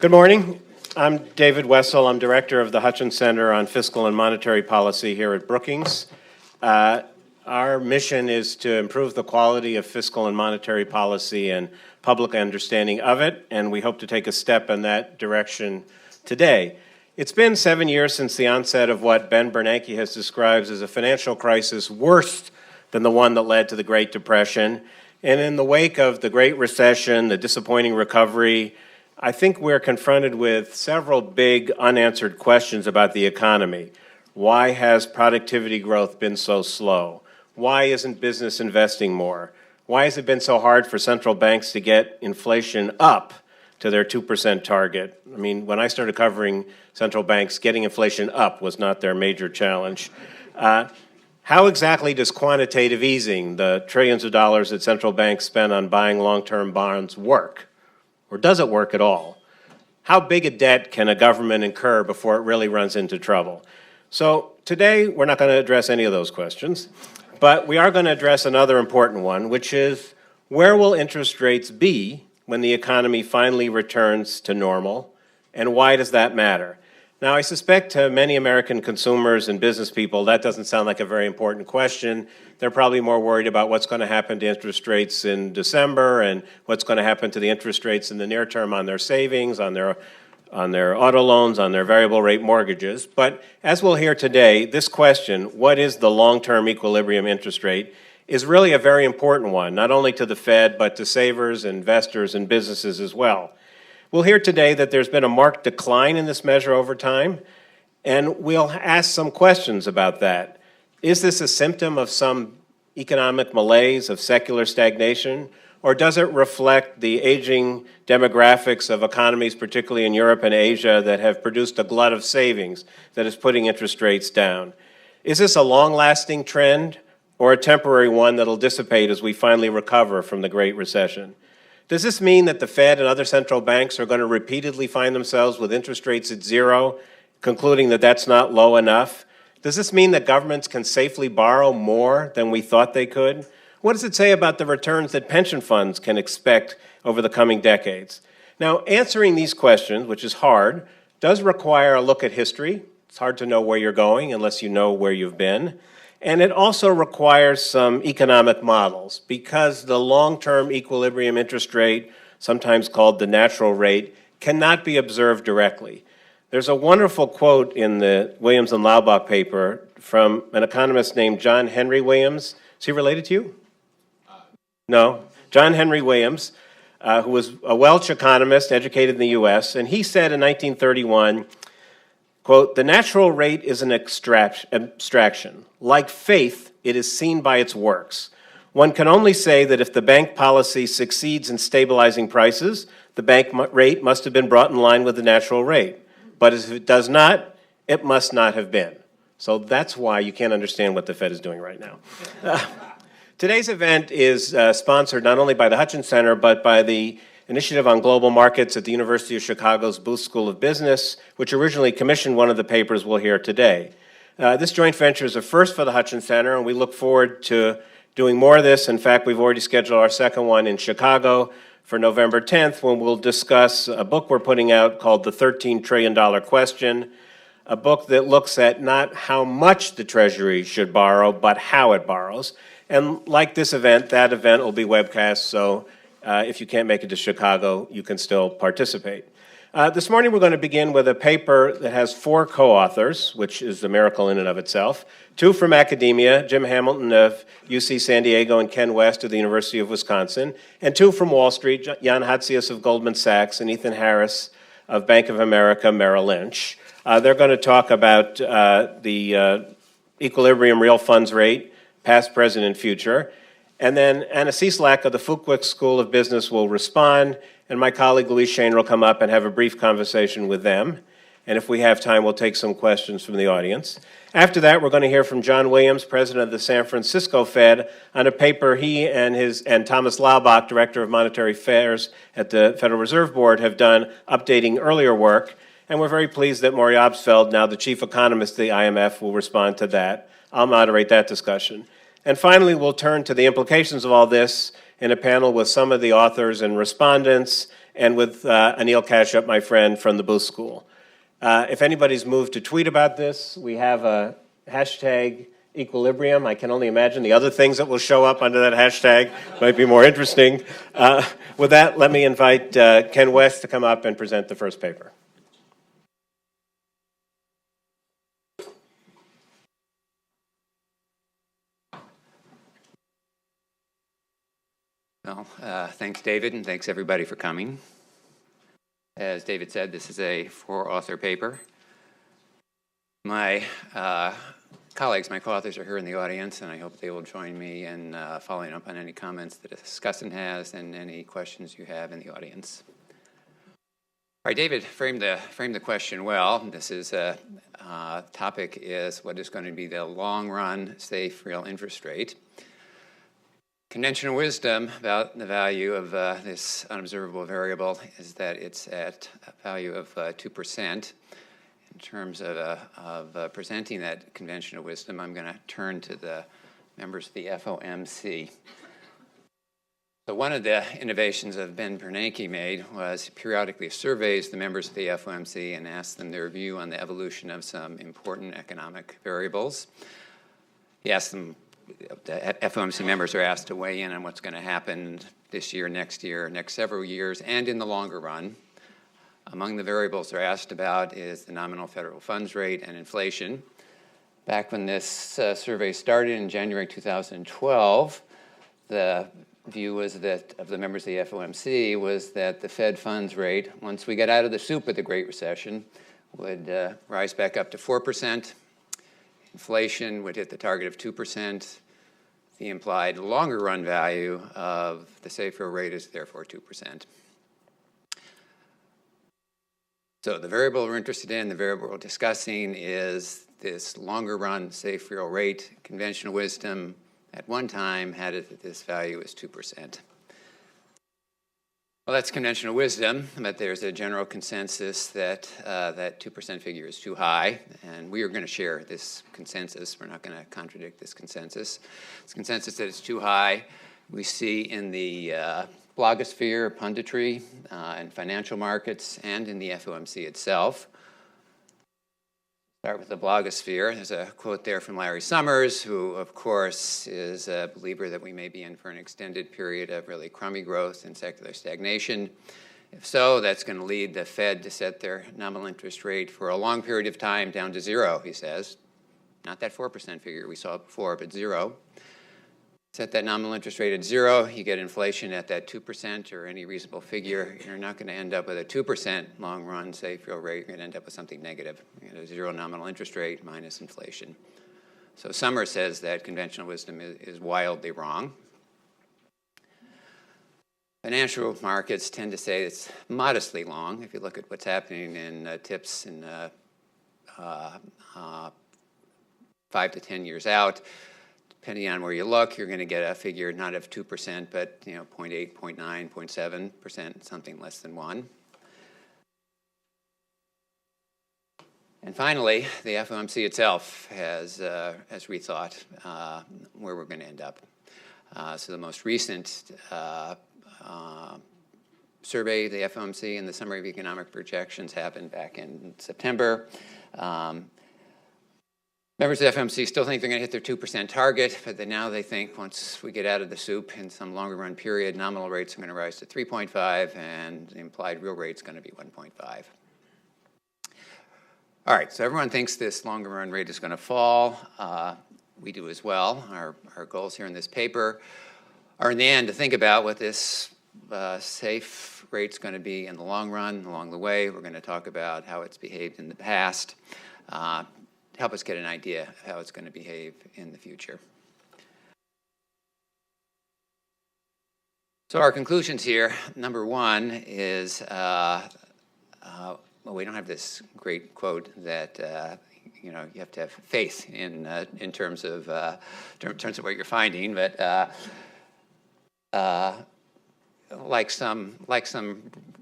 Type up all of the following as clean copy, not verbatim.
Good morning. I'm David Wessel. I'm director of the Hutchins Center on Fiscal and Monetary Policy here at Brookings. Our mission is to improve the quality of fiscal and monetary policy and public understanding of it, and we hope to take a step in that direction today. It's been 7 years since the onset of what Ben Bernanke has described as a financial crisis worse than the one that led to the Great Depression. And in the wake of the Great Recession, the disappointing recovery, I think we're confronted with several big unanswered questions about the economy. Why has productivity growth been so slow? Why isn't business investing more? Why has it been so hard for central banks to get inflation up to their 2% target? I mean, when I started covering central banks, getting inflation up was not their major challenge. How exactly does quantitative easing, the trillions of dollars that central banks spend on buying long-term bonds, work? Or does it work at all? How big a debt can a government incur before it really runs into trouble? So today, we're not going to address any of those questions, but we are going to address another important one, which is, where will interest rates be when the economy finally returns to normal, and why does that matter? Now, I suspect to many American consumers and business people, that doesn't sound like a very important question. They're probably more worried about what's going to happen to interest rates in December and what's going to happen to the interest rates in the near term on their savings, on their auto loans, on their variable rate mortgages. But as we'll hear today, this question, what is the long-term equilibrium interest rate, is really a very important one, not only to the Fed, but to savers, investors, and businesses as well. We'll hear today that there's been a marked decline in this measure over time, and we'll ask some questions about that. Is this a symptom of some economic malaise, of secular stagnation, or does it reflect the aging demographics of economies, particularly in Europe and Asia, that have produced a glut of savings that is putting interest rates down? Is this a long-lasting trend or a temporary one that'll dissipate as we finally recover from the Great Recession? Does this mean that the Fed and other central banks are going to repeatedly find themselves with interest rates at zero, concluding that that's not low enough? Does this mean that governments can safely borrow more than we thought they could? What does it say about the returns that pension funds can expect over the coming decades? Now, answering these questions, which is hard, does require a look at history. It's hard to know where you're going unless you know where you've been. And it also requires some economic models, because the long-term equilibrium interest rate, sometimes called the natural rate, cannot be observed directly. There's a wonderful quote in the Williams and Laubach paper from an economist named John Henry Williams. Is he related to you? No. John Henry Williams, who was a Welsh economist, educated in the U.S., and he said in 1931, quote, "The natural rate is an abstraction. Like faith, it is seen by its works. One can only say that if the bank policy succeeds in stabilizing prices, the bank rate must have been brought in line with the natural rate. But if it does not, it must not have been." So that's why you can't understand what the Fed is doing right now. Today's event is sponsored not only by the Hutchins Center, but by the Initiative on Global Markets at the University of Chicago's Booth School of Business, which originally commissioned one of the papers we'll hear today. This joint venture is a first for the Hutchins Center, and we look forward to doing more of this. In fact, we've already scheduled our second one in Chicago for November 10th, when we'll discuss a book we're putting out called The $13 Trillion Question, a book that looks at not how much the Treasury should borrow, but how it borrows. And like this event, that event will be webcast, so if you can't make it to Chicago, you can still participate. This morning we're going to begin with a paper that has 4 co-authors, which is a miracle in and of itself. 2 from academia, Jim Hamilton of UC San Diego and Ken West of the University of Wisconsin, and 2 from Wall Street, Jan Hatzius of Goldman Sachs and Ethan Harris of Bank of America Merrill Lynch. They're going to talk about the equilibrium real funds rate, past, present, and future. And then Anna Cieslak of the Fuqua School of Business will respond, and my colleague Louise Shaner will come up and have a brief conversation with them. And if we have time, we'll take some questions from the audience. After that, we're going to hear from John Williams, president of the San Francisco Fed, on a paper he and Thomas Laubach, director of monetary affairs at the Federal Reserve Board, have done updating earlier work. And we're very pleased that Maury Obstfeld, now the chief economist of the IMF, will respond to that. I'll moderate that discussion. And finally, we'll turn to the implications of all this in a panel with some of the authors and respondents and with Anil Kashyap, my friend from the Booth School. If anybody's moved to tweet about this, we have a hashtag equilibrium. I can only imagine the other things that will show up under that hashtag might be more interesting. With that, let me invite Ken West to come up and present the first paper. Well, thanks, David, and thanks, everybody, for coming. As David said, this is a four-author paper. My colleagues, my co-authors, are here in the audience, and I hope they will join me in following up on any comments that a discussant has and any questions you have in the audience. All right, David framed the question well. This is topic is what is going to be the long-run safe real interest rate. Conventional wisdom about the value of this unobservable variable is that it's at a value of 2%. In terms of presenting that conventional wisdom, I'm going to turn to the members of the FOMC. So one of the innovations that Ben Bernanke made was periodically surveys the members of the FOMC and asked them their view on the evolution of some important economic variables. He asked them, the FOMC members are asked to weigh in on what's going to happen this year, next several years, and in the longer run. Among the variables they're asked about is the nominal federal funds rate and inflation. Back when this survey started in January 2012, the view was that, of the members of the FOMC, was that the Fed funds rate, once we get out of the soup of the Great Recession, would rise back up to 4%. Inflation would hit the target of 2%. The implied longer run value of the safe real rate is therefore 2%. So the variable we're interested in, the variable we're discussing, is this longer run safe real rate. Conventional wisdom at one time had it that this value is 2%. Well, that's conventional wisdom, but there's a general consensus that that 2% figure is too high, and we are going to share this consensus. We're not going to contradict this consensus. This consensus that it's too high we see in the blogosphere, punditry, in financial markets, and in the FOMC itself. Start with the blogosphere. There's a quote there from Larry Summers, who, of course, is a believer that we may be in for an extended period of really crummy growth and secular stagnation. If so, that's going to lead the Fed to set their nominal interest rate for a long period of time down to zero, he says. Not that 4% figure we saw before, but zero. Set that nominal interest rate at zero, you get inflation at that 2% or any reasonable figure. You're not going to end up with a 2% long-run safe real rate. You're going to end up with something negative. You're going to have a zero nominal interest rate minus inflation. So Summers says that conventional wisdom is wildly wrong. Financial markets tend to say it's modestly long. If you look at what's happening in tips in 5 to 10 years out, depending on where you look, you're going to get a figure not of 2%, but 0.8, 0.9, 0.7%, something less than 1. And finally, the FOMC itself has rethought where we're going to end up. So the most recent survey of the FOMC and the Summary of Economic Projections happened back in September. Members of the FOMC still think they're going to hit their 2% target, but now they think once we get out of the soup in some longer run period, nominal rates are going to rise to 3.5 and the implied real rate's going to be 1.5. All right, so everyone thinks this longer run rate is going to fall. We do as well. Our goals here in this paper are in the end to think about what this safe rate's going to be in the long run. Along the way, we're going to talk about how it's behaved in the past. Help us get an idea of how it's going to behave in the future. So our conclusions here, number one is, well, we don't have this great quote that you have to have faith in terms of what you're finding, but like some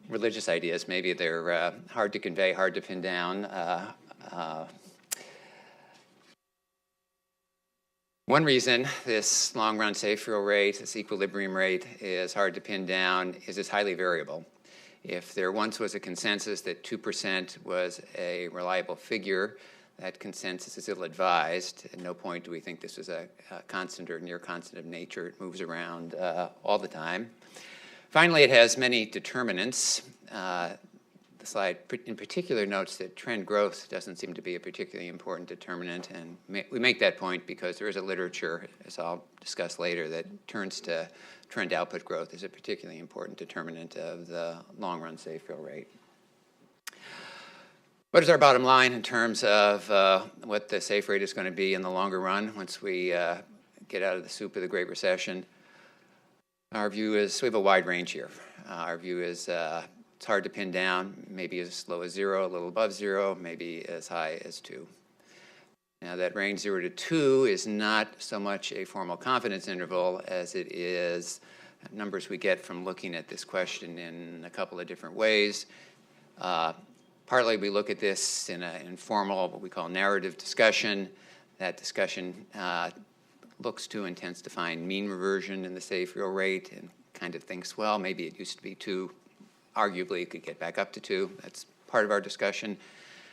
religious ideas, maybe they're hard to convey, hard to pin down. One reason this long-run safe real rate, this equilibrium rate, is hard to pin down is it's highly variable. If there once was a consensus that 2% was a reliable figure, that consensus is ill-advised. At no point do we think this is a constant or near constant of nature. It moves around all the time. Finally, it has many determinants. The slide in particular notes that trend growth doesn't seem to be a particularly important determinant, and we make that point because there is a literature, as I'll discuss later, that turns to trend output growth as a particularly important determinant of the long-run safe real rate. What is our bottom line in terms of what the safe rate is going to be in the longer run once we get out of the soup of the Great Recession? Our view is we have a wide range here. Our view is it's hard to pin down, maybe as low as 0, a little above 0, maybe as high as 2. Now that range 0 to 2 is not so much a formal confidence interval as it is numbers we get from looking at this question in a couple of different ways. Partly we look at this in an informal, what we call narrative discussion. That discussion looks to and tends to find mean reversion in the safe real rate and kind of thinks, well, maybe it used to be 2. Arguably, it could get back up to 2. That's part of our discussion.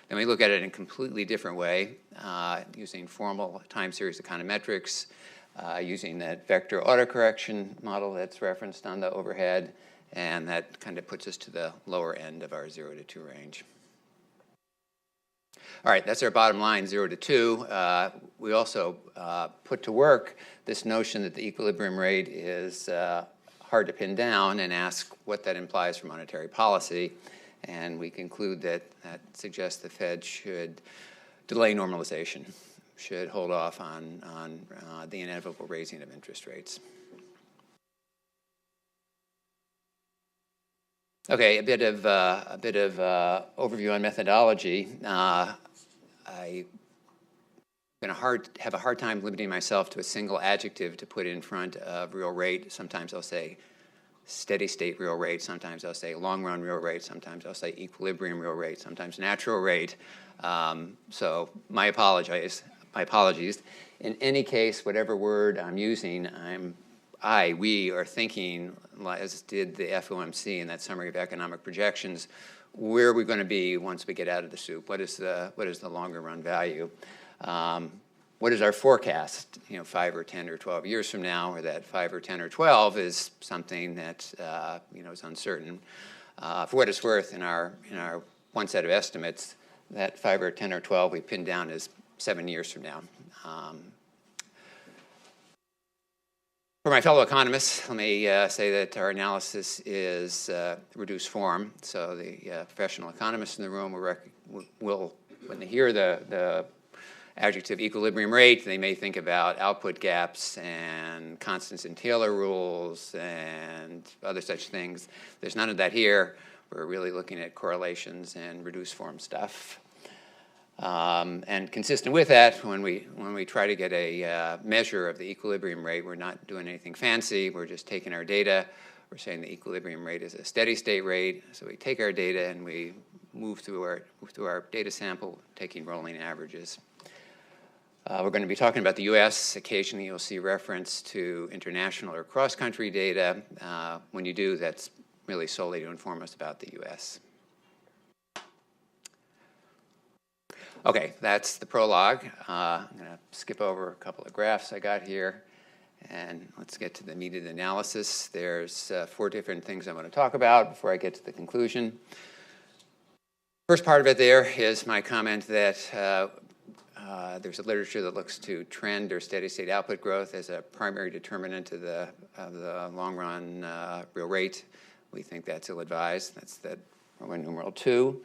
Then we look at it in a completely different way, using formal time series econometrics, using that vector autocorrection model that's referenced on the overhead, and that kind of puts us to the lower end of our 0 to 2 range. All right, that's our bottom line, 0 to 2. We also put to work this notion that the equilibrium rate is hard to pin down and ask what that implies for monetary policy. And we conclude that that suggests the Fed should delay normalization, should hold off on the inevitable raising of interest rates. Okay, a bit of overview on methodology. I'm going to have a hard time limiting myself to a single adjective to put in front of real rate. Sometimes I'll say steady state real rate. Sometimes I'll say long run real rate. Sometimes I'll say equilibrium real rate. Sometimes natural rate. So my apologies. In any case, whatever word I'm using, we are thinking, as did the FOMC in that summary of economic projections, where are we going to be once we get out of the soup? What is the longer run value? What is our forecast, 5 or 10 or 12 years from now, or that 5 or 10 or 12 is something that, is uncertain. For what it's worth, in our one set of estimates, that 5 or 10 or 12 we pinned down as 7 years from now. For my fellow economists, let me say that our analysis is reduced form. So the professional economists in the room will when they hear the adjective equilibrium rate, they may think about output gaps and constants and Taylor rules and other such things. There's none of that here. We're really looking at correlations and reduced form stuff. And consistent with that, when we try to get a measure of the equilibrium rate, we're not doing anything fancy. We're just taking our data. We're saying the equilibrium rate is a steady state rate. So we take our data and we move through our data sample, taking rolling averages. We're going to be talking about the U.S. Occasionally, you'll see reference to international or cross-country data. When you do, that's really solely to inform us about the U.S. Okay, that's the prologue. I'm going to skip over a couple of graphs I got here, and let's get to the meat of the analysis. There's 4 different things I want to talk about before I get to the conclusion. First part of it there is my comment that there's a literature that looks to trend or steady state output growth as a primary determinant of the long-run real rate. We think that's ill-advised. That's the Roman numeral 2.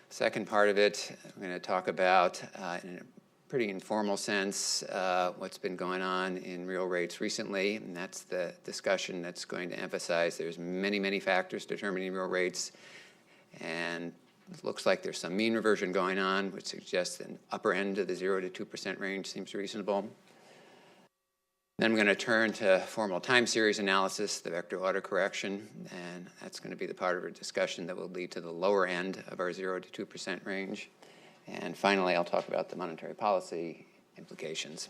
Second part of it, I'm going to talk about, in a pretty informal sense, what's been going on in real rates recently, and that's the discussion that's going to emphasize there's many, many factors determining real rates, and it looks like there's some mean reversion going on, which suggests an upper end of the 0 to 2% range seems reasonable. Then I'm going to turn to formal time series analysis, the vector autocorrection, and that's going to be the part of our discussion that will lead to the lower end of our 0 to 2% range. And finally, I'll talk about the monetary policy implications.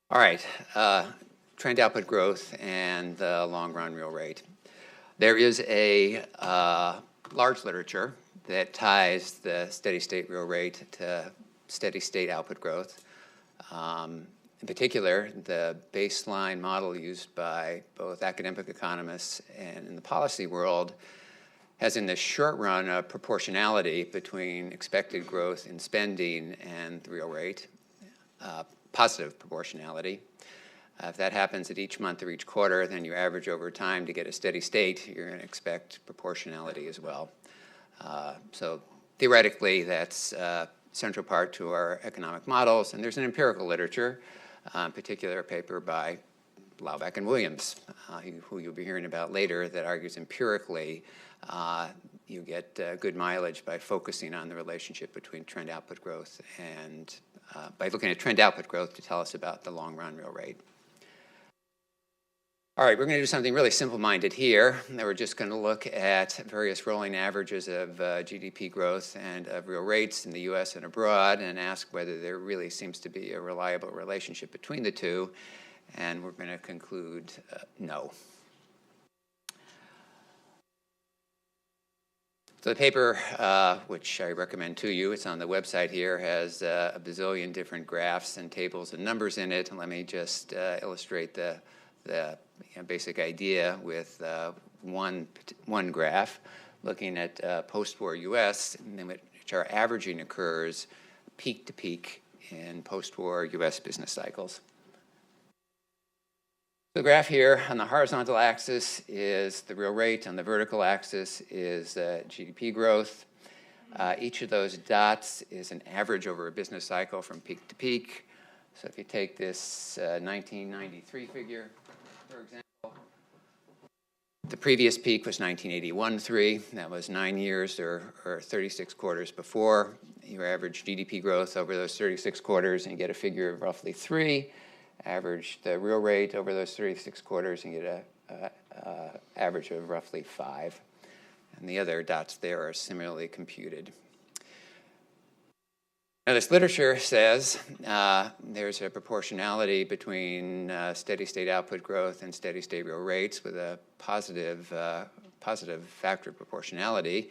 All right. trend output growth and the long-run real rate. There is a large literature that ties the steady-state real rate to steady-state output growth. In particular, the baseline model used by both academic economists and in the policy world has in the short run a proportionality between expected growth in spending and the real rate, positive proportionality. If that happens at each month or each quarter, then you average over time to get a steady state, you're going to expect proportionality as well. So theoretically, that's a central part to our economic models, and there's an empirical literature, in particular a paper by Laubeck and Williams, who you'll be hearing about later, that argues empirically you get good mileage by focusing on the relationship between trend output growth and by looking at trend output growth to tell us about the long-run real rate. All right, we're going to do something really simple-minded here. We're just going to look at various rolling averages of GDP growth and of real rates in the U.S. and abroad and ask whether there really seems to be a reliable relationship between the two. And we're going to conclude no. So the paper, which I recommend to you, it's on the website here, has a bazillion different graphs and tables and numbers in it. And let me just illustrate the basic idea with one graph looking at post-war U.S., in which our averaging occurs peak to peak in post-war U.S. business cycles. The graph here on the horizontal axis is the real rate. On the vertical axis is GDP growth. Each of those dots is an average over a business cycle from peak to peak. So if you take this 1993 figure, for example, the previous peak was 1981-3. That was 9 years or 36 quarters before. You average GDP growth over those 36 quarters and you get a figure of roughly 3. Average the real rate over those 36 quarters and get an average of roughly 5. And the other dots there are similarly computed. Now, this literature says there's a proportionality between steady-state output growth and steady-state real rates with a positive factor of proportionality.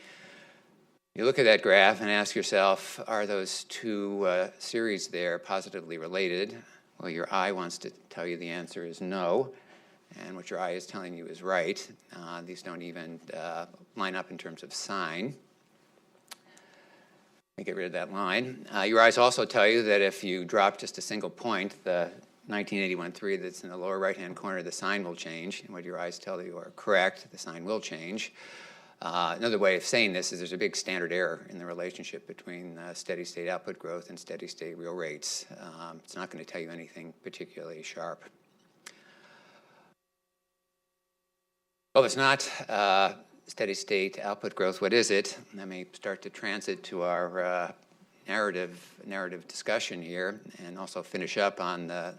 You look at that graph and ask yourself, are those two series there positively related? Well, your eye wants to tell you the answer is no, and what your eye is telling you is right. These don't even line up in terms of sign. Let me get rid of that line. Your eyes also tell you that if you drop just a single point, the 1981-3 that's in the lower right-hand corner, the sign will change. And what your eyes tell you are correct, the sign will change. Another way of saying this is there's a big standard error in the relationship between steady-state output growth and steady-state real rates. It's not going to tell you anything particularly sharp. Well, it's not steady-state output growth. What is it? Let me start to transit to our narrative discussion here and also finish up on the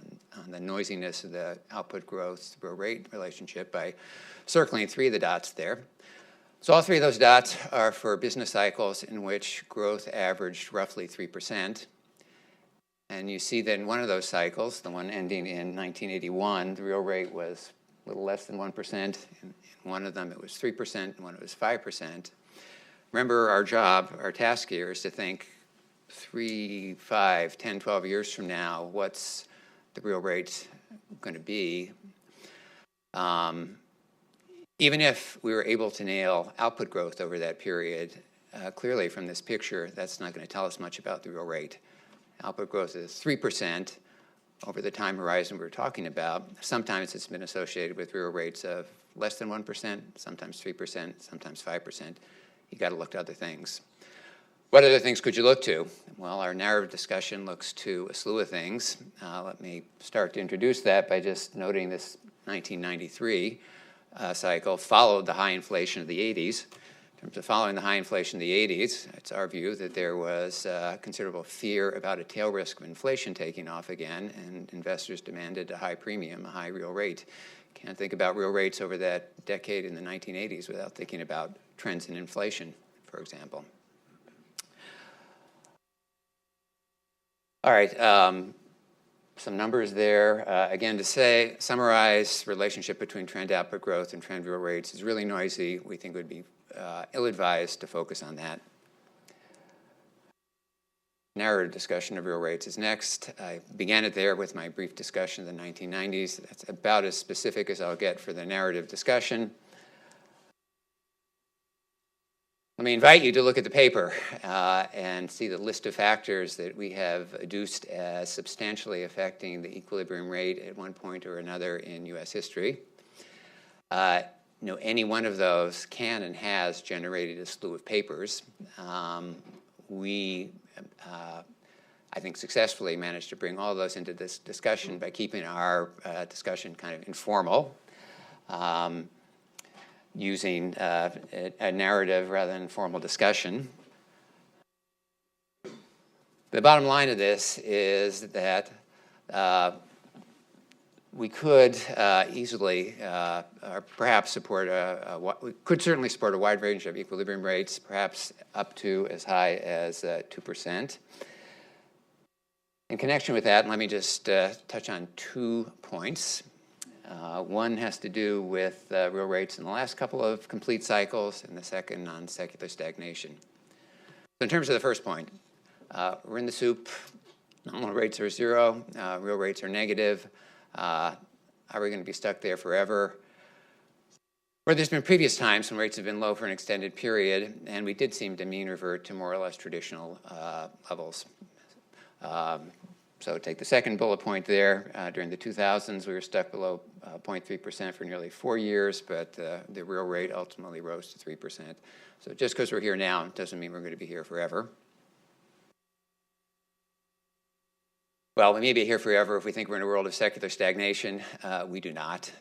noisiness of the output growth real rate relationship by circling 3 of the dots there. So all 3 of those dots are for business cycles in which growth averaged roughly 3%. And you see that in one of those cycles, the one ending in 1981, the real rate was a little less than 1%. In one of them, it was 3%. In one, it was 5%. Remember, our task here is to think 3, 5, 10, 12 years from now, what's the real rate going to be? Even if we were able to nail output growth over that period, clearly from this picture, that's not going to tell us much about the real rate. Output growth is 3% over the time horizon we're talking about. Sometimes it's been associated with real rates of less than 1%, sometimes 3%, sometimes 5%. You got to look to other things. What other things could you look to? Well, our narrative discussion looks to a slew of things. Let me start to introduce that by just noting this 1993 cycle followed the high inflation of the 80s. In terms of following the high inflation of the 80s, it's our view that there was considerable fear about a tail risk of inflation taking off again, and investors demanded a high premium, a high real rate. Can't think about real rates over that decade in the 1980s without thinking about trends in inflation, for example. All right. some numbers there. Again, summarize relationship between trend output growth and trend real rates is really noisy. We think it would be ill-advised to focus on that. Narrative discussion of real rates is next. I began it there with my brief discussion of the 1990s. That's about as specific as I'll get for the narrative discussion. Let me invite you to look at the paper and see the list of factors that we have adduced as substantially affecting the equilibrium rate at one point or another in U.S. history. Any one of those can and has generated a slew of papers. We, I think, successfully managed to bring all those into this discussion by keeping our discussion kind of informal, using a narrative rather than formal discussion. The bottom line of this is that we could easily, or perhaps support we could certainly support a wide range of equilibrium rates, perhaps up to as high as 2%. In connection with that, let me just touch on 2 points. One has to do with real rates in the last couple of complete cycles, and the second on secular stagnation. So in terms of the first point, we're in the soup. Nominal rates are 0. Real rates are negative. Are we going to be stuck there forever? Or there's been previous times when rates have been low for an extended period, and we did seem to mean revert to more or less traditional levels. So take the second bullet point there. During the 2000s, we were stuck below 0.3% for nearly 4 years, but the real rate ultimately rose to 3%. So just because we're here now doesn't mean we're going to be here forever. Well, we may be here forever if we think we're in a world of secular stagnation. We do not.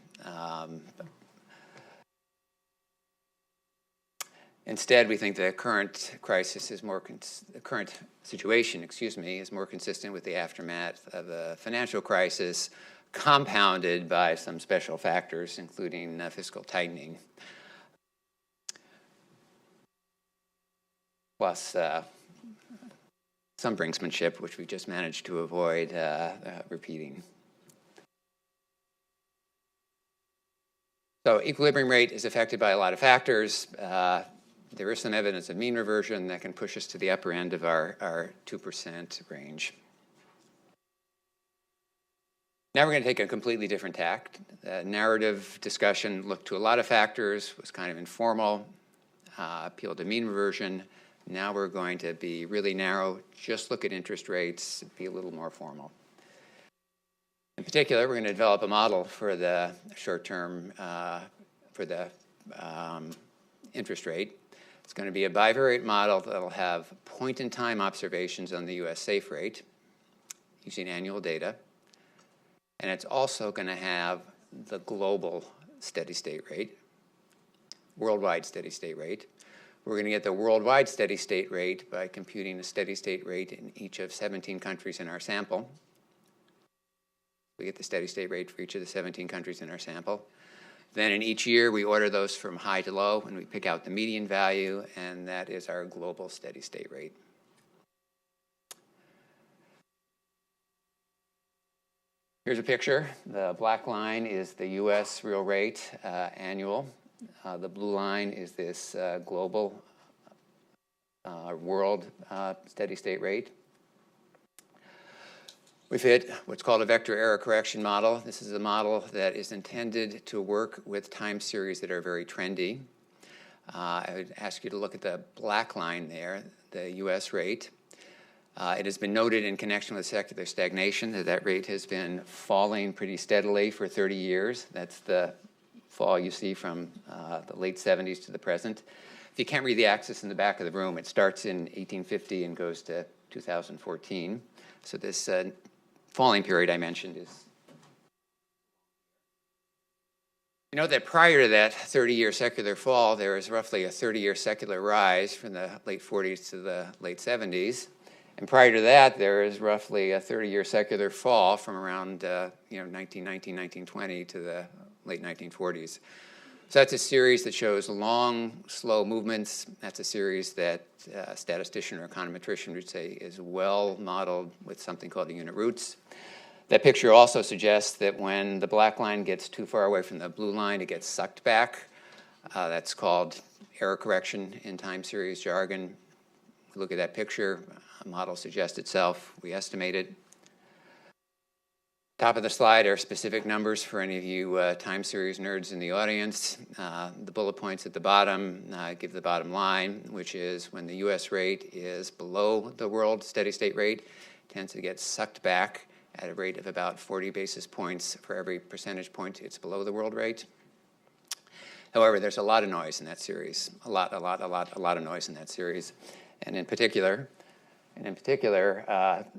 Instead, we think the current crisis is the current situation, is more consistent with the aftermath of the financial crisis, compounded by some special factors, including fiscal tightening, plus some brinksmanship, which we just managed to avoid repeating. So equilibrium rate is affected by a lot of factors. There is some evidence of mean reversion that can push us to the upper end of our 2% range. Now we're going to take a completely different tack. The narrative discussion looked to a lot of factors, was kind of informal, appealed to mean reversion. Now we're going to be really narrow, just look at interest rates, be a little more formal. In particular, we're going to develop a model for the short-term, for the interest rate. It's going to be a bivariate model that will have point-in-time observations on the U.S. safe rate using annual data. And it's also going to have the global steady-state rate, worldwide steady-state rate. We're going to get the worldwide steady-state rate by computing the steady-state rate in each of 17 countries in our sample. We get the steady-state rate for each of the 17 countries in our sample. Then in each year, we order those from high to low, and we pick out the median value, and that is our global steady-state rate. Here's a picture. The black line is the U.S. real rate annual. The blue line is this global world steady-state rate. We fit what's called a vector error correction model. This is a model that is intended to work with time series that are very trendy. I would ask you to look at the black line there, the U.S. rate. It has been noted in connection with secular stagnation that rate has been falling pretty steadily for 30 years. That's the fall you see from the late 70s to the present. If you can't read the axis in the back of the room, it starts in 1850 and goes to 2014. So this falling period I mentioned is. You know that prior to that 30-year secular fall, there was roughly a 30-year secular rise from the late 40s to the late 70s. And prior to that, there is roughly a 30-year secular fall from around 1919, 1920 to the late 1940s. So that's a series that shows long, slow movements. That's a series that a statistician or econometrician would say is well modeled with something called the unit roots. That picture also suggests that when the black line gets too far away from the blue line, it gets sucked back. That's called error correction in time series jargon. We look at that picture, a model suggests itself, we estimate it. Top of the slide are specific numbers for any of you time series nerds in the audience. The bullet points at the bottom give the bottom line, which is when the US rate is below the world steady state rate, it tends to get sucked back at a rate of about 40 basis points for every percentage point it's below the world rate. However, there's a lot of noise in that series, a lot of noise in that series. And in particular,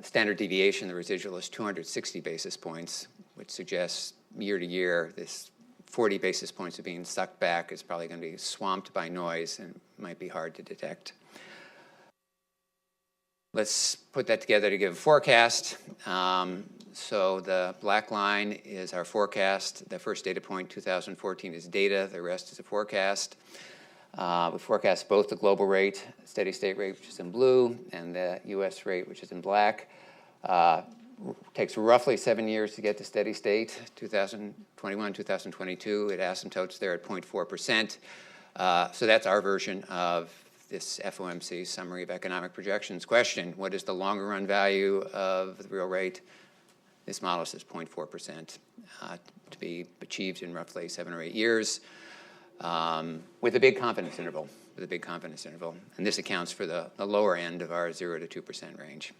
standard deviation, the residual is 260 basis points, which suggests year to year this 40 basis points of being sucked back is probably going to be swamped by noise and might be hard to detect. Let's put that together to give a forecast. So the black line is our forecast. The first data point, 2014, is data. The rest is a forecast. We forecast both the global rate, steady state rate, which is in blue, and the US rate, which is in black. Takes roughly 7 years to get to steady state, 2021, 2022. It asymptotes there at 0.4%. So that's our version of this FOMC Summary of Economic Projections question. What is the longer run value of the real rate? This model says 0.4% to be achieved in roughly 7 or 8 years. With a big confidence interval, And this accounts for the lower end of our 0 to 2% range.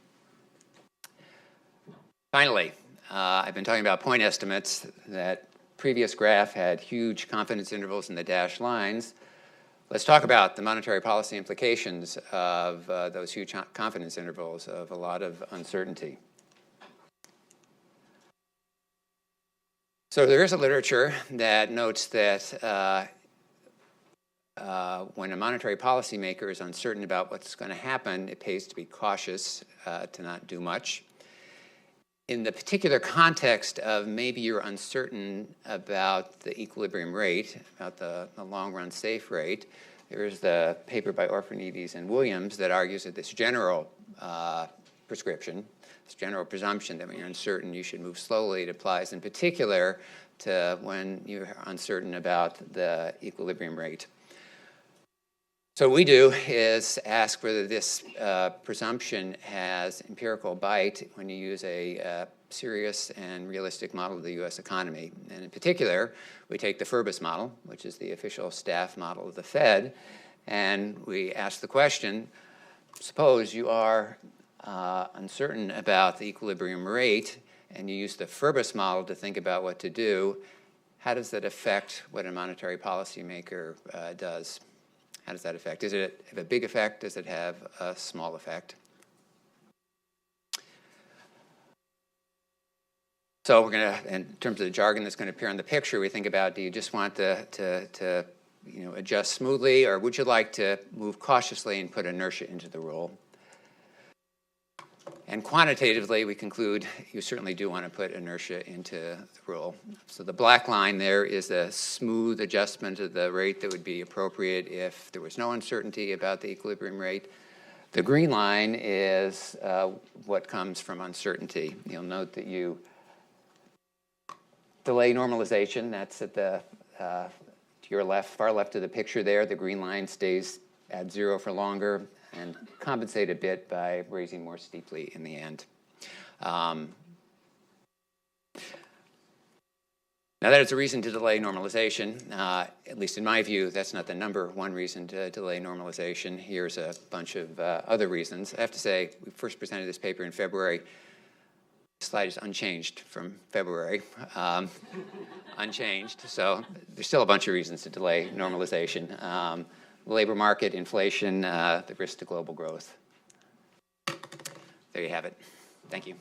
Finally, I've been talking about point estimates. That previous graph had huge confidence intervals in the dashed lines. Let's talk about the monetary policy implications of those huge confidence intervals of a lot of uncertainty. So there is a literature that notes that when a monetary policymaker is uncertain about what's going to happen, it pays to be cautious, to not do much. In the particular context of maybe you're uncertain about the equilibrium rate, about the long-run safe rate, there is the paper by Orphanides and Williams that argues that this general prescription, this general presumption that when you're uncertain you should move slowly, it applies in particular to when you're uncertain about the equilibrium rate. So what we do is ask whether this presumption has empirical bite when you use a serious and realistic model of the U.S. economy. And in particular, we take the FERBUS model, which is the official staff model of the Fed, and we ask the question, suppose you are uncertain about the equilibrium rate and you use the FERBUS model to think about what to do, how does that affect what a monetary policymaker does? How does that affect? Does it have a big effect? Does it have a small effect? So we're going to, in terms of the jargon that's going to appear on the picture, we think about, do you just want to adjust smoothly, or would you like to move cautiously and put inertia into the rule? And quantitatively, we conclude you certainly do want to put inertia into the rule. So the black line there is a smooth adjustment of the rate that would be appropriate if there was no uncertainty about the equilibrium rate. The green line is what comes from uncertainty. You'll note that you delay normalization. That's at the to your left, far left of the picture there. The green line stays at 0 for longer, and compensate a bit by raising more steeply in the end. Now that is a reason to delay normalization. At least in my view, that's not the number one reason to delay normalization. Here's a bunch of other reasons. I have to say, we first presented this paper in February. The slide is unchanged from February, unchanged. So there's still a bunch of reasons to delay normalization. Labor market, inflation, the risk to global growth. There you have it. Thank you.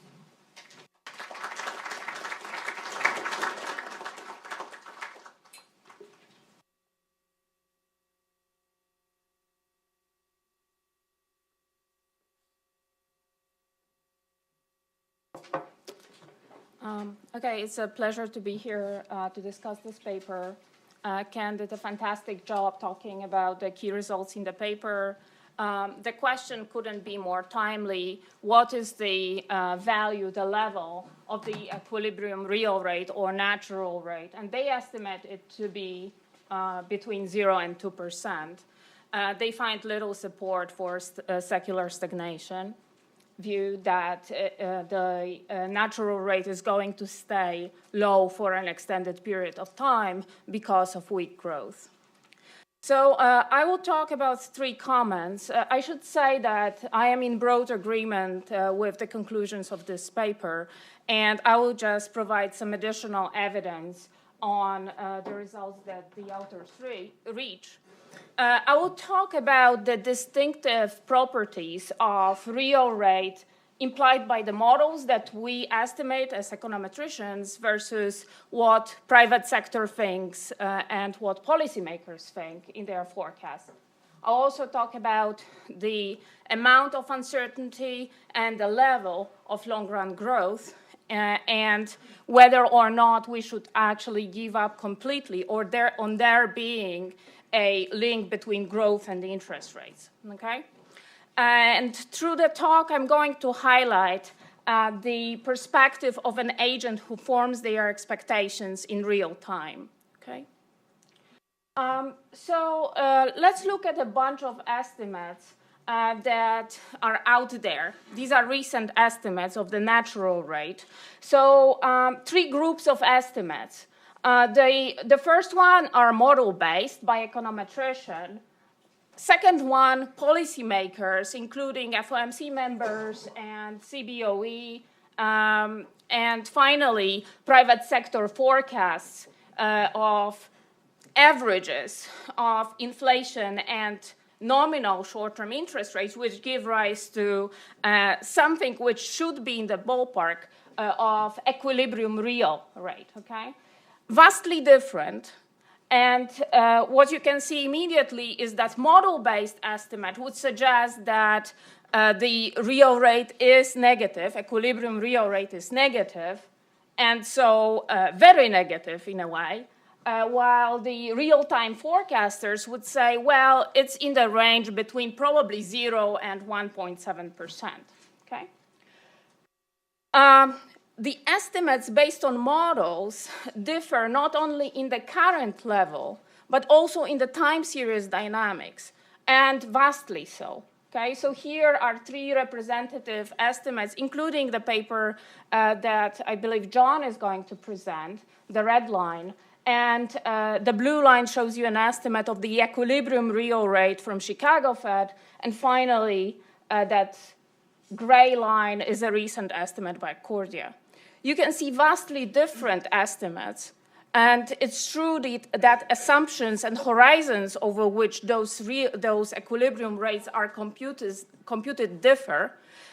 Okay, it's a pleasure to be here to discuss this paper. Ken did a fantastic job talking about the key results in the paper. The question couldn't be more timely. What is the value, the level of the equilibrium real rate or natural rate, and they estimate it to be between 0 and 2%. They find little support for secular stagnation, view that the natural rate is going to stay low for an extended period of time because of weak growth. So I will talk about 3 comments. I should say that I am in broad agreement with the conclusions of this paper, and I will just provide some additional evidence on the results that the authors reach. I will talk about the distinctive properties of real rate implied by the models that we estimate as econometricians versus what private sector thinks and what policymakers think in their forecasts. I'll also talk about the amount of uncertainty and the level of long-run growth and whether or not we should actually give up completely or there being a link between growth and the interest rates, okay? And through the talk, I'm going to highlight the perspective of an agent who forms their expectations in real time, okay? So let's look at a bunch of estimates that are out there. These are recent estimates of the natural rate. So 3 groups of estimates. The first one are model-based by econometrician. Second one, policymakers, including FOMC members and CBOE. And finally, private sector forecasts of averages of inflation and nominal short-term interest rates, which give rise to something which should be in the ballpark of equilibrium real rate, okay? Vastly different. And what you can see immediately is that model-based estimate would suggest that the real rate is negative, equilibrium real rate is negative, and so very negative in a way, while the real-time forecasters would say, well, it's in the range between probably 0 and 1.7%, okay? The estimates based on models differ not only in the current level, but also in the time series dynamics, and vastly so. Okay, so here are 3 representative estimates, including the paper that I believe John is going to present, the red line, and the blue line shows you an estimate of the equilibrium real rate from Chicago Fed, and finally, that gray line is a recent estimate by Cordia. You can see vastly different estimates, and it's true that assumptions and horizons over which those equilibrium rates are computed differ,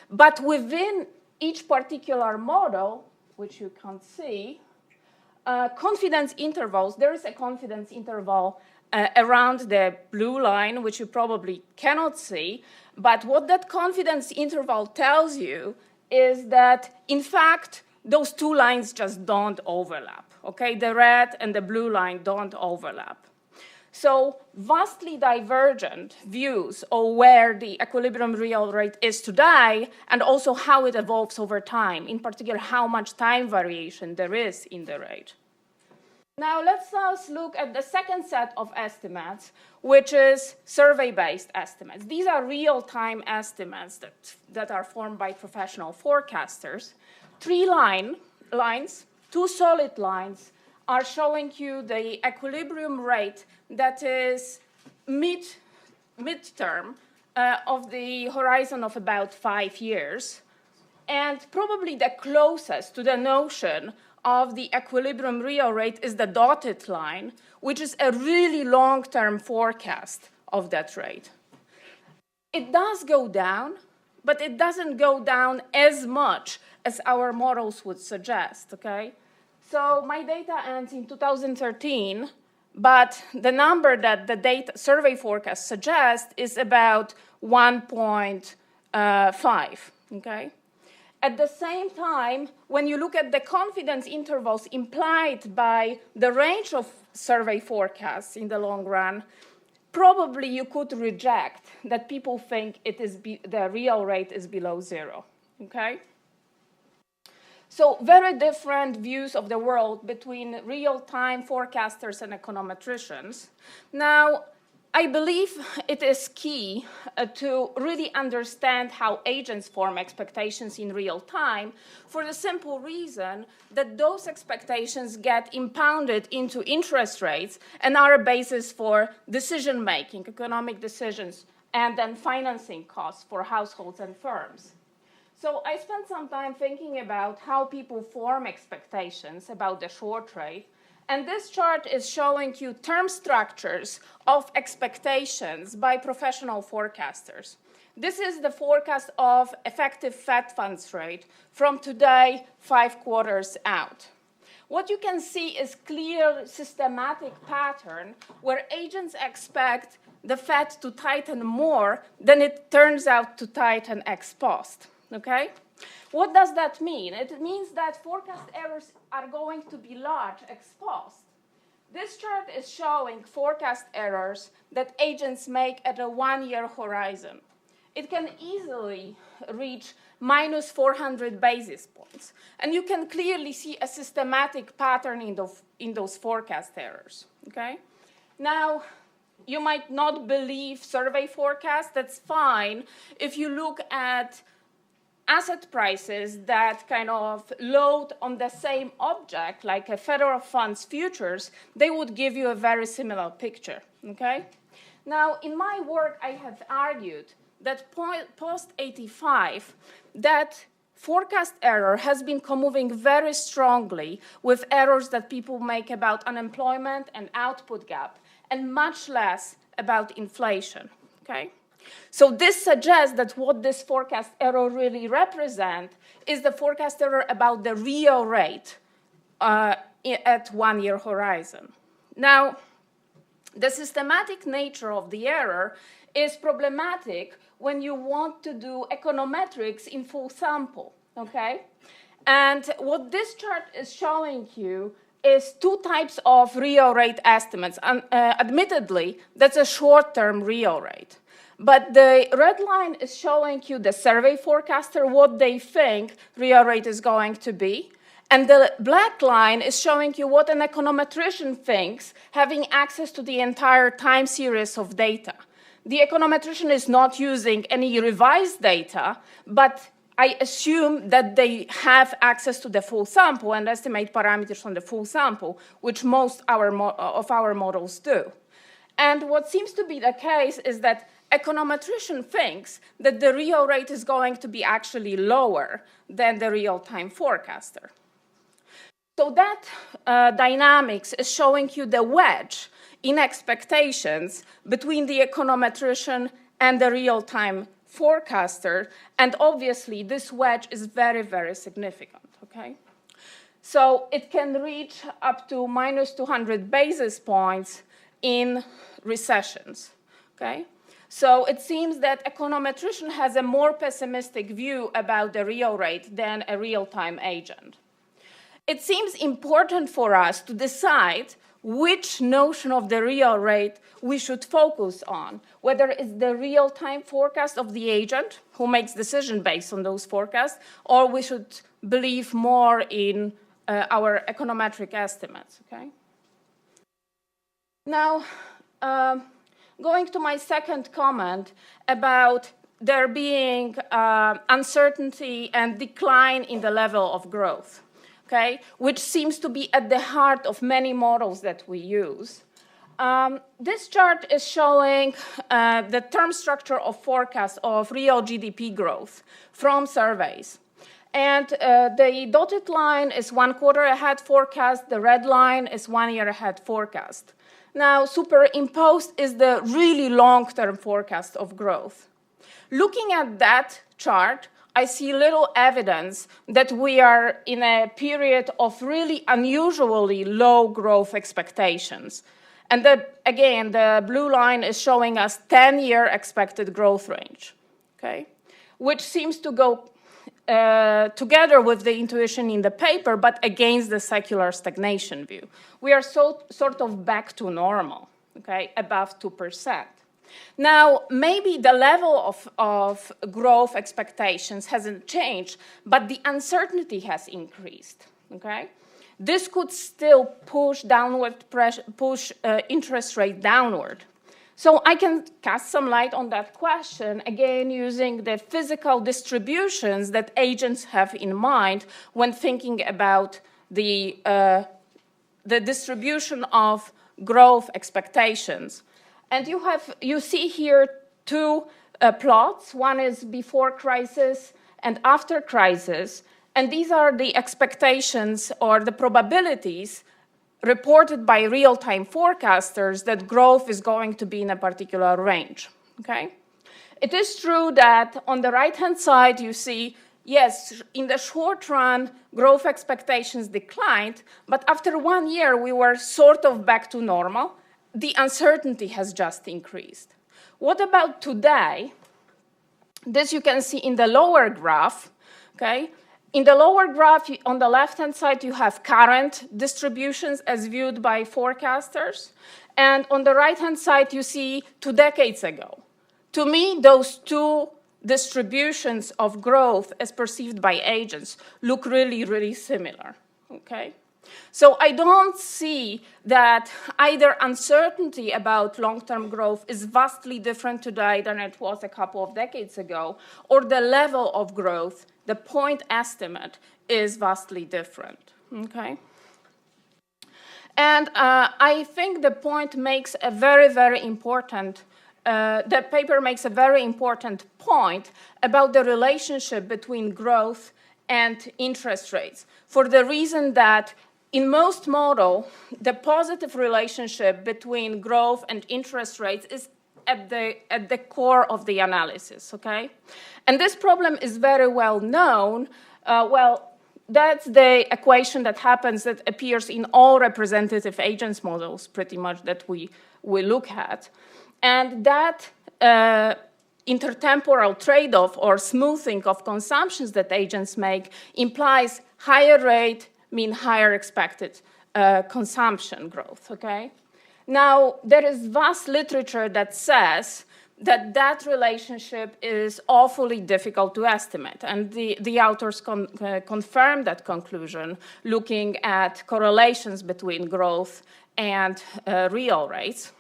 but within each particular model, which you can't see, confidence intervals, there is a confidence interval around the blue line, which you probably cannot see, but what that confidence interval tells you is that, in fact, those 2 lines just don't overlap, okay? The red and the blue line don't overlap. So vastly divergent views of where the equilibrium real rate is today and also how it evolves over time, in particular how much time variation there is in the rate. Now let's look at the second set of estimates, which is survey-based estimates. These are real-time estimates that are formed by professional forecasters. 3 lines, 2 solid lines, are showing you the equilibrium rate that is midterm of the horizon of about 5 years, and probably the closest to the notion of the equilibrium real rate is the dotted line, which is a really long-term forecast of that rate. It does go down, but it doesn't go down as much as our models would suggest, okay? So my data ends in 2013, but the number that the data survey forecast suggests is about 1.5, okay? At the same time, when you look at the confidence intervals implied by the range of survey forecasts in the long run, probably you could reject that people think the real rate is below 0, okay? So very different views of the world between real-time forecasters and econometricians. Now, I believe it is key to really understand how agents form expectations in real time for the simple reason that those expectations get impounded into interest rates and are a basis for decision-making, economic decisions, and then financing costs for households and firms. So I spent some time thinking about how people form expectations about the short rate. And this chart is showing you term structures of expectations by professional forecasters. This is the forecast of effective Fed funds rate from today, 5 quarters out. What you can see is clear systematic pattern where agents expect the Fed to tighten more than it turns out to tighten ex post. Okay? What does that mean? It means that forecast errors are going to be large ex post. This chart is showing forecast errors that agents make at a 1-year horizon. It can easily reach minus 400 basis points. And you can clearly see a systematic pattern in those forecast errors. Okay? Now, you might not believe survey forecasts. That's fine if you look at asset prices that kind of load on the same object, like a federal funds futures, they would give you a very similar picture, okay? Now, in my work, I have argued that post-85, that forecast error has been moving very strongly with errors that people make about unemployment and output gap, and much less about inflation, okay? So this suggests that what this forecast error really represents is the forecast error about the real rate at 1-year horizon. Now, the systematic nature of the error is problematic when you want to do econometrics in full sample, okay? And what this chart is showing you is 2 types of real rate estimates. Admittedly, that's a short-term real rate. But the red line is showing you the survey forecaster, what they think real rate is going to be. And the black line is showing you what an econometrician thinks, having access to the entire time series of data. The econometrician is not using any revised data, but I assume that they have access to the full sample and estimate parameters on the full sample, which most of our models do. And what seems to be the case is that econometrician thinks that the real rate is going to be actually lower than the real-time forecaster. So that dynamics is showing you the wedge in expectations between the econometrician and the real-time forecaster, and obviously this wedge is very, very significant, okay? So it can reach up to minus 200 basis points in recessions, okay? So it seems that econometrician has a more pessimistic view about the real rate than a real-time agent. It seems important for us to decide which notion of the real rate we should focus on, whether it's the real-time forecast of the agent who makes decision based on those forecasts, or we should believe more in our econometric estimates, okay? Now, going to my second comment about there being uncertainty and decline in the level of growth, okay, which seems to be at the heart of many models that we use. This chart is showing the term structure of forecast of real GDP growth from surveys. And the dotted line is 1 quarter ahead forecast, the red line is 1 year ahead forecast. Now, superimposed is the really long-term forecast of growth. Looking at that chart, I see little evidence that we are in a period of really unusually low growth expectations. And again, the blue line is showing us 10-year expected growth range, okay? Which seems to go together with the intuition in the paper, but against the secular stagnation view. We are sort of back to normal, okay, above 2%. Now, maybe the level of growth expectations hasn't changed, but the uncertainty has increased, okay? This could still push interest rate downward. So I can cast some light on that question, again, using the physical distributions that agents have in mind when thinking about the distribution of growth expectations. And you see here two plots. One is before crisis and after crisis. And these are the expectations or the probabilities reported by real-time forecasters that growth is going to be in a particular range, okay? It is true that on the right-hand side you see, yes, in the short run, growth expectations declined, but after 1 year we were sort of back to normal. The uncertainty has just increased. What about today? This you can see in the lower graph, okay? In the lower graph, on the left-hand side, you have current distributions as viewed by forecasters. And on the right-hand side, you see 2 decades ago. To me, those two distributions of growth as perceived by agents look really, really similar, okay? So I don't see that either uncertainty about long-term growth is vastly different today than it was a couple of decades ago, or the level of growth, the point estimate, is vastly different, okay? And I think the point makes a very, very important, the paper makes a very important point about the relationship between growth and interest rates, for the reason that in most models, the positive relationship between growth and interest rates is at the core of the analysis, okay? And this problem is very well known. That's the equation that appears in all representative agents models, pretty much, that we look at. And that intertemporal trade-off or smoothing of consumptions that agents make implies higher rate mean higher expected consumption growth, okay? Now, there is vast literature that says that that relationship is awfully difficult to estimate, and the authors confirm that conclusion looking at correlations between growth and real rates.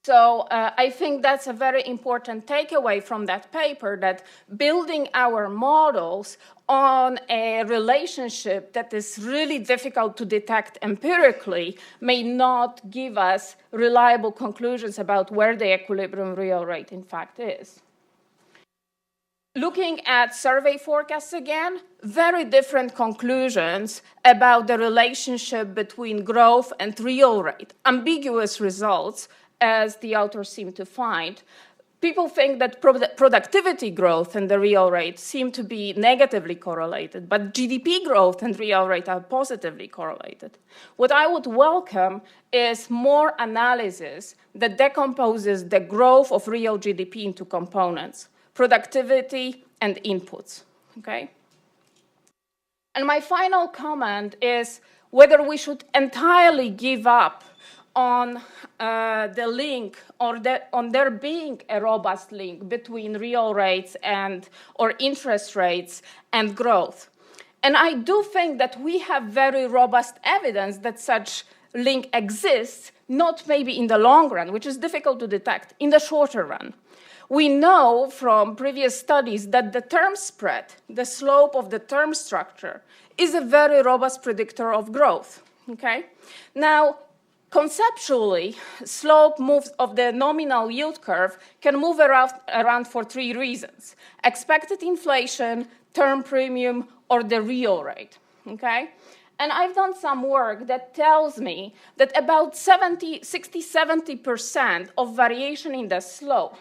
So I think that's a very important takeaway from that paper, that building our models on a relationship that is really difficult to detect empirically may not give us reliable conclusions about where the equilibrium real rate in fact is. Looking at survey forecasts again, very different conclusions about the relationship between growth and real rate, ambiguous results, as the authors seem to find. People think that productivity growth and the real rate seem to be negatively correlated, but GDP growth and real rate are positively correlated. What I would welcome is more analysis that decomposes the growth of real GDP into components, productivity and inputs, okay? And my final comment is whether we should entirely give up on the link on there being a robust link between real rates or interest rates and growth. And I do think that we have very robust evidence that such link exists, not maybe in the long run, which is difficult to detect, in the shorter run. We know from previous studies that the term spread, the slope of the term structure, is a very robust predictor of growth, okay? Now, conceptually, slope moves of the nominal yield curve can move around for 3 reasons: expected inflation, term premium, or the real rate, okay? And I've done some work that tells me that about 60-70% of variation in the slope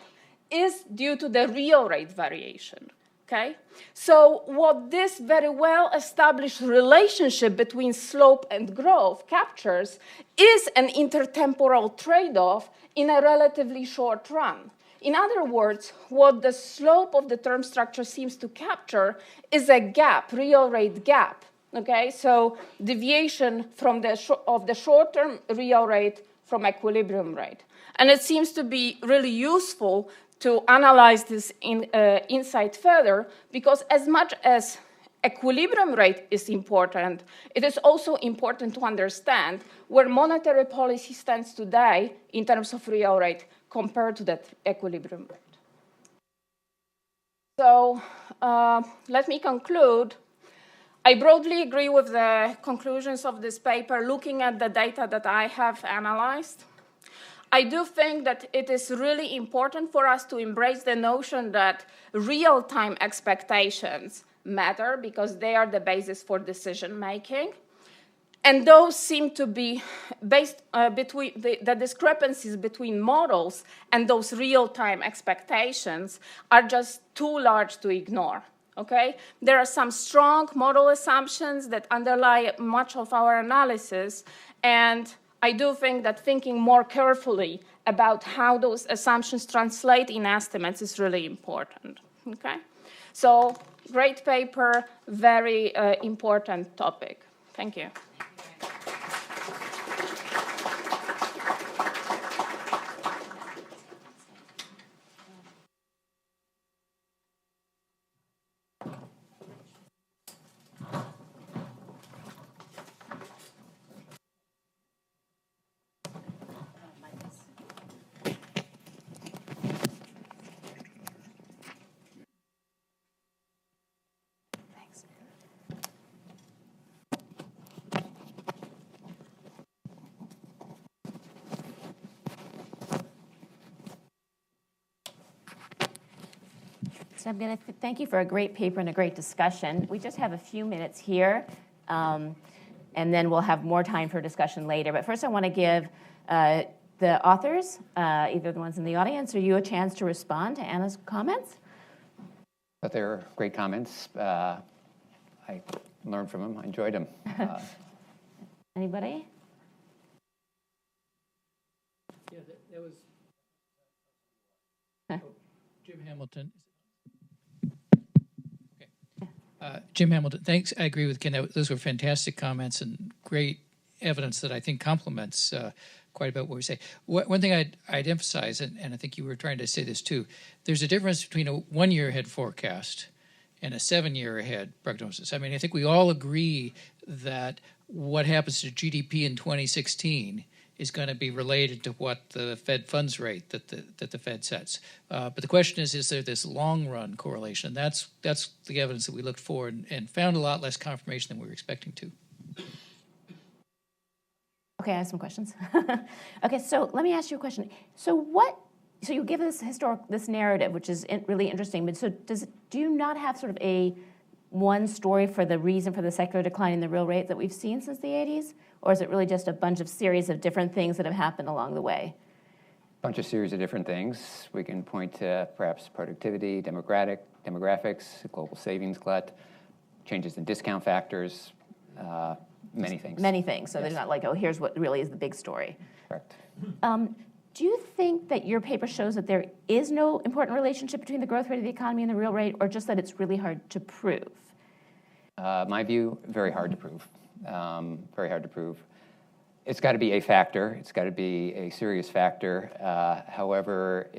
is due to the real rate variation. Okay? So what this very well-established relationship between slope and growth captures is an intertemporal trade-off in a relatively short run. In other words, what the slope of the term structure seems to capture is a gap, real rate gap. Okay? So deviation from of the short-term real rate from equilibrium rate. And it seems to be really useful to analyze this insight further, because as much as equilibrium rate is important, it is also important to understand where monetary policy stands today in terms of real rate compared to that equilibrium rate. So let me conclude. I broadly agree with the conclusions of this paper, looking at the data that I have analyzed. I do think that it is really important for us to embrace the notion that real-time expectations matter, because they are the basis for decision-making. And those seem to be based between the discrepancies between models and those real-time expectations are just too large to ignore. Okay? There are some strong model assumptions that underlie much of our analysis, and I do think that thinking more carefully about how those assumptions translate in estimates is really important. Okay? So, great paper, very important topic. Thank you. So I'm going to thank you for a great paper and a great discussion. We just have a few minutes here, and then we'll have more time for discussion later. But first I want to give the authors, either the ones in the audience or you, a chance to respond to Anna's comments. But they're great comments. I learned from them. I enjoyed them. Anybody? Yeah, that was Jim Hamilton. Okay. Jim Hamilton, thanks. I agree with Ken. Those were fantastic comments and great evidence that I think complements quite a bit what we say. One thing I'd emphasize, and I think you were trying to say this too, there's a difference between a 1 year ahead forecast and a 7 year ahead prognosis. I mean, I think we all agree that what happens to GDP in 2016 is going to be related to what the Fed funds rate that the Fed sets. But the question is there this long run correlation? That's the evidence that we looked for and found a lot less confirmation than we were expecting to. Okay, I have some questions. Okay, so let me ask you a question. So you give this this narrative, which is really interesting, but so do you not have sort of one story for the reason for the secular decline in the real rate that we've seen since the 80s? Or is it really just a bunch of series of different things that have happened along the way? Bunch of series of different things. We can point to perhaps productivity, demographics, global savings glut, changes in discount factors, many things. Many things. So Yes. There's not like, oh, here's what really is the big story. Correct. Do you think that your paper shows that there is no important relationship between the growth rate of the economy and the real rate, or just that it's really hard to prove? My view, very hard to prove. Very hard to prove. It's got to be a factor. It's got to be a serious factor. However,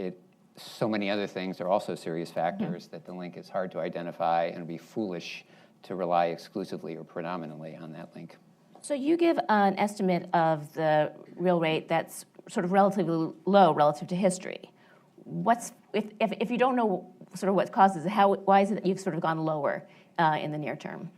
so many other things are also serious factors that the link is hard to identify, and it would be foolish to rely exclusively or predominantly on that link. So you give an estimate of the real rate that's sort of relatively low relative to history. If you don't know sort of what causes it, why is it that you've sort of gone lower in the near term?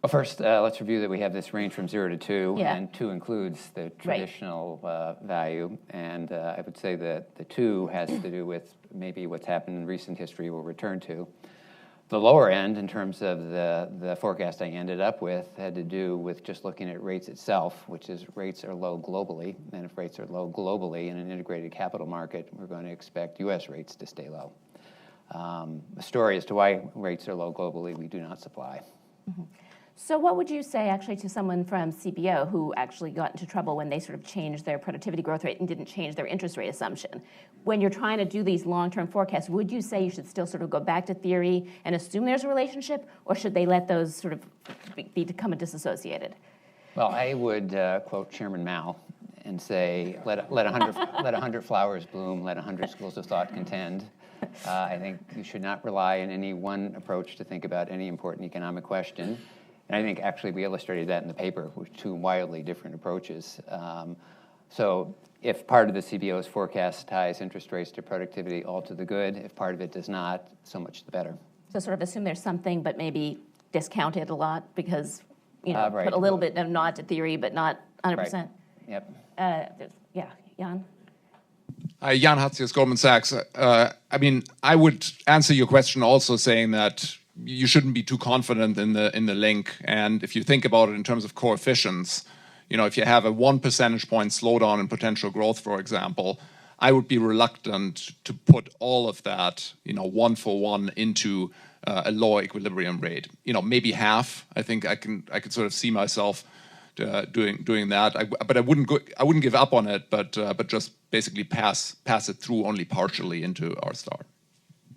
Well, first, let's review that we have this range from 0 to 2, Yeah. and 2 includes the traditional value. And I would say that the 2 has to do with maybe what's happened in recent history we'll return to. The lower end, in terms of the forecast I ended up with, had to do with just looking at rates itself, which is rates are low globally. And if rates are low globally in an integrated capital market, we're going to expect U.S. rates to stay low. The story as to why rates are low globally, we do not supply. Mm-hmm. So what would you say actually to someone from CBO who actually got into trouble when they sort of changed their productivity growth rate and didn't change their interest rate assumption? When you're trying to do these long-term forecasts, would you say you should still sort of go back to theory and assume there's a relationship, or should they let those sort of become disassociated? Well, I would quote Chairman Mao and say, let 100 flowers bloom, let 100 schools of thought contend. I think you should not rely on any one approach to think about any important economic question. And I think actually we illustrated that in the paper with two wildly different approaches. So if part of the CBO's forecast ties interest rates to productivity, all to the good. If part of it does not, so much the better. So sort of assume there's something, but maybe discount it a lot because, Right. put a little bit of nod to theory, but not 100%. Right. Yep. Yeah, Jan? Hi, Jan Hatzius, Goldman Sachs. I mean, I would answer your question also saying that you shouldn't be too confident in the link. And if you think about it in terms of coefficients, if you have a 1 percentage point slowdown in potential growth, for example, I would be reluctant to put all of that, 1 for 1 into a lower equilibrium rate. Maybe half. I think I could sort of see myself doing that. But I wouldn't give up on it. But just basically pass it through only partially into R star.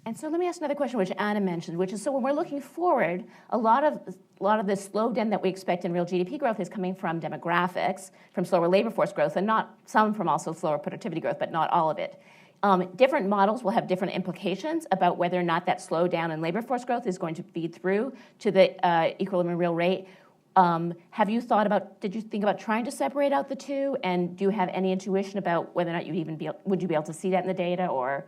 And so let me ask another question, which Anna mentioned, which is, so when we're looking forward, a lot of the slowdown that we expect in real GDP growth is coming from demographics, from slower labor force growth, and not some from also slower productivity growth, but not all of it. Different models will have different implications about whether or not that slowdown in labor force growth is going to feed through to the equilibrium real rate. Did you think about trying to separate out the two? And do you have any intuition about whether or not would you be able to see that in the data, or?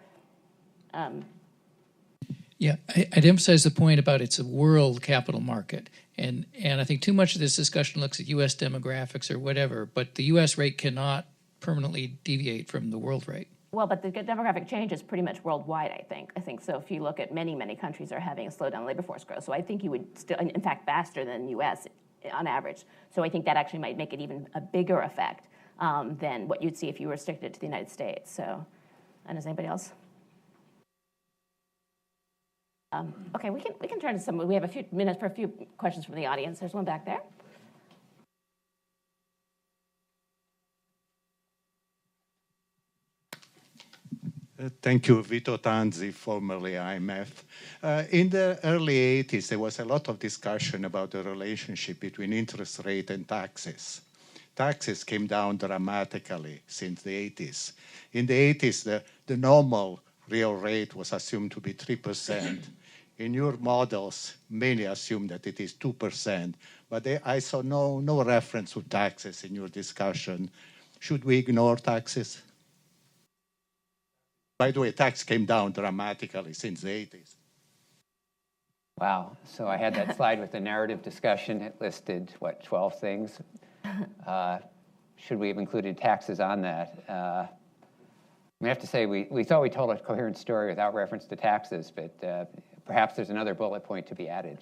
Yeah, I'd emphasize the point about it's a world capital market. And I think too much of this discussion looks at U.S. demographics or whatever, but the U.S. rate cannot permanently deviate from the world rate. Well, but the demographic change is pretty much worldwide, I think. I think so. If you look at many countries are having a slowdown in labor force growth. So I think you would still, in fact, faster than the U.S. on average. So I think that actually might make it even a bigger effect than what you'd see if you restricted it to the United States. So, and does anybody else? Okay, we can turn to some. We have a few minutes for a few questions from the audience. There's one back there. Thank you, Vito Tanzi, formerly IMF. In the early 80s, there was a lot of discussion about the relationship between interest rate and taxes. Taxes came down dramatically since the 80s. In the 80s, the normal real rate was assumed to be 3%. In your models, many assume that it is 2%, but I saw no reference to taxes in your discussion. Should we ignore taxes? By the way, tax came down dramatically since the 80s. Wow. So I had that slide with the narrative discussion. It listed, 12 things? Should we have included taxes on that? I have to say, we thought we told a coherent story without reference to taxes, but perhaps there's another bullet point to be added.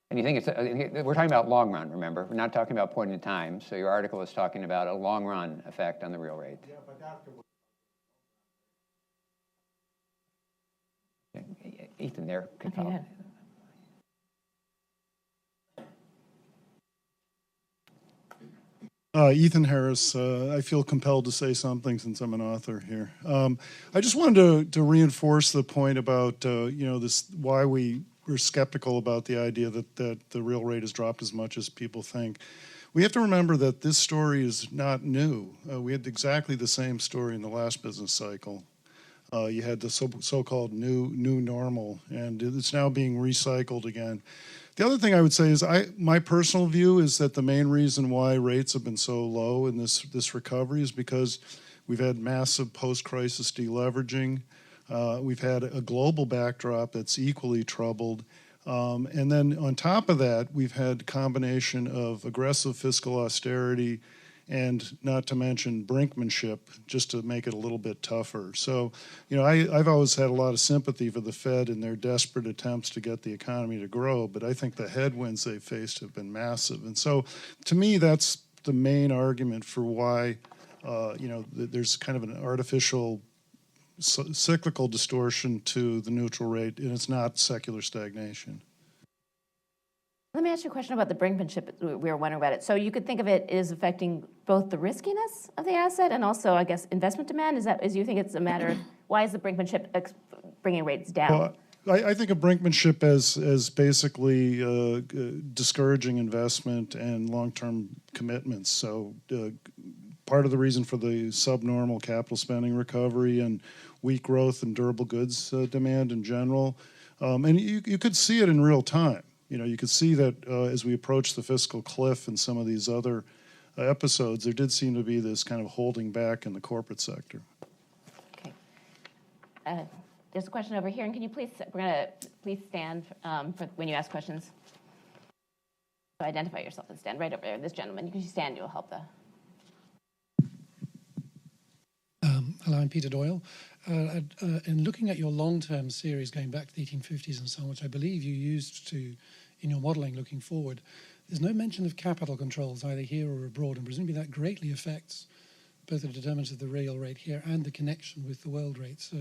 And you think we're talking about long run, remember? We're not talking about point in time. So your article is talking about a long run effect on the real rate. Yeah, but afterwards. Ethan there could follow. Yeah. Ethan Harris. I feel compelled to say something since I'm an author here. I just wanted to reinforce the point about this, why we're skeptical about the idea that the real rate has dropped as much as people think. We have to remember that this story is not new. We had exactly the same story in the last business cycle. You had the so-called new normal, and it's now being recycled again. The other thing I would say is my personal view is that the main reason why rates have been so low in this recovery is because we've had massive post-crisis deleveraging. We've had a global backdrop that's equally troubled. And then on top of that, we've had a combination of aggressive fiscal austerity and not to mention brinkmanship, just to make it a little bit tougher. So, I've always had a lot of sympathy for the Fed and their desperate attempts to get the economy to grow, but I think the headwinds they've faced have been massive. And so, to me, that's the main argument for why, there's kind of an artificial cyclical distortion to the neutral rate, and it's not secular stagnation. Let me ask you a question about the brinkmanship. We were wondering about it. So you could think of it as affecting both the riskiness of the asset and also, I guess, investment demand. Is you think it's a matter of why is the brinkmanship bringing rates down? Well, I think of brinkmanship as basically discouraging investment and long-term commitments. So part of the reason for the subnormal capital spending recovery and weak growth in durable goods demand in general. And you could see it in real time. You know, you could see that as we approach the fiscal cliff and some of these other episodes, there did seem to be this kind of holding back in the corporate sector. Okay. There's a question over here, and can you please, please stand for when you ask questions. So identify yourself and stand right over there. This gentleman, if you stand, you'll help the. Hello, I'm Peter Doyle. In looking at your long-term series going back to the 1850s and so on, which I believe you used to in your modeling looking forward, there's no mention of capital controls either here or abroad, and presumably that greatly affects both the determinants of the real rate here and the connection with the world rate. So,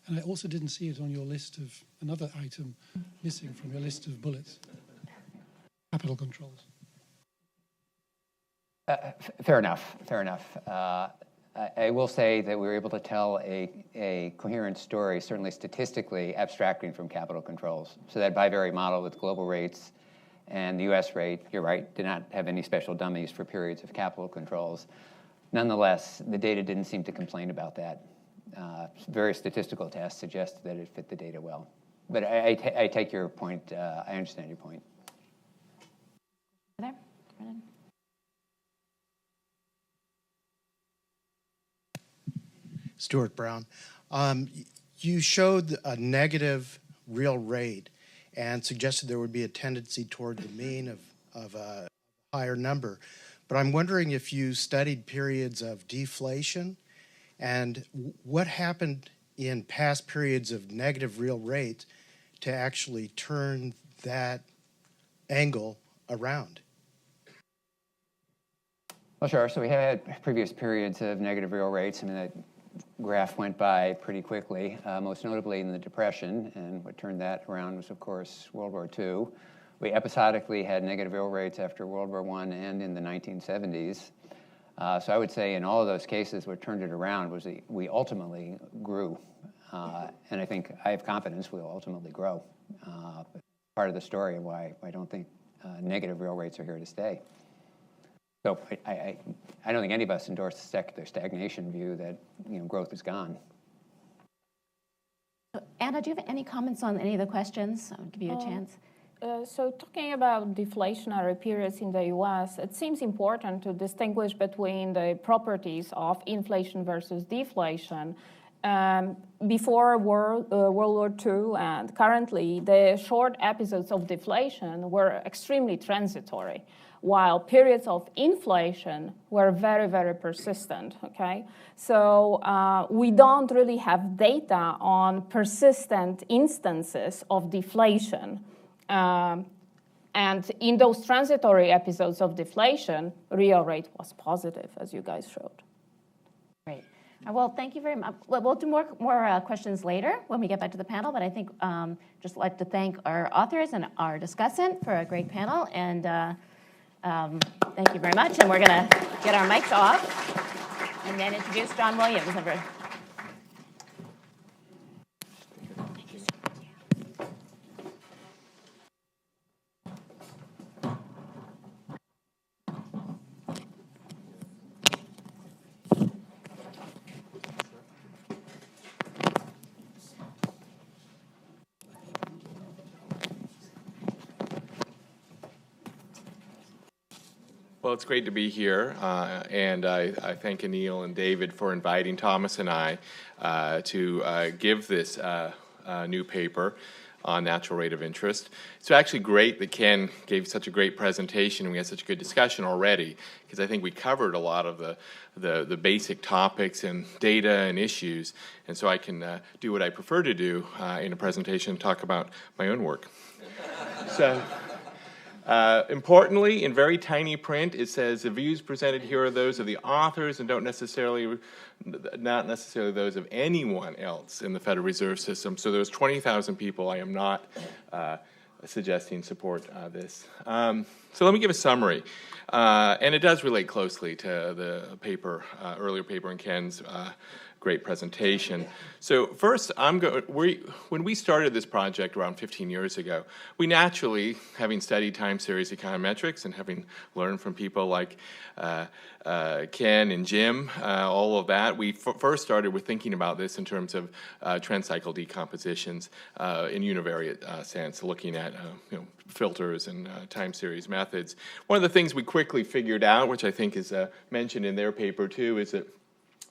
and I also didn't see it on your list of another item missing from your list of bullets. Capital controls. Fair enough. I will say that we were able to tell a coherent story, certainly statistically, abstracting from capital controls. So that bivariate model with global rates and the U.S. rate, you're right, did not have any special dummies for periods of capital controls. Nonetheless, the data didn't seem to complain about that. Various statistical tests suggest that it fit the data well. But I take your point. I understand your point. There, Brennan. Stuart Brown. You showed a negative real rate and suggested there would be a tendency toward the mean of a higher number. But I'm wondering if you studied periods of deflation and what happened in past periods of negative real rate to actually turn that angle around. Well, sure. So we had previous periods of negative real rates. I mean, that graph went by pretty quickly, most notably in the Depression, and what turned that around was, of course, World War II. We episodically had negative real rates after World War I and in the 1970s. So I would say in all of those cases, what turned it around was that we ultimately grew. And I think I have confidence we'll ultimately grow. Part of the story of why I don't think negative real rates are here to stay. So I don't think any of us endorse the secular stagnation view that growth is gone. Anna, do you have any comments on any of the questions? I'll give you a chance. So talking about deflationary periods in the U.S., it seems important to distinguish between the properties of inflation versus deflation. Before World War II and currently, the short episodes of deflation were extremely transitory, while periods of inflation were very, very persistent, okay? So we don't really have data on persistent instances of deflation. And in those transitory episodes of deflation, real rate was positive, as you guys showed. Great. Well, thank you very much. We'll do more questions later when we get back to the panel, but I think just like to thank our authors and our discussant for a great panel, and thank you very much. And we're going to get our mics off and then introduce John Williams. Well, it's great to be here, and I thank Anil and David for inviting Thomas and I to give this new paper on natural rate of interest. It's actually great that Ken gave such a great presentation and we had such a good discussion already, because I think we covered a lot of the basic topics and data and issues, and so I can do what I prefer to do in a presentation, talk about my own work. So. Importantly, in very tiny print, it says the views presented here are those of the authors and not necessarily those of anyone else in the Federal Reserve System. So there's 20,000 people. I am not suggesting support this. So let me give a summary. And it does relate closely to the paper, earlier paper in Ken's great presentation. So first, when we started this project around 15 years ago, we naturally, having studied time series econometrics and having learned from people like Ken and Jim, all of that, we first started with thinking about this in terms of trend cycle decompositions in univariate sense, looking at filters and time series methods. One of the things we quickly figured out, which I think is mentioned in their paper too, is that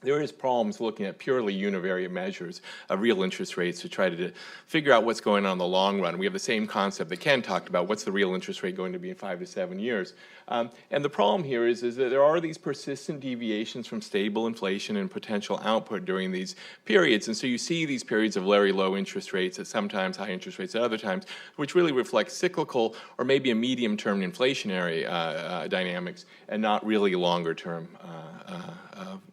there is problems looking at purely univariate measures of real interest rates to try to figure out what's going on in the long run. We have the same concept that Ken talked about. What's the real interest rate going to be in 5 to 7 years? And the problem here is that there are these persistent deviations from stable inflation and potential output during these periods. And so you see these periods of very low interest rates at sometimes, high interest rates at other times, which really reflect cyclical or maybe a medium-term inflationary dynamics and not really longer-term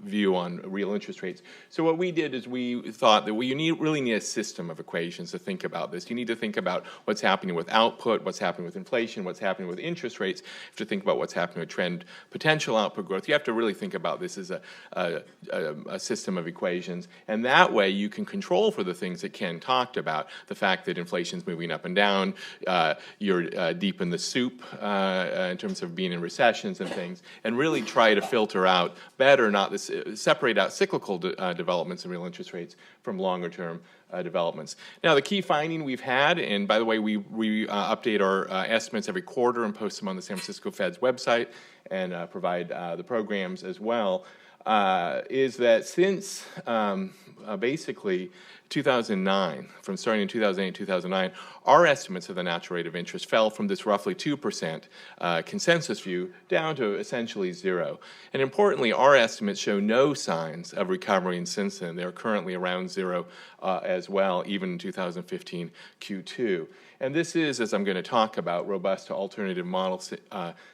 view on real interest rates. So what we did is we thought that really need a system of equations to think about this. You need to think about what's happening with output, what's happening with inflation, what's happening with interest rates. You have to think about what's happening with trend potential output growth. You have to really think about this as a system of equations. And that way you can control for the things that Ken talked about, the fact that inflation's moving up and down, you're deep in the soup in terms of being in recessions and things, and really try to filter out better, separate out cyclical developments in real interest rates from longer term developments. Now, the key finding we've had, and by the way, we update our estimates every quarter and post them on the San Francisco Fed's website and provide the programs as well, is that since basically 2009, from starting in 2008 and 2009, our estimates of the natural rate of interest fell from this roughly 2% consensus view down to essentially zero. And importantly, our estimates show no signs of recovering since then. They're currently around zero as well, even in 2015 Q2. And this is, as I'm going to talk about, robust to alternative model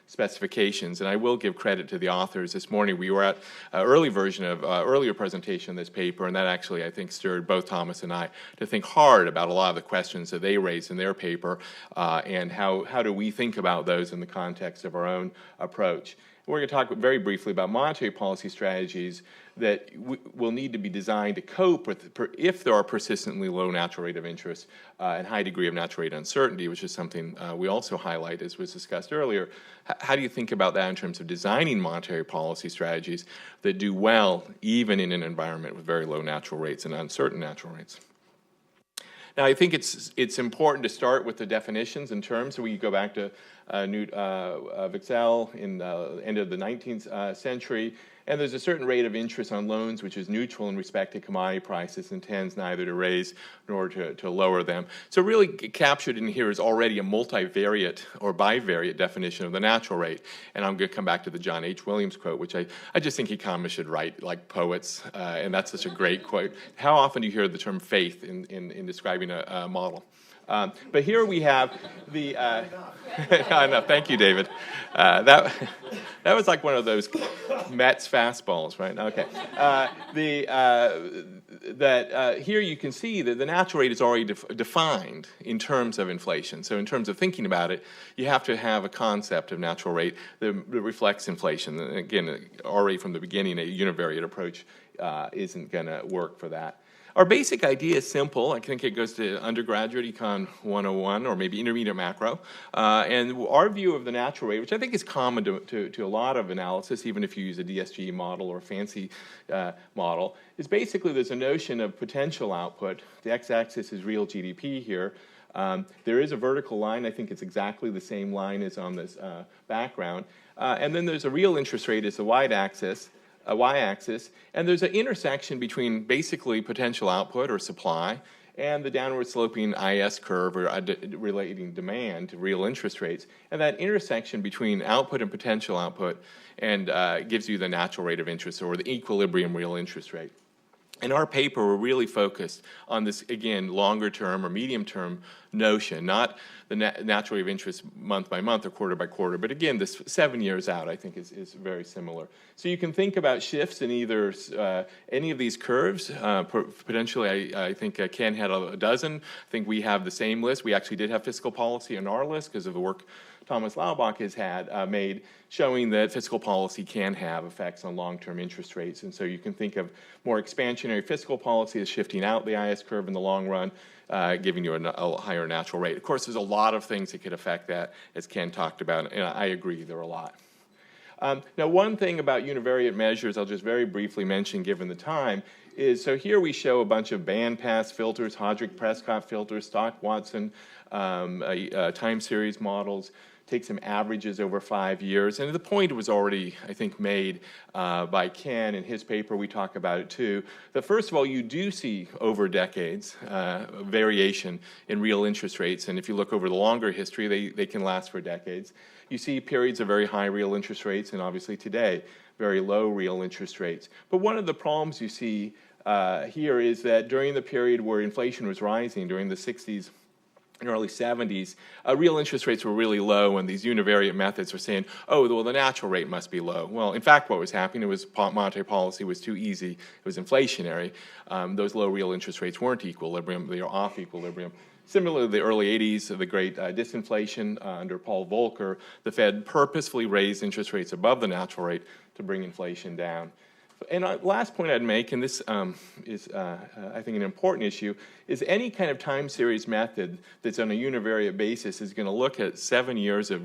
specifications. And I will give credit to the authors. This morning we were at an earlier presentation of this paper, and that actually, I think, stirred both Thomas and I to think hard about a lot of the questions that they raised in their paper and how do we think about those in the context of our own approach. We're going to talk very briefly about monetary policy strategies that will need to be designed to cope with if there are persistently low natural rate of interest and high degree of natural rate uncertainty, which is something we also highlight as was discussed earlier. How do you think about that in terms of designing monetary policy strategies that do well even in an environment with very low natural rates and uncertain natural rates? Now, I think it's important to start with the definitions and terms. So we go back to Knut Wicksell in the end of the 19th century. And there's a certain rate of interest on loans which is neutral in respect to commodity prices and tends neither to raise nor to lower them. So really captured in here is already a multivariate or bivariate definition of the natural rate. And I'm going to come back to the John H. Williams quote, which I just think economists should write like poets. And that's such a great quote. How often do you hear the term faith in describing a model? But here we have the. No, thank you, David. That was like one of those Mets fastballs, right? Okay. Here you can see that the natural rate is already defined in terms of inflation. So in terms of thinking about it, you have to have a concept of natural rate that reflects inflation. And again, already from the beginning, a univariate approach isn't going to work for that. Our basic idea is simple. I think it goes to undergraduate Econ 101 or maybe intermediate macro. And our view of the natural rate, which I think is common to a lot of analysis, even if you use a DSG model or a fancy model, is basically there's a notion of potential output. The x-axis is real GDP here. There is a vertical line. I think it's exactly the same line as on this background. And then there's a real interest rate as the y-axis, and there's an intersection between basically potential output or supply and the downward sloping IS curve or relating demand to real interest rates. And that intersection between output and potential output and gives you the natural rate of interest or the equilibrium real interest rate. In our paper, we're really focused on this, again, longer term or medium term notion, not the natural rate of interest month by month or quarter by quarter, but again, this 7 years out, I think, is very similar. So you can think about shifts in either any of these curves. Potentially, I think Ken had a dozen. I think we have the same list. We actually did have fiscal policy on our list because of the work Thomas Laubach has had made, showing that fiscal policy can have effects on long-term interest rates. And so you can think of more expansionary fiscal policy as shifting out the IS curve in the long run, giving you a higher natural rate. Of course, there's a lot of things that could affect that, as Ken talked about, and I agree, there are a lot. Now, one thing about univariate measures I'll just very briefly mention, given the time, is so here we show a bunch of bandpass filters, Hodrick-Prescott filters, Stock-Watson time series models, take some averages over 5 years. And the point was already, I think, made by Ken in his paper. We talk about it too. That first of all, you do see over decades variation in real interest rates. And if you look over the longer history, they can last for decades. You see periods of very high real interest rates, and obviously today, very low real interest rates. But one of the problems you see here is that during the period where inflation was rising, during the 60s, and early 70s, real interest rates were really low, and these univariate methods were saying, oh, well, the natural rate must be low. Well, in fact, what was happening was monetary policy was too easy. It was inflationary. Those low real interest rates weren't equilibrium. They were off equilibrium. Similarly, the early 80s, the great disinflation under Paul Volcker, the Fed purposefully raised interest rates above the natural rate to bring inflation down. And last point I'd make, and this is, I think, an important issue, is any kind of time series method that's on a univariate basis is going to look at 7 years of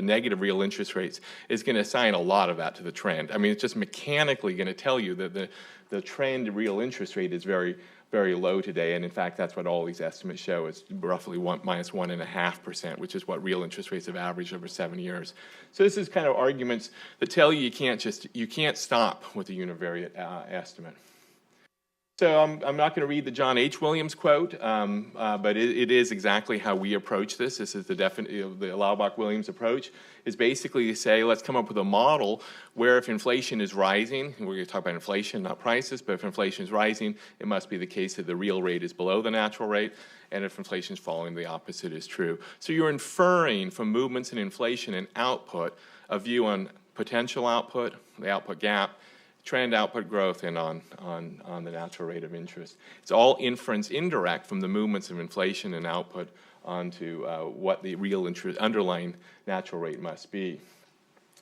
negative real interest rates, is going to assign a lot of that to the trend. I mean, it's just mechanically going to tell you that the trend real interest rate is very, very low today, and in fact, that's what all these estimates show, is roughly minus 1.5%, which is what real interest rates have averaged over 7 years. So this is kind of arguments that tell you you can't stop with a univariate estimate. So I'm not going to read the John H. Williams quote, but it is exactly how we approach this. This is the Laubach-Williams approach, is basically to say, let's come up with a model where if inflation is rising, and we're going to talk about inflation, not prices, but if inflation is rising, it must be the case that the real rate is below the natural rate, and if inflation is falling, the opposite is true. So you're inferring from movements in inflation and output a view on potential output, the output gap, trend output growth, and on the natural rate of interest. It's all inference indirect from the movements of inflation and output onto what the real underlying natural rate must be.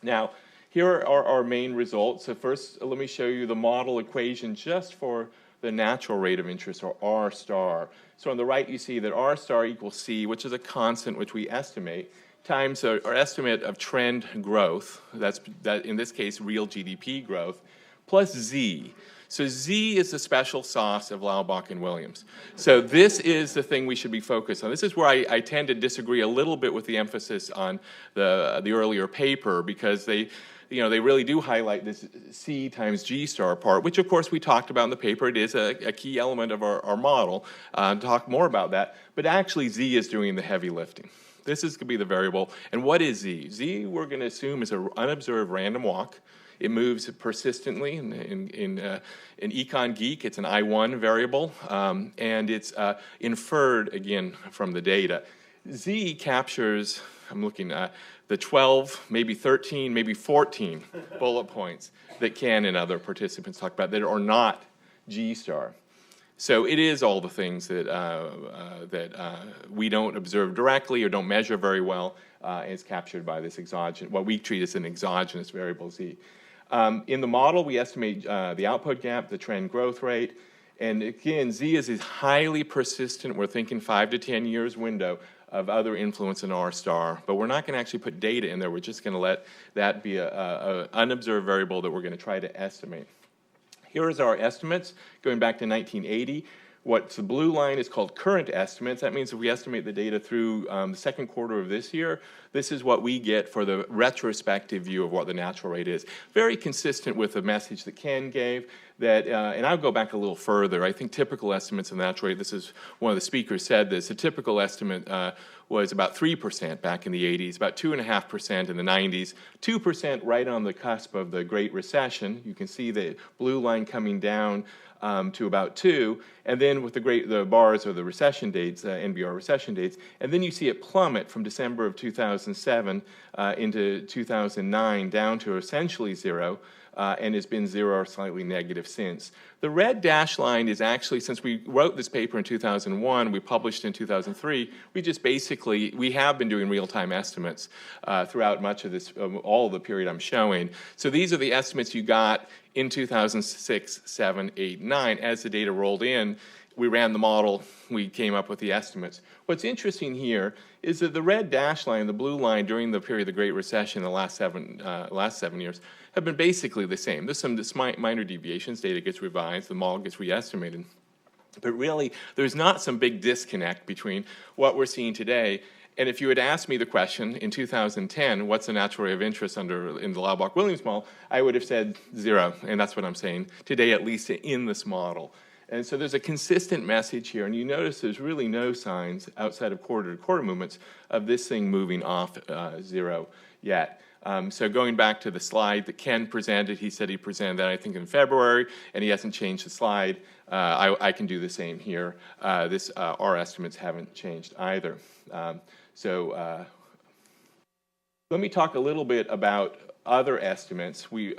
Now, here are our main results. So first, let me show you the model equation just for the natural rate of interest, or R star. So on the right, you see that R star equals C, which is a constant which we estimate, times our estimate of trend growth, that in this case, real GDP growth, plus Z. So Z is the special sauce of Laubach and Williams. So this is the thing we should be focused on. This is where I tend to disagree a little bit with the emphasis on the earlier paper, because they really do highlight this C times G star part, which of course we talked about in the paper. It is a key element of our model. Talk more about that. But actually Z is doing the heavy lifting. This is going to be the variable. And what is Z? Z, we're going to assume, is an unobserved random walk. It moves persistently. In Econ Geek, it's an I1 variable, and it's inferred, again, from the data. Z captures, I'm looking at the 12, maybe 13, maybe 14 bullet points that Ken and other participants talk about that are not G star. So it is all the things that we don't observe directly or don't measure very well, is captured by this exogenous, what we treat as an exogenous variable Z. In the model, we estimate the output gap, the trend growth rate, and again, Z is highly persistent. We're thinking 5 to 10 years window of other influence in R star, but we're not going to actually put data in there. We're just going to let that be an unobserved variable that we're going to try to estimate. Here is our estimates going back to 1980. What's the blue line is called current estimates. That means if we estimate the data through the second quarter of this year, this is what we get for the retrospective view of what the natural rate is. Very consistent with the message that Ken gave. that, and I'll go back a little further. I think typical estimates of the natural rate, this is one of the speakers said this, a typical estimate was about 3% back in the 80s, about 2.5% in the 90s, 2% right on the cusp of the Great Recession. You can see the blue line coming down to about 2, and then with the bars are the recession dates, NBR recession dates, and then you see it plummet from December of 2007 into 2009 down to essentially 0. And has been 0 or slightly negative since. The red dashed line is actually, since we wrote this paper in 2001, we published in 2003, we have been doing real-time estimates throughout much of this, all of the period I'm showing. So these are the estimates you got in 2006, 7, 8, 9. As the data rolled in, we ran the model, we came up with the estimates. What's interesting here is that the red dashed line, the blue line during the period of the Great Recession, the last 7 years, have been basically the same. There's some minor deviations, data gets revised, the model gets re-estimated. But really, there's not some big disconnect between what we're seeing today. And if you had asked me the question in 2010, what's the natural rate of interest in the Laubach-Williams model, I would have said 0, and that's what I'm saying today, at least in this model. And so there's a consistent message here, and you notice there's really no signs outside of quarter-to-quarter movements of this thing moving off 0 yet. So going back to the slide that Ken presented, he said he presented that I think in February, and he hasn't changed the slide. I can do the same here. Our estimates haven't changed either. Let me talk a little bit about other estimates. We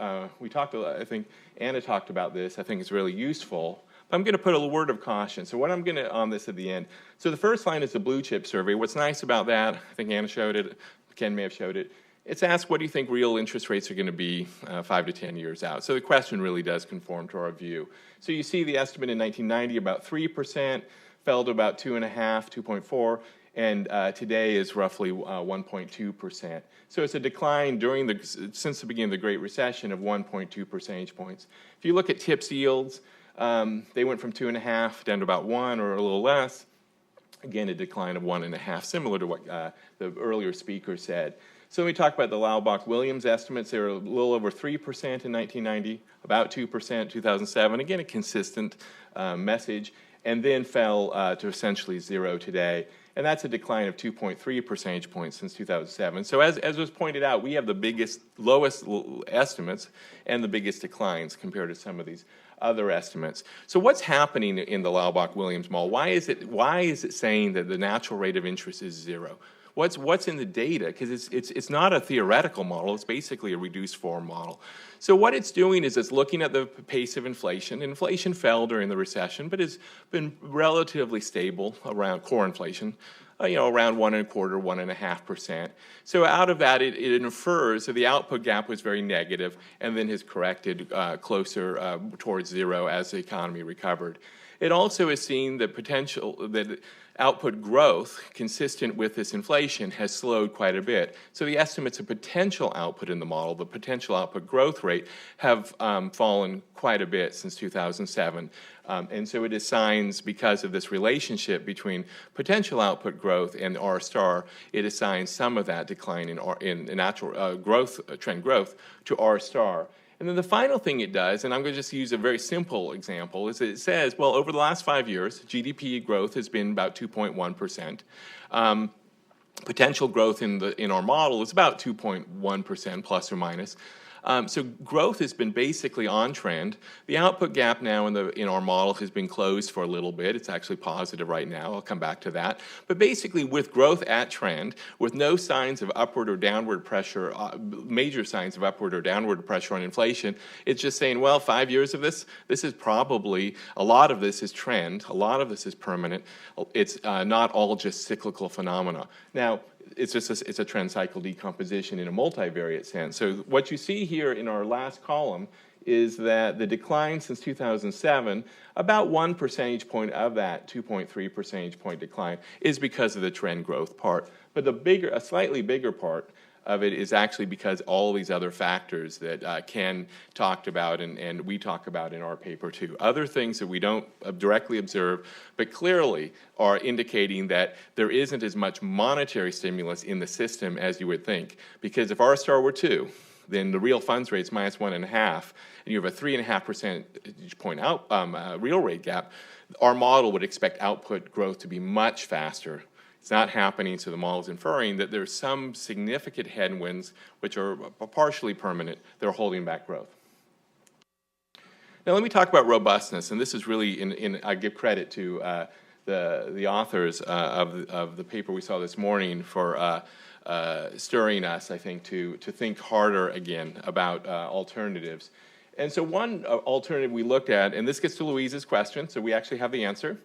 talked, I think Anna talked about this. I think it's really useful. But I'm going to put a word of caution. So what I'm going to on this at the end. So the first line is the blue chip survey. What's nice about that, I think Anna showed it, Ken may have showed it, it's asked what do you think real interest rates are going to be 5 to 10 years out. So the question really does conform to our view. So you see the estimate in 1990 about 3%, fell to about 2.5, 2.4, and today is roughly 1.2%. So it's a decline since the beginning of the Great Recession of 1.2 percentage points. If you look at TIPS yields, they went from 2.5 down to about 1 or a little less. Again, a decline of 1.5, similar to what the earlier speaker said. So when we talk about the Laubach-Williams estimates, they were a little over 3% in 1990, about 2% 2007. Again, a consistent message, and then fell to essentially 0 today. And that's a decline of 2.3 percentage points since 2007. So as was pointed out, we have the lowest estimates and the biggest declines compared to some of these other estimates. So what's happening in the Laubach-Williams model? Why is it saying that the natural rate of interest is 0? What's in the data? Because it's not a theoretical model. It's basically a reduced form model. So what it's doing is it's looking at the pace of inflation. Inflation fell during the recession, but it's been relatively stable around core inflation, around 1.25%, 1.5%. So out of that, it infers that the output gap was very negative and then has corrected closer towards 0 as the economy recovered. It also is seeing the potential that output growth consistent with this inflation has slowed quite a bit. So the estimates of potential output in the model, the potential output growth rate, have fallen quite a bit since 2007. And so it assigns, because of this relationship between potential output growth and R star, it assigns some of that decline in natural trend growth to R star. And then the final thing it does, and I'm going to just use a very simple example, is that it says, well, over the last 5 years, GDP growth has been about 2.1%. Potential growth in our model is about 2.1% plus or minus. So growth has been basically on trend. The output gap now in our model has been closed for a little bit. It's actually positive right now. I'll come back to that. But basically, with growth at trend, with no signs of upward or downward pressure, major signs of upward or downward pressure on inflation, it's just saying, well, 5 years of this is probably, a lot of this is trend, a lot of this is permanent. It's not all just cyclical phenomena. Now, it's a trend cycle decomposition in a multivariate sense. So what you see here in our last column is that the decline since 2007, about 1 percentage point of that 2.3 percentage point decline is because of the trend growth part. But a slightly bigger part of it is actually because all these other factors that Ken talked about and we talk about in our paper too. Other things that we don't directly observe, but clearly are indicating that there isn't as much monetary stimulus in the system as you would think. Because if R star were 2, then the real funds rate's minus 1.5, and you have a 3.5 percentage point real rate gap, our model would expect output growth to be much faster. It's not happening, so the model is inferring that there's some significant headwinds, which are partially permanent, that are holding back growth. Now let me talk about robustness, and this is really, I give credit to the authors of the paper we saw this morning for stirring us, I think, to think harder again about alternatives. And so one alternative we looked at, and this gets to Louise's question, so we actually have the answer.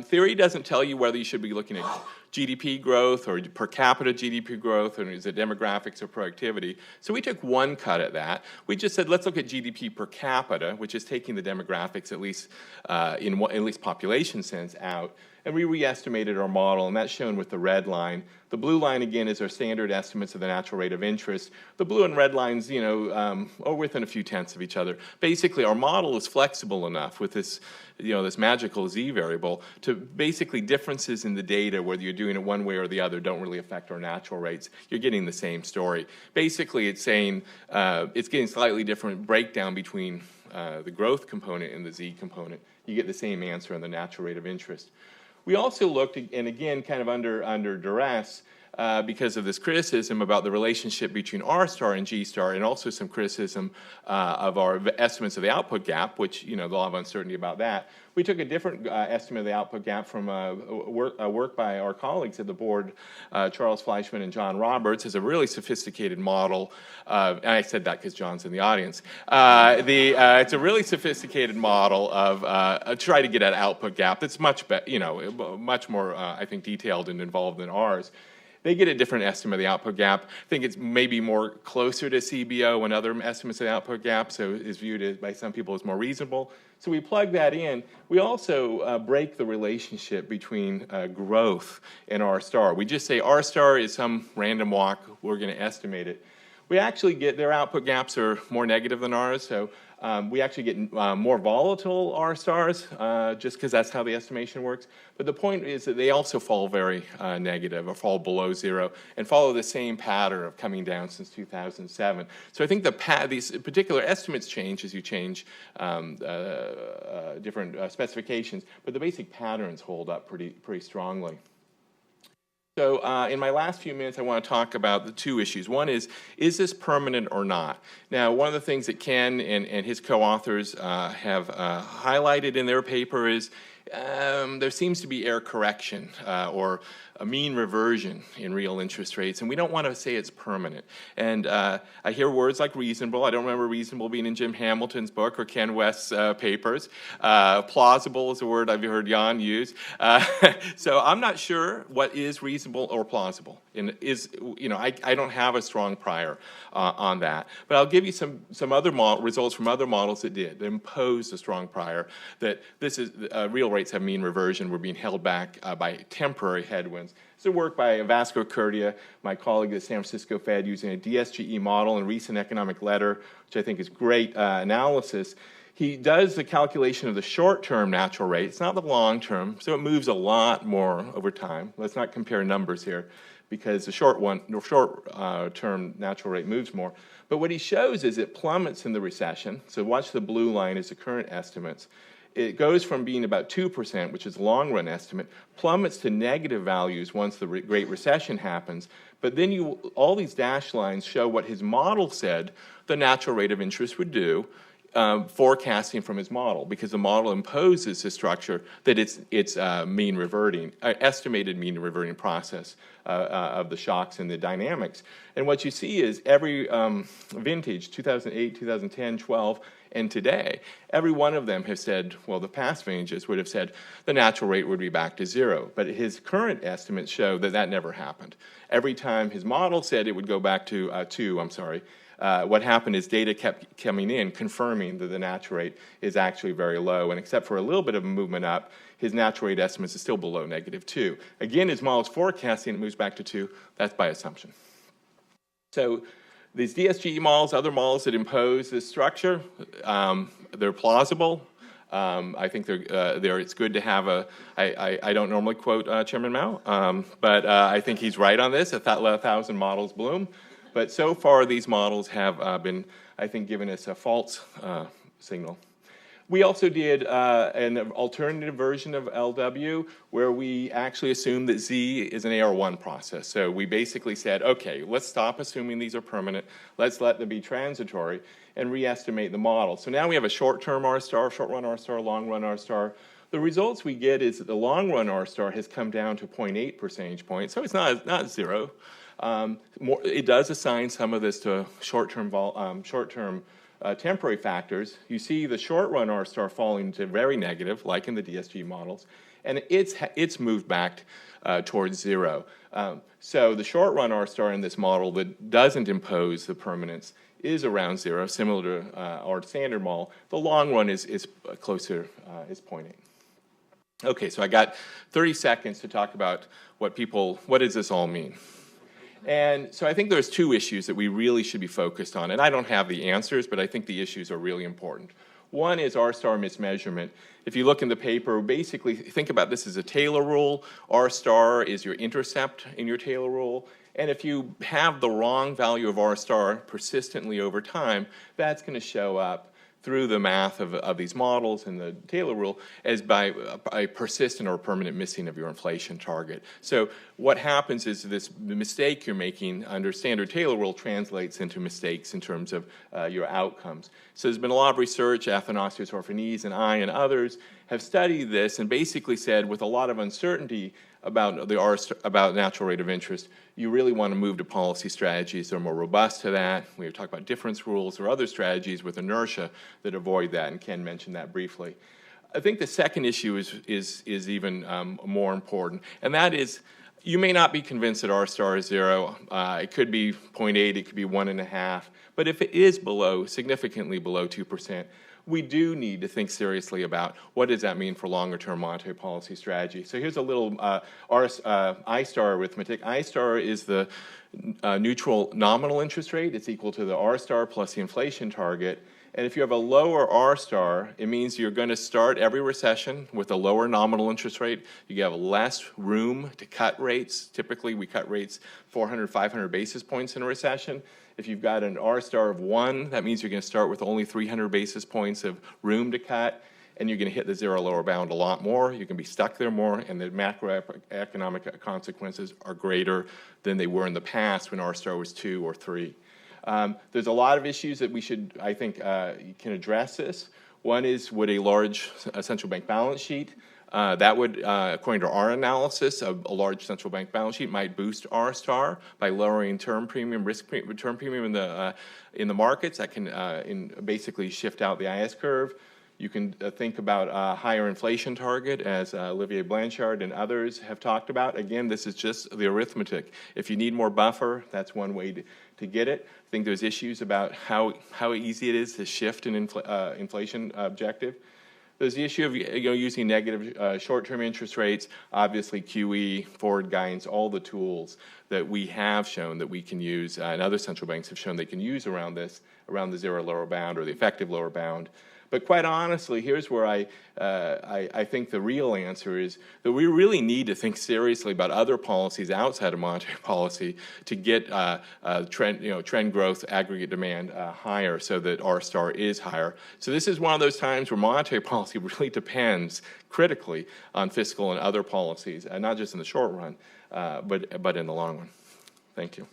Theory doesn't tell you whether you should be looking at GDP growth or per capita GDP growth, or is it demographics or productivity. So we took one cut at that. We just said, let's look at GDP per capita, which is taking the demographics, at least at least population sense, out. And we re-estimated our model, and that's shown with the red line. The blue line, again, is our standard estimates of the natural rate of interest. The blue and red lines, are within a few tenths of each other. Basically, our model is flexible enough with this, this magical Z variable to basically differences in the data, whether you're doing it one way or the other, don't really affect our natural rates. You're getting the same story. Basically, it's saying it's getting slightly different breakdown between the growth component and the Z component. You get the same answer on the natural rate of interest. We also looked, and again, kind of under duress, because of this criticism about the relationship between R star and G star, and also some criticism of our estimates of the output gap, which, there's a lot of uncertainty about that. We took a different estimate of the output gap from work by our colleagues at the board, Charles Fleischman and John Roberts. It's a really sophisticated model, and I said that because John's in the audience. It's a really sophisticated model of try to get at output gap that's much more, I think, detailed and involved than ours. They get a different estimate of the output gap. I think it's maybe more closer to CBO and other estimates of the output gap, so is viewed by some people as more reasonable. So we plug that in. We also break the relationship between growth and R star. We just say R star is some random walk. We're going to estimate it. We actually get their output gaps are more negative than ours, so we actually get more volatile R stars just because that's how the estimation works. But the point is that they also fall very negative or fall below zero and follow the same pattern of coming down since 2007. So I think these particular estimates change as you change different specifications, but the basic patterns hold up pretty strongly. So in my last few minutes, I want to talk about the two issues. One is this permanent or not? Now, one of the things that Ken and his co-authors have highlighted in their paper is there seems to be error correction or a mean reversion in real interest rates, and we don't want to say it's permanent. And I hear words like reasonable. I don't remember reasonable being in Jim Hamilton's book or Ken West's papers. Plausible is a word I've heard Jan use. So I'm not sure what is reasonable or plausible. And I don't have a strong prior on that. But I'll give you some other results from other models that imposed a strong prior that this is real rates have mean reversion. We're being held back by temporary headwinds. It's a work by Vasco Curtia, my colleague at San Francisco Fed, using a DSGE model and recent economic letter, which I think is great analysis. He does the calculation of the short-term natural rate. It's not the long-term, so it moves a lot more over time. Let's not compare numbers here, because the short-term natural rate moves more. But what he shows is it plummets in the recession. So watch the blue line is the current estimates. It goes from being about 2%, which is a long-run estimate, plummets to negative values once the Great Recession happens. But then all these dashed lines show what his model said the natural rate of interest would do, forecasting from his model, because the model imposes a structure that it's mean reverting, estimated mean reverting process of the shocks and the dynamics. And what you see is every vintage, 2008, 2010, 12, and today, every one of them has said, well, the past vintages would have said the natural rate would be back to zero. But his current estimates show that never happened. Every time his model said it would go back to what happened is data kept coming in, confirming that the natural rate is actually very low. And except for a little bit of a movement up, his natural rate estimates is still below -2. Again, his model is forecasting it moves back to 2. That's by assumption. So these DSGE models, other models that impose this structure, they're plausible. I think it's good to have I don't normally quote Chairman Mao, but I think he's right on this. 1,000 models bloom. But so far, these models have been, I think, giving us a false signal. We also did an alternative version of LW where we actually assumed that Z is an AR1 process. So we basically said, okay, let's stop assuming these are permanent. Let's let them be transitory and re-estimate the model. So now we have a short-term R star, short-run R star, long-run R star. The results we get is that the long-run R star has come down to 0.8 percentage points, so it's not zero. It does assign some of this to short-term temporary factors. You see the short-run R star falling to very negative, like in the DSG models, and it's moved back towards zero. So the short-run R star in this model that doesn't impose the permanence is around zero, similar to our standard model. The long run is closer, is 0.8. Okay, so I got 30 seconds to talk about what does this all mean? And so I think there's two issues that we really should be focused on, and I don't have the answers, but I think the issues are really important. One is R-star mismeasurement. If you look in the paper, basically think about this as a Taylor rule. R-star is your intercept in your Taylor rule, and if you have the wrong value of R-star persistently over time, that's going to show up through the math of these models and the Taylor rule as by a persistent or permanent missing of your inflation target. So what happens is the mistake you're making under standard Taylor rule translates into mistakes in terms of your outcomes. So there's been a lot of research, Athanasios Orphanidis and I and others have studied this and basically said with a lot of uncertainty about natural rate of interest, you really want to move to policy strategies that are more robust to that. We talk about difference rules or other strategies with inertia that avoid that, and Ken mentioned that briefly. I think the second issue is even more important, and that is you may not be convinced that R-star is zero. It could be 0.8, it could be 1.5, but if it is significantly below 2%, we do need to think seriously about what does that mean for longer-term monetary policy strategy. So here's a little I-star arithmetic. I-star is the neutral nominal interest rate. It's equal to the R-star plus the inflation target. And if you have a lower R-star, it means you're going to start every recession with a lower nominal interest rate. You have less room to cut rates. Typically, we cut rates 400, 500 basis points in a recession. If you've got an R-star of 1, that means you're going to start with only 300 basis points of room to cut, and you're going to hit the zero lower bound a lot more. You can be stuck there more, and the macroeconomic consequences are greater than they were in the past when R-star was 2 or 3. There's a lot of issues that we should, I think, can address this. One is, would a large central bank balance sheet that would, according to our analysis, a large central bank balance sheet might boost R-star by lowering term premium, return premium in the markets. That can basically shift out the IS curve. You can think about a higher inflation target, as Olivier Blanchard and others have talked about. Again, this is just the arithmetic. If you need more buffer, that's one way to get it. I think there's issues about how easy it is to shift an inflation objective. There's the issue of using negative short-term interest rates, obviously QE, forward guidance, all the tools that we have shown that we can use, and other central banks have shown they can use around the zero lower bound or the effective lower bound. But quite honestly, here's where I think the real answer is that we really need to think seriously about other policies outside of monetary policy to get trend growth, aggregate demand higher so that R-star is higher. So this is one of those times where monetary policy really depends critically on fiscal and other policies, not just in the short run, but in the long run. Thank you.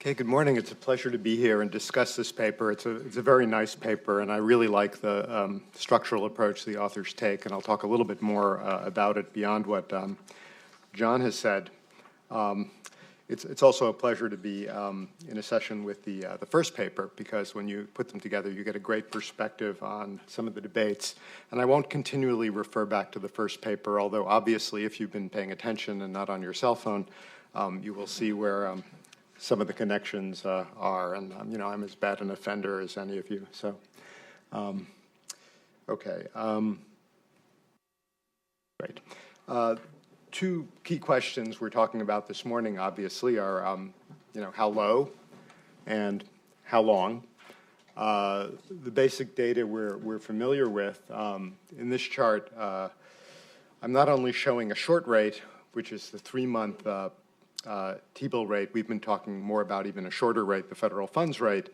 Okay, good morning. It's a pleasure to be here and discuss this paper. It's a very nice paper, and I really like the structural approach the authors take, and I'll talk a little bit more about it beyond what John has said. It's also a pleasure to be in a session with the first paper, because when you put them together, you get a great perspective on some of the debates. And I won't continually refer back to the first paper, although obviously if you've been paying attention and not on your cell phone, you will see where some of the connections are, and I'm as bad an offender as any of you. So Okay. Great. Two key questions we're talking about this morning, obviously, are how low and how long. The basic data we're familiar with. In this chart, I'm not only showing a short rate, which is the 3-month T-bill rate. We've been talking more about even a shorter rate, the federal funds rate,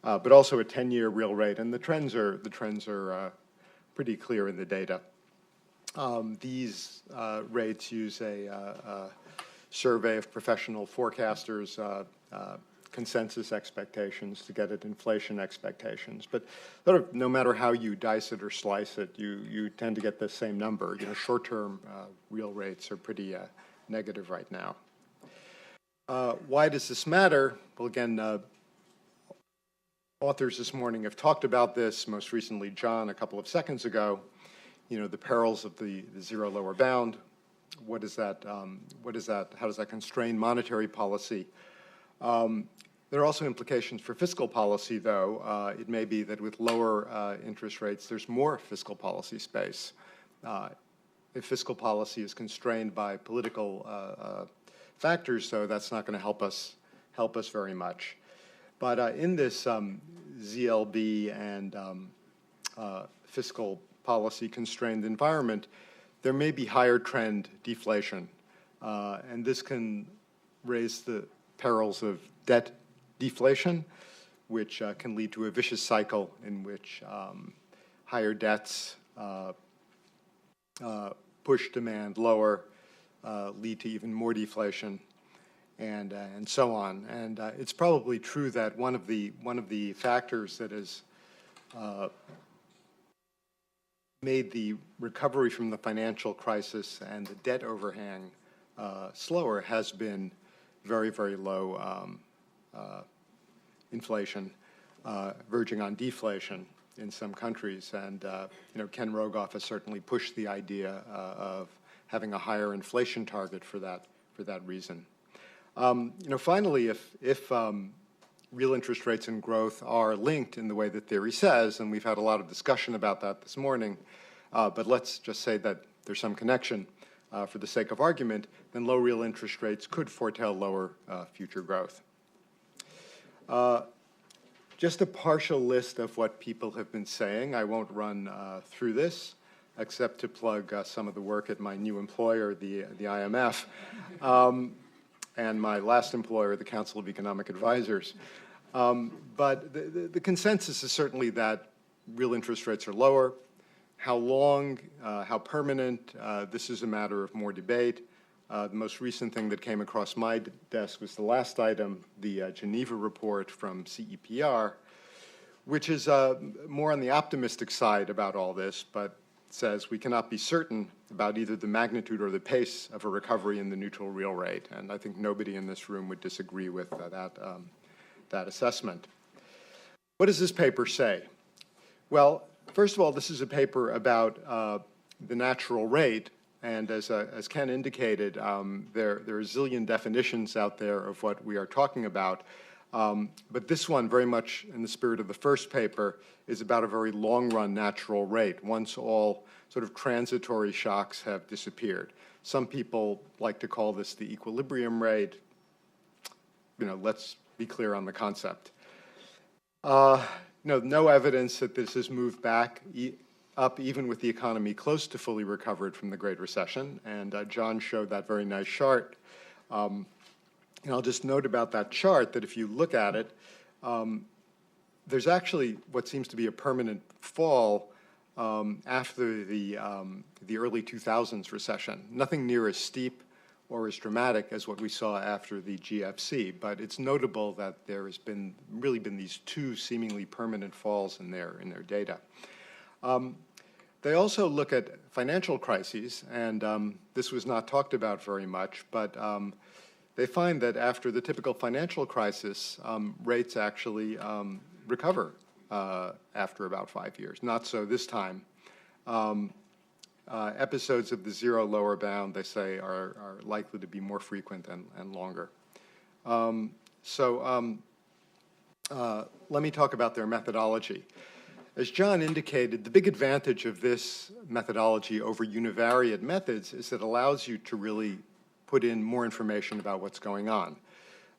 but also a 10-year real rate, and the trends are pretty clear in the data. These rates use a survey of professional forecasters, consensus expectations to get at inflation expectations. But sort of no matter how you dice it or slice it, you tend to get the same number. Short-term real rates are pretty negative right now. Why does this matter? Well, again, authors this morning have talked about this, most recently John a couple of seconds ago. The perils of the zero lower bound. What is that? How does that constrain monetary policy? There are also implications for fiscal policy, though. It may be that with lower interest rates, there's more fiscal policy space. If fiscal policy is constrained by political factors, though, that's not going to help us very much. But in this ZLB and fiscal policy constrained environment, there may be higher trend deflation, and this can raise the perils of debt deflation, which can lead to a vicious cycle in which higher debts push demand lower, lead to even more deflation, and so on. And it's probably true that one of the factors that has made the recovery from the financial crisis and the debt overhang slower has been very, very low inflation, verging on deflation in some countries. And Ken Rogoff has certainly pushed the idea of having a higher inflation target for that reason. Finally, if real interest rates and growth are linked in the way that theory says, and we've had a lot of discussion about that this morning, but let's just say that there's some connection for the sake of argument, then low real interest rates could foretell lower future growth. Just a partial list of what people have been saying. I won't run through this, except to plug some of the work at my new employer, the IMF, and my last employer, the Council of Economic Advisors. But the consensus is certainly that real interest rates are lower. How long, how permanent, this is a matter of more debate. The most recent thing that came across my desk was the last item, the Geneva report from CEPR, which is more on the optimistic side about all this, but says we cannot be certain about either the magnitude or the pace of a recovery in the neutral real rate. And I think nobody in this room would disagree with that assessment. What does this paper say? Well, first of all, this is a paper about the natural rate. And as Ken indicated, there are a zillion definitions out there of what we are talking about. But this one, very much in the spirit of the first paper, is about a very long-run natural rate, once all sort of transitory shocks have disappeared. Some people like to call this the equilibrium rate. Let's be clear on the concept. No evidence that this has moved back up even with the economy close to fully recovered from the Great Recession, and John showed that very nice chart. And I'll just note about that chart that if you look at it, there's actually what seems to be a permanent fall after the early 2000s recession. Nothing near as steep or as dramatic as what we saw after the GFC, but it's notable that there has really been these two seemingly permanent falls in their data. They also look at financial crises, and this was not talked about very much, but they find that after the typical financial crisis, rates actually recover after about 5 years. Not so this time. Episodes of the zero lower bound, they say, are likely to be more frequent and longer. Let me talk about their methodology. As John indicated, the big advantage of this methodology over univariate methods is it allows you to really put in more information about what's going on.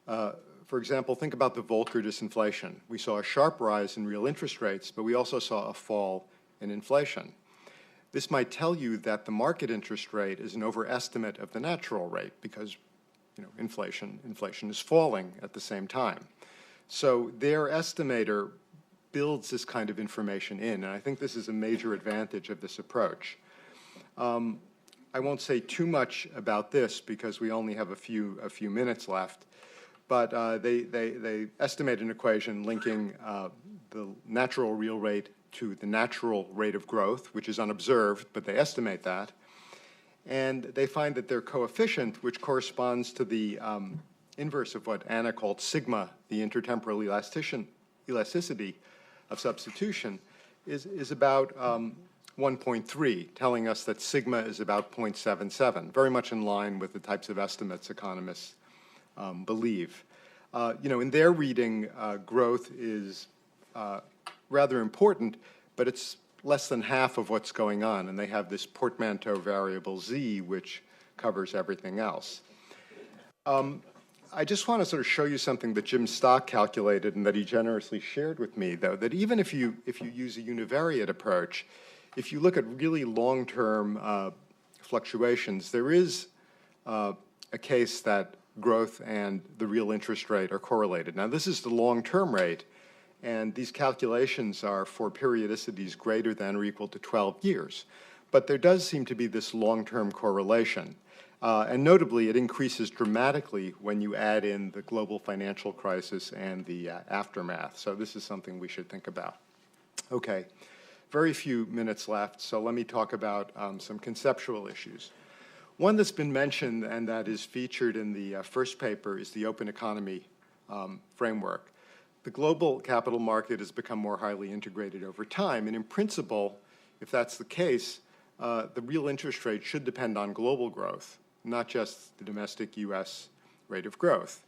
For example, think about the Volcker disinflation. We saw a sharp rise in real interest rates, but we also saw a fall in inflation. This might tell you that the market interest rate is an overestimate of the natural rate because, inflation is falling at the same time. So their estimator builds this kind of information in, and I think this is a major advantage of this approach. I won't say too much about this because we only have a few minutes left, but they estimate an equation linking the natural real rate to the natural rate of growth, which is unobserved, but they estimate that. And they find that their coefficient, which corresponds to the inverse of what Anna called sigma, the intertemporal elasticity of substitution, is about 1.3, telling us that sigma is about 0.77, very much in line with the types of estimates economists believe. In their reading, growth is rather important, but it's less than half of what's going on, and they have this portmanteau variable z, which covers everything else. I just want to sort of show you something that Jim Stock calculated and that he generously shared with me, though, that even if you use a univariate approach, if you look at really long-term fluctuations, there is a case that growth and the real interest rate are correlated. Now, this is the long-term rate, and these calculations are for periodicities greater than or equal to 12 years. But there does seem to be this long-term correlation. And notably, it increases dramatically when you add in the global financial crisis and the aftermath. So this is something we should think about. Okay, very few minutes left, so let me talk about some conceptual issues. One that's been mentioned and that is featured in the first paper is the open economy framework. The global capital market has become more highly integrated over time, and in principle, if that's the case, the real interest rate should depend on global growth, not just the domestic U.S. rate of growth.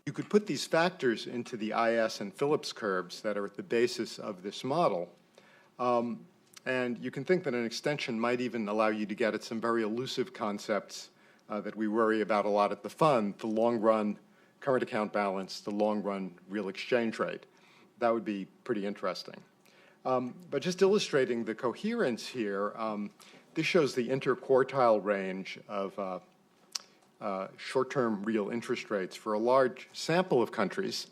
You could put these factors into the IS and Phillips curves that are at the basis of this model, and you can think that an extension might even allow you to get at some very elusive concepts that we worry about a lot at the fund, the long-run current account balance, the long-run real exchange rate. That would be pretty interesting. But just illustrating the coherence here, this shows the interquartile range of short-term real interest rates for a large sample of countries.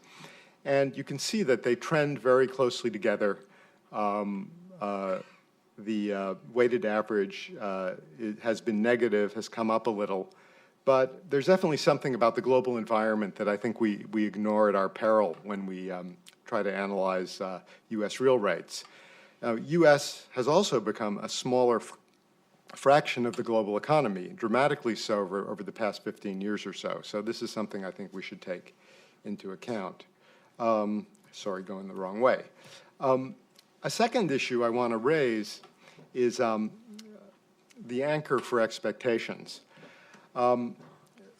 And you can see that they trend very closely together. The weighted average has been negative, has come up a little. But there's definitely something about the global environment that I think we ignore at our peril when we try to analyze U.S. real rates. U.S. has also become a smaller fraction of the global economy, dramatically so over the past 15 years or so. So this is something I think we should take into account. Sorry, going the wrong way. A second issue I want to raise is the anchor for expectations.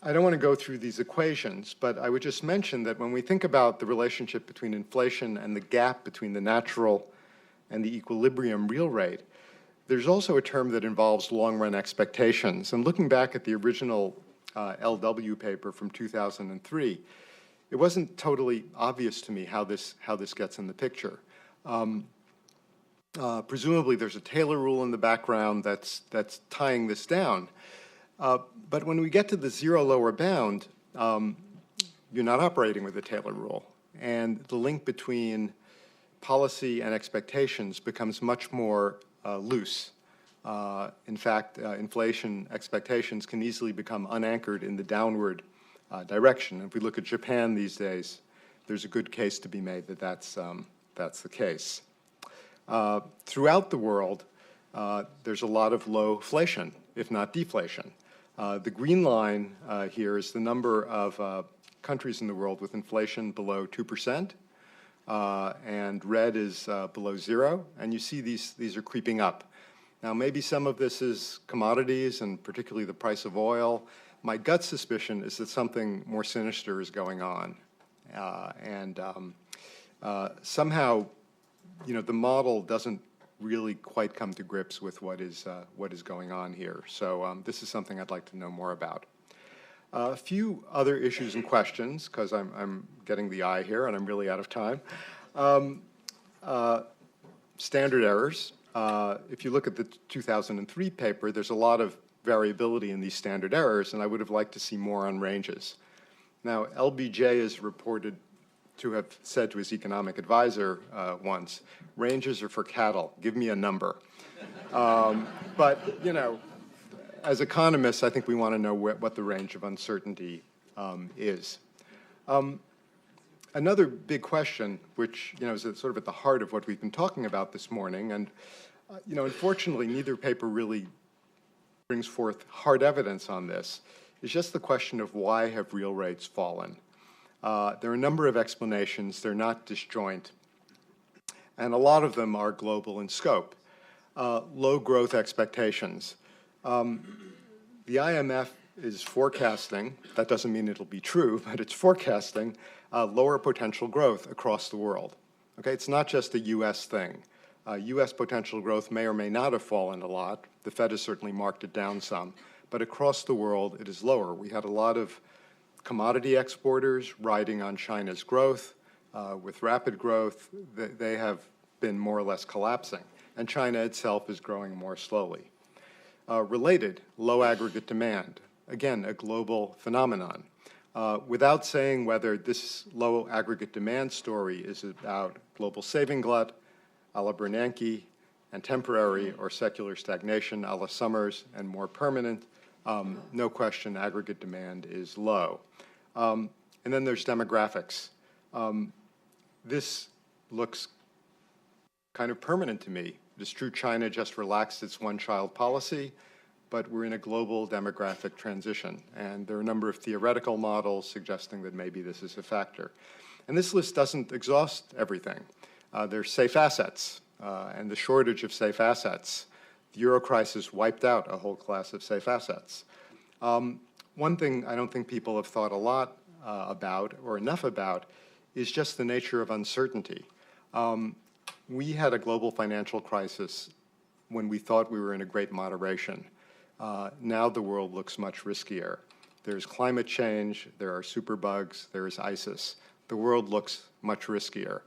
I don't want to go through these equations, but I would just mention that when we think about the relationship between inflation and the gap between the natural and the equilibrium real rate, there's also a term that involves long-run expectations. And looking back at the original LW paper from 2003, it wasn't totally obvious to me how this gets in the picture. Presumably, there's a Taylor rule in the background that's tying this down. But when we get to the zero lower bound, you're not operating with the Taylor rule. And the link between policy and expectations becomes much more loose. In fact, inflation expectations can easily become unanchored in the downward direction. If we look at Japan these days, there's a good case to be made that that's the case. Throughout the world, there's a lot of low inflation, if not deflation. The green line here is the number of countries in the world with inflation below 2%, and red is below 0, and you see these are creeping up. Now, maybe some of this is commodities, and particularly the price of oil. My gut suspicion is that something more sinister is going on, and somehow the model doesn't really quite come to grips with what is going on here. So this is something I'd like to know more about. A few other issues and questions, because I'm getting the eye here and I'm really out of time. Standard errors. If you look at the 2003 paper, there's a lot of variability in these standard errors, and I would have liked to see more on ranges. Now, LBJ is reported to have said to his economic advisor once, ranges are for cattle, give me a number. But, as economists, I think we want to know what the range of uncertainty is. Another big question, which is sort of at the heart of what we've been talking about this morning, and unfortunately, neither paper really brings forth hard evidence on this, is just the question of why have real rates fallen? There are a number of explanations. They're not disjoint, and a lot of them are global in scope. Low growth expectations. The IMF is forecasting, that doesn't mean it'll be true, but it's forecasting lower potential growth across the world. Okay, it's not just a U.S. thing. U.S. potential growth may or may not have fallen a lot. The Fed has certainly marked it down some, but across the world it is lower. We had a lot of commodity exporters riding on China's growth. With rapid growth, they have been more or less collapsing, and China itself is growing more slowly. Related, low aggregate demand. Again, a global phenomenon. Without saying whether this low aggregate demand story is about global saving glut, a la Bernanke, and temporary or secular stagnation, a la Summers, and more permanent, no question aggregate demand is low. And then there's demographics. This looks kind of permanent to me. It is true China just relaxed its one-child policy, but we're in a global demographic transition. And there are a number of theoretical models suggesting that maybe this is a factor. And this list doesn't exhaust everything. There's safe assets and the shortage of safe assets. The Euro crisis wiped out a whole class of safe assets. One thing I don't think people have thought a lot about or enough about is just the nature of uncertainty. We had a global financial crisis when we thought we were in a great moderation. Now the world looks much riskier. There's climate change, there are superbugs, there is ISIS. The world looks much riskier.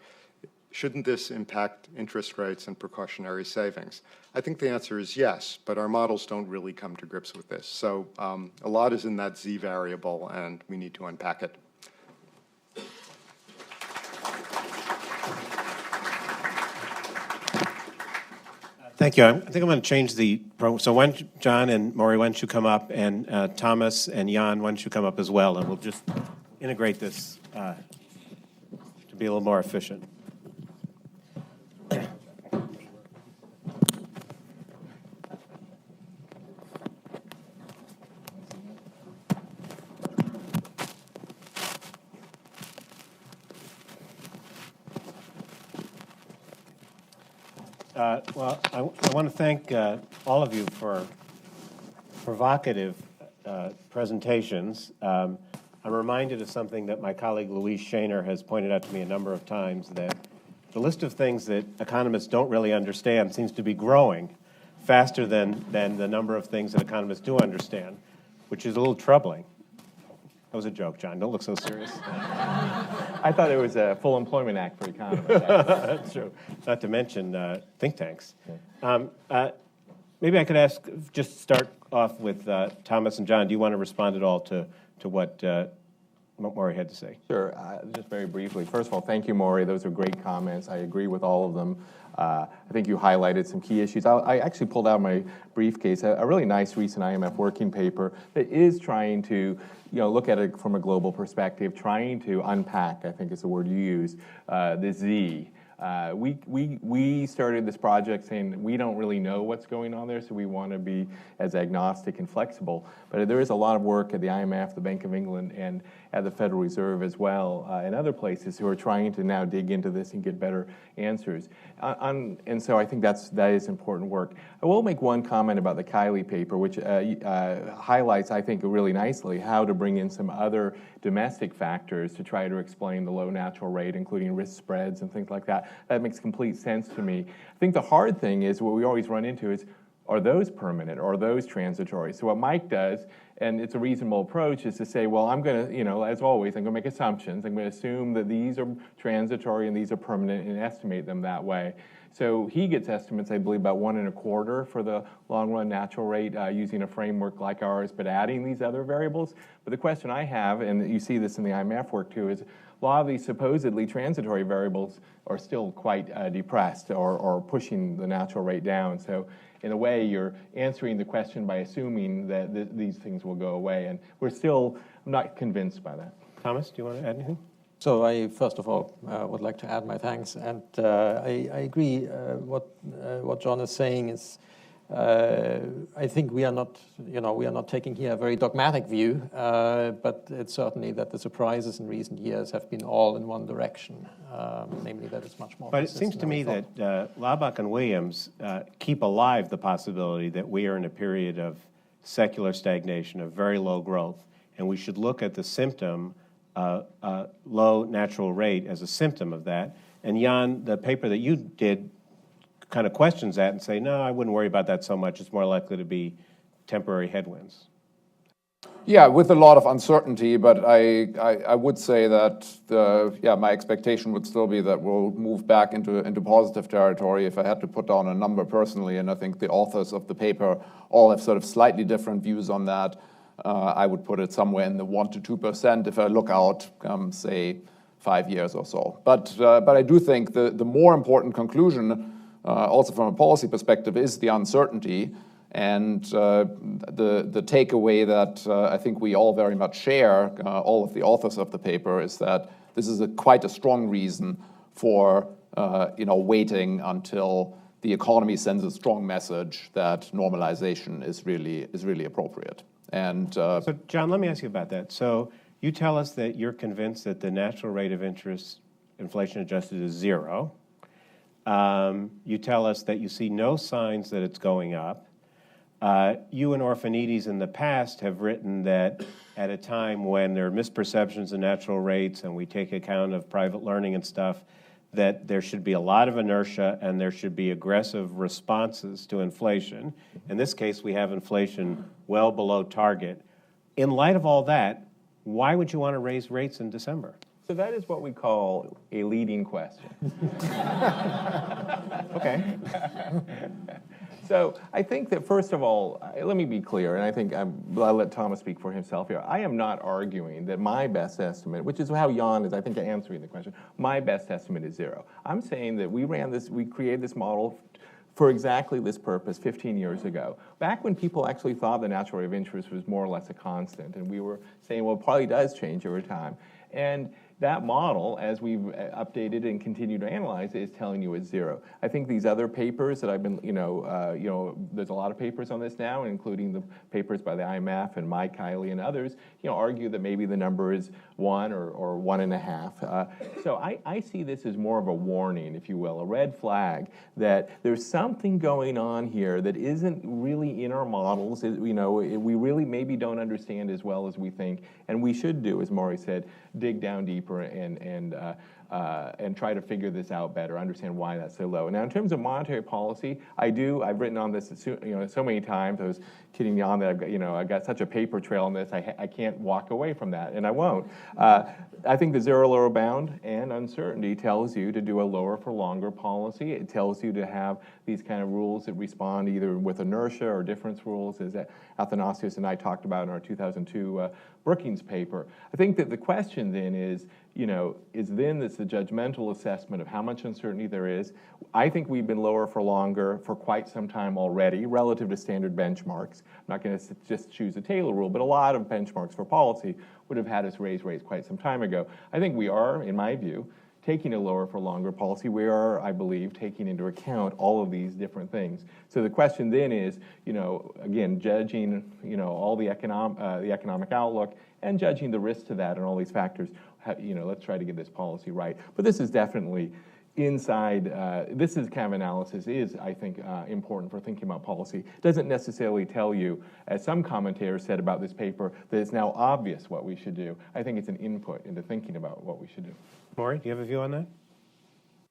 Shouldn't this impact interest rates and precautionary savings? I think the answer is yes, but our models don't really come to grips with this. So a lot is in that Z variable, and we need to unpack it. Thank you. I think I'm going to change the program. So John and Maury, why don't you come up, and Thomas and Jan, why don't you come up as well, and we'll just integrate this to be a little more efficient. Well, I want to thank all of you for provocative presentations. I'm reminded of something that my colleague Louise Shaner has pointed out to me a number of times, that the list of things that economists don't really understand seems to be growing faster than the number of things that economists do understand, which is a little troubling. That was a joke, John. Don't look so serious. I thought it was a full employment act for economists. That's true. Not to mention think tanks. Maybe I could just start off with Thomas and John. Do you want to respond at all to what Maury had to say? Sure. Just very briefly. First of all, thank you, Maury. Those are great comments. I agree with all of them. I think you highlighted some key issues. I actually pulled out my briefcase, a really nice recent IMF working paper that is trying to look at it from a global perspective, trying to unpack, I think is the word you use, the Z. We started this project saying we don't really know what's going on there, so we want to be as agnostic and flexible. But there is a lot of work at the IMF, the Bank of England, and at the Federal Reserve as well, and other places who are trying to now dig into this and get better answers. And so I think that is important work. I will make one comment about the Kiley paper, which highlights, I think, really nicely how to bring in some other domestic factors to try to explain the low natural rate, including risk spreads and things like that. that makes complete sense to me. I think the hard thing is what we always run into is, are those permanent or are those transitory? So what Mike does, and it's a reasonable approach, is to say, well, I'm going to, as always, I'm going to make assumptions. I'm going to assume that these are transitory and these are permanent and estimate them that way. So he gets estimates, I believe, about 1.25 for the long-run natural rate using a framework like ours, but adding these other variables. But the question I have, and you see this in the IMF work too, is a lot of these supposedly transitory variables are still quite depressed or pushing the natural rate down. So in a way, you're answering the question by assuming that these things will go away. And I'm not convinced by that. Thomas, do you want to add anything? So I, first of all, would like to add my thanks. And I agree what John is saying is, I think we are not, we are not taking here a very dogmatic view, but it's certainly that the surprises in recent years have been all in one direction, namely that it's much more. But it seems to me that Laubach and Williams keep alive the possibility that we are in a period of secular stagnation, of very low growth, and we should look at the symptom, low natural rate, as a symptom of that. And Jan, the paper that you did kind of questions that and say, no, I wouldn't worry about that so much. It's more likely to be temporary headwinds. Yeah, with a lot of uncertainty, but I would say that my expectation would still be that we'll move back into positive territory if I had to put down a number personally, and I think the authors of the paper all have sort of slightly different views on that. I would put it somewhere in the 1 to 2% if I look out, say, 5 years or so. But I do think the more important conclusion, also from a policy perspective, is the uncertainty. And the takeaway that I think we all very much share, all of the authors of the paper, is that this is quite a strong reason for waiting until the economy sends a strong message that normalization is really appropriate. And so, John, let me ask you about that. So you tell us that you're convinced that the natural rate of interest, inflation adjusted, is 0. You tell us that you see no signs that it's going up. You and Orphanides in the past have written that at a time when there are misperceptions of natural rates and we take account of private learning and stuff, that there should be a lot of inertia and there should be aggressive responses to inflation. In this case, we have inflation well below target. In light of all that, why would you want to raise rates in December? So that is what we call a leading question. Okay. So I think that, first of all, let me be clear, and I think I'll let Thomas speak for himself here. I am not arguing that my best estimate, which is how Jan is, I think, answering the question, my best estimate is 0. I'm saying that we created this model for exactly this purpose 15 years ago, back when people actually thought the natural rate of interest was more or less a constant, and we were saying, well, it probably does change over time. And that model, as we've updated and continue to analyze it, is telling you it's 0. I think these other papers that I've been, there's a lot of papers on this now, including the papers by the IMF and Mike, Kiley, and others, argue that maybe the number is 1 or 1.5. So I see this as more of a warning, if you will, a red flag that there's something going on here that isn't really in our models. We really maybe don't understand as well as we think, and we should do, as Maury said, dig down deeper and try to figure this out better, understand why that's so low. Now, in terms of monetary policy, I've written on this so many times. I was kidding Jan that I've got such a paper trail on this. I can't walk away from that, and I won't. I think the zero lower bound and uncertainty tells you to do a lower for longer policy. It tells you to have these kind of rules that respond either with inertia or difference rules, as Athanasius and I talked about in our 2002 Brookings paper. I think that the question then is this the judgmental assessment of how much uncertainty there is? I think we've been lower for longer for quite some time already relative to standard benchmarks. I'm not going to just choose a Taylor rule, but a lot of benchmarks for policy would have had us raise rates quite some time ago. I think we are, in my view, taking a lower for longer policy. We are, I believe, taking into account all of these different things. So the question then is, again, judging, all the economic outlook and judging the risk to that and all these factors. Let's try to get this policy right. But this is definitely inside. This is kind of analysis is, I think, important for thinking about policy. It doesn't necessarily tell you, as some commentators said about this paper, that it's now obvious what we should do. I think it's an input into thinking about what we should do. Maury, do you have a view on that?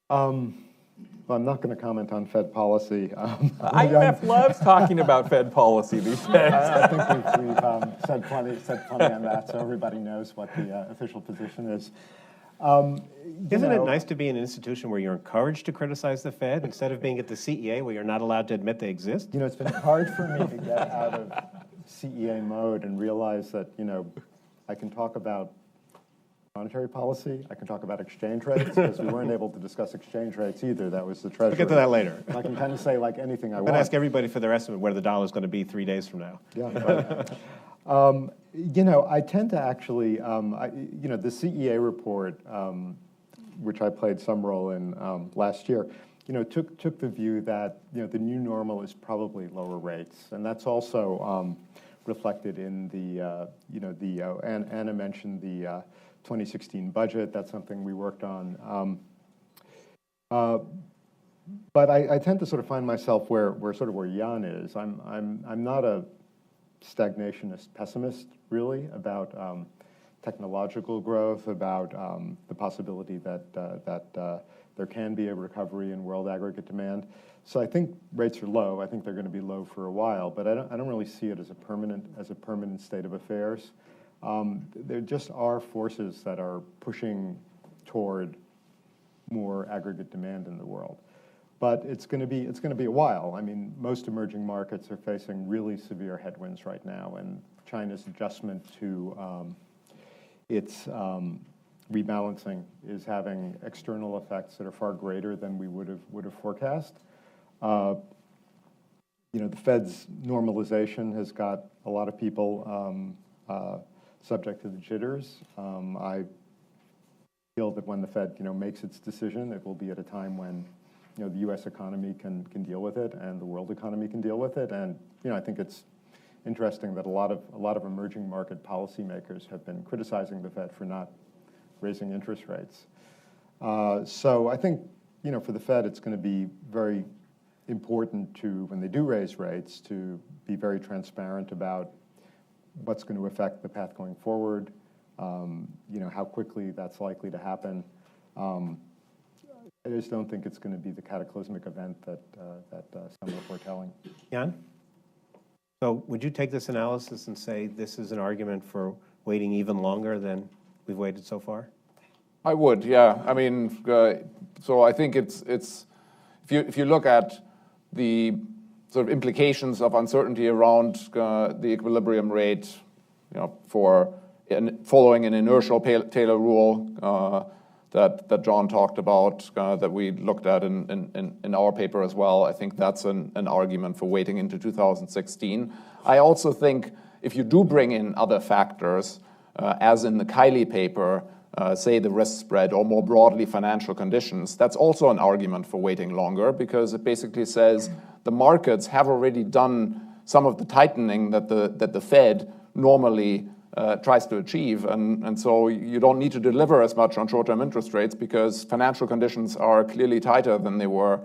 Well, I'm not going to comment on Fed policy. IMF loves talking about Fed policy these days. I think we've said plenty on that, so everybody knows what the official position is. Isn't it nice to be in an institution where you're encouraged to criticize the Fed instead of being at the CEA where you're not allowed to admit they exist? You know, it's been hard for me to get out of CEA mode and realize that, you know, I can talk about monetary policy, I can talk about exchange rates, because we weren't able to discuss exchange rates either. That was the treasury. We'll get to that later. I can kind of say like anything I I'm want. going to ask everybody for their estimate where the dollar is going to be 3 days from now. Yeah, right. You know, I tend to actually, you know, the CEA report, which I played some role in last year, you know, took the view that, you know, the new normal is probably lower rates, and that's also reflected in the, you know, the Anna mentioned the 2016 budget. That's something we worked on. But I tend to sort of find myself where Jan is. I'm not a stagnationist pessimist, really, about technological growth, about the possibility that there can be a recovery in world aggregate demand. So I think rates are low. I think they're going to be low for a while, but I don't really see it as a permanent state of affairs. There just are forces that are pushing toward more aggregate demand in the world. But it's going to be a while. I mean, most emerging markets are facing really severe headwinds right now, and China's adjustment to its rebalancing is having external effects that are far greater than we would have forecast. You know, the Fed's normalization has got a lot of people subject to the jitters. I feel that when the Fed, you know, makes its decision, it will be at a time when, you know, the U.S. economy can deal with it and the world economy can deal with it. And, you know, I think it's interesting that a lot of emerging market policymakers have been criticizing the Fed for not raising interest rates. So I think, you know, for the Fed, it's going to be very important to, when they do raise rates, to be very transparent about what's going to affect the path going forward, you know, how quickly that's likely to happen. I just don't think it's going to be the cataclysmic event that some are foretelling. Jan? So would you take this analysis and say this is an argument for waiting even longer than we've waited so far? I would, yeah. I mean, so I think it's if you look at the sort of implications of uncertainty around the equilibrium rate, you know, following an inertial Taylor rule that John talked about, that we looked at in our paper as well, I think that's an argument for waiting into 2016. I also think if you do bring in other factors, as in the Kiley paper, say the risk spread, or more broadly financial conditions, that's also an argument for waiting longer, because it basically says the markets have already done some of the tightening that the Fed normally tries to achieve, and so you don't need to deliver as much on short-term interest rates because financial conditions are clearly tighter than they were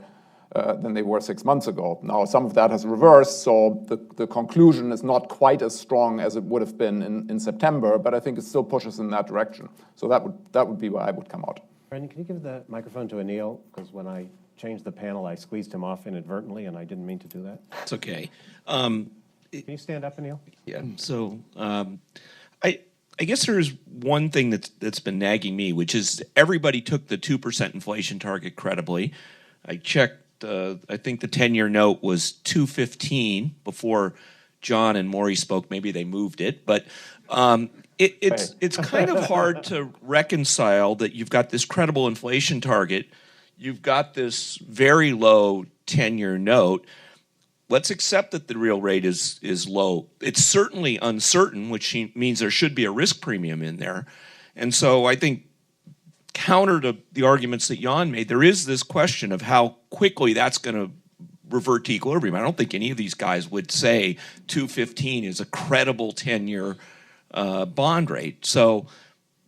6 months ago. Now, some of that has reversed, so the conclusion is not quite as strong as it would have been in September, but I think it still pushes in that direction. So that would be where I would come out. Brendan, can you give the microphone to Anil? Because when I changed the panel, I squeezed him off inadvertently, and I didn't mean to do that. It's okay. Can you stand up, Anil? Yeah. So I guess there's one thing that's been nagging me, which is everybody took the 2% inflation target credibly. I checked. I think the 10-year note was 2.15 before John and Maury spoke. Maybe they moved it, but it's kind of hard to reconcile that you've got this credible inflation target, you've got this very low 10-year note. Let's accept that the real rate is low. It's certainly uncertain, which means there should be a risk premium in there. And so I think counter to the arguments that Jan made, there is this question of how quickly that's going to revert to equilibrium. I don't think any of these guys would say 2.15 is a credible 10-year bond rate. So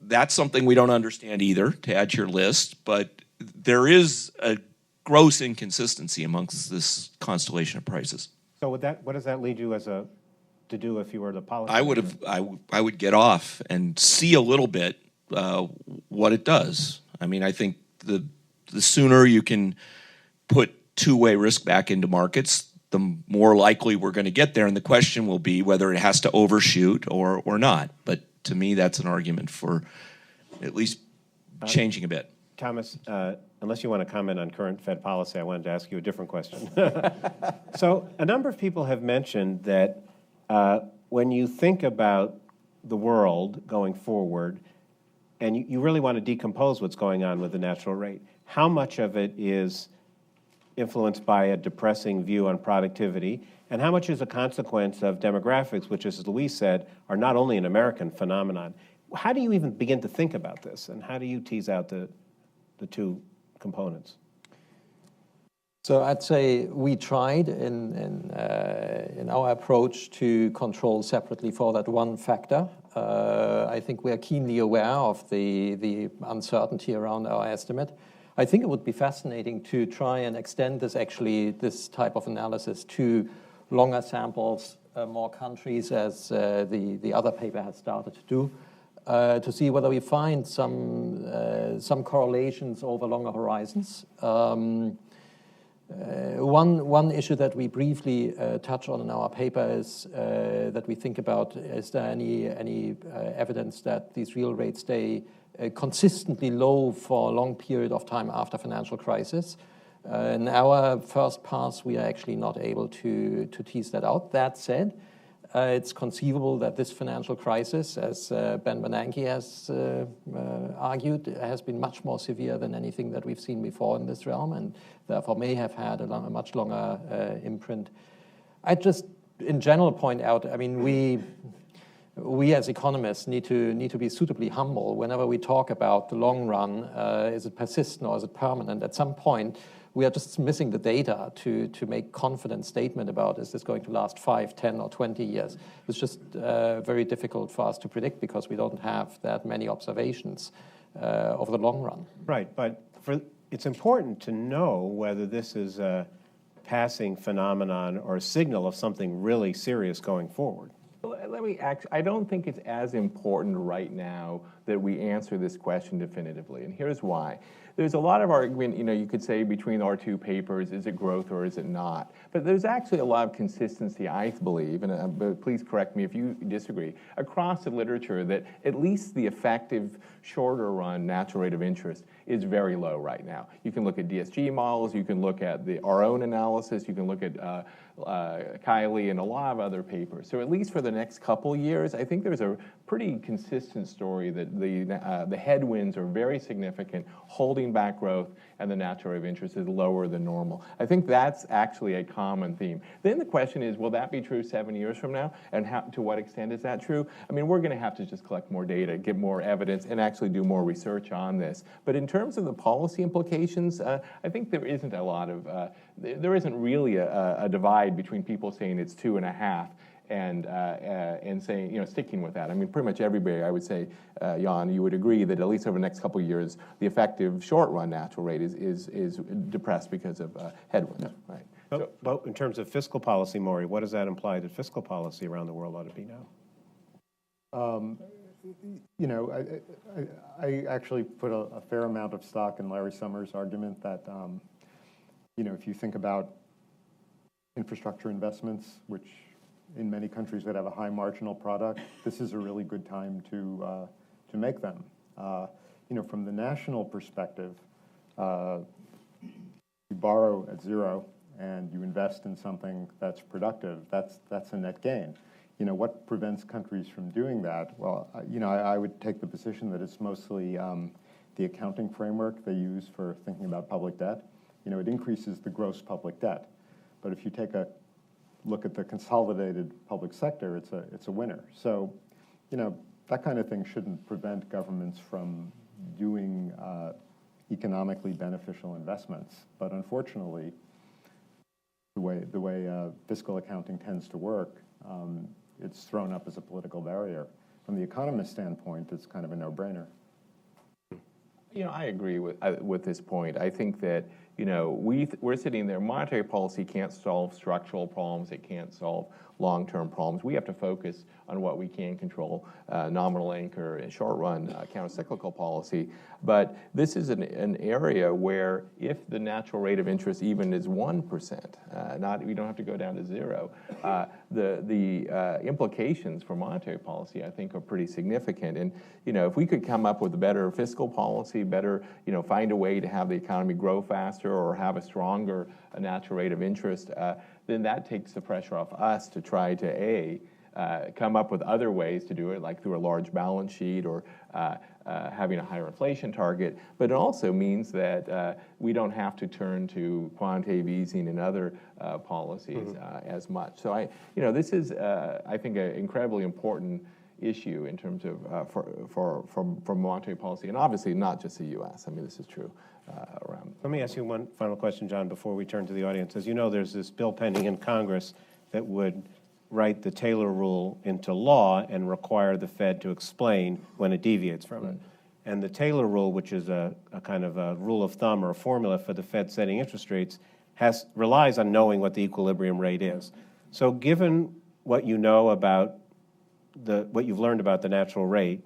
that's something we don't understand either, to add to your list. But there is a gross inconsistency amongst this constellation of prices. So what does that lead you to do if you were the policy? I would get off and see a little bit what it does. I mean, I think the the sooner you can put two-way risk back into markets, the more likely we're going to get there. And the question will be whether it has to overshoot or not. But to me, that's an argument for at least changing a bit. Thomas, unless you want to comment on current Fed policy, I wanted to ask you a different question. So a number of people have mentioned that when you think about the world going forward, and you really want to decompose what's going on with the natural rate, how much of it is influenced by a depressing view on productivity, and how much is a consequence of demographics, which, as Louise said, are not only an American phenomenon? How do you even begin to think about this, and how do you tease out the two components? So I'd say we tried in our approach to control separately for that one factor. I think we are keenly aware of the uncertainty around our estimate. I think it would be fascinating to try and extend this type of analysis to longer samples, more countries, as the other paper has started to do, to see whether we find some correlations over longer horizons. One issue that we briefly touch on in our paper is that we think about, is there any evidence that these real rates stay consistently low for a long period of time after financial crisis? In our first pass, we are actually not able to tease that out. That said, it's conceivable that this financial crisis, as Ben Bernanke has argued, has been much more severe than anything that we've seen before in this realm, and therefore may have had a much longer imprint. I just, in general, point out, I mean, we as economists need to be suitably humble whenever we talk about the long run. Is it persistent or is it permanent? At some point, we are just missing the data to make confident statement about, is this going to last 5, 10, or 20 years? It's just very difficult for us to predict because we don't have that many observations over the long run. Right, but it's important to know whether this is a passing phenomenon or a signal of something really serious going forward. I don't think it's as important right now that we answer this question definitively, and here's why. There's a lot of argument, you could say between our two papers, is it growth or is it not? But there's actually a lot of consistency, I believe, and but please correct me if you disagree, across the literature that at least the effective shorter run natural rate of interest is very low right now. You can look at DSG models, you can look at our own analysis, you can look at Kiley and a lot of other papers. So at least for the next couple years, I think there's a pretty consistent story that the headwinds are very significant, holding back growth, and the natural rate of interest is lower than normal. I think that's actually a common theme. Then the question is, will that be true 7 years from now? And to what extent is that true? I mean, we're going to have to just collect more data, get more evidence, and actually do more research on this. But in terms of the policy implications, I think there isn't a lot of, there isn't really a divide between people saying it's 2.5 and saying, sticking with that. I mean, pretty much everybody, I would say, Jan, you would agree that at least over the next couple of years, the effective short-run natural rate is depressed because of headwinds, right? But in terms of fiscal policy, Maury, what does that imply that fiscal policy around the world ought to be now? I actually put a fair amount of stock in Larry Summers' argument that, if you think about infrastructure investments, which in many countries that have a high marginal product, this is a really good time to make them. From the national perspective, you borrow at zero and you invest in something that's productive. That's a net gain. What prevents countries from doing that? Well, I would take the position that it's mostly the accounting framework they use for thinking about public debt. It increases the gross public debt. But if you take a look at the consolidated public sector, it's a winner. So, that kind of thing shouldn't prevent governments from doing economically beneficial investments. But unfortunately, the way fiscal accounting tends to work, it's thrown up as a political barrier. From the economist standpoint, it's kind of a no-brainer. I agree with this point. I think that we're sitting there, monetary policy can't solve structural problems, it can't solve long-term problems. We have to focus on what we can control, nominal anchor and short-run counter-cyclical policy. But this is an area where if the natural rate of interest even is 1%, we don't have to go down to zero, the implications for monetary policy, I think, are pretty significant. And, if we could come up with a better fiscal policy, better, find a way to have the economy grow faster or have a stronger natural rate of interest, then that takes the pressure off us to try to, come up with other ways to do it, like through a large balance sheet or having a higher inflation target. But it also means that we don't have to turn to quantitative easing and other policies as much. So this is, I think, an incredibly important issue in terms of for monetary policy, and obviously not just the U.S. I mean, this is true around. Let me ask you one final question, John, before we turn to the audience. As you know, there's this bill pending in Congress that would write the Taylor rule into law and require the Fed to explain when it deviates from it. And the Taylor rule, which is a kind of a rule of thumb or a formula for the Fed setting interest rates, relies on knowing what the equilibrium rate is. So given what you know about what you've learned about the natural rate,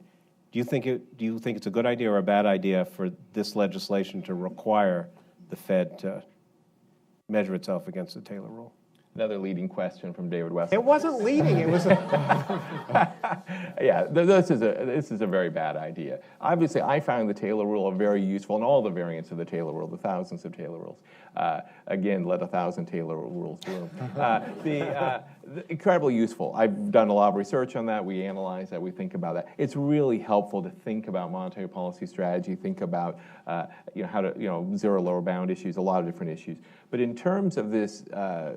do you think it's a good idea or a bad idea for this legislation to require the Fed to measure itself against the Taylor rule? Another leading question from David Wessel. It wasn't leading. It was. Yeah, this is a very bad idea. Obviously, I found the Taylor rule very useful, and all the variants of the Taylor rule, the thousands of Taylor rules. Again, let 1,000 Taylor rules do. Incredibly useful. I've done a lot of research on that. We analyze that. We think about that. It's really helpful to think about monetary policy strategy. Think about how to zero lower bound issues, a lot of different issues. But in terms of this,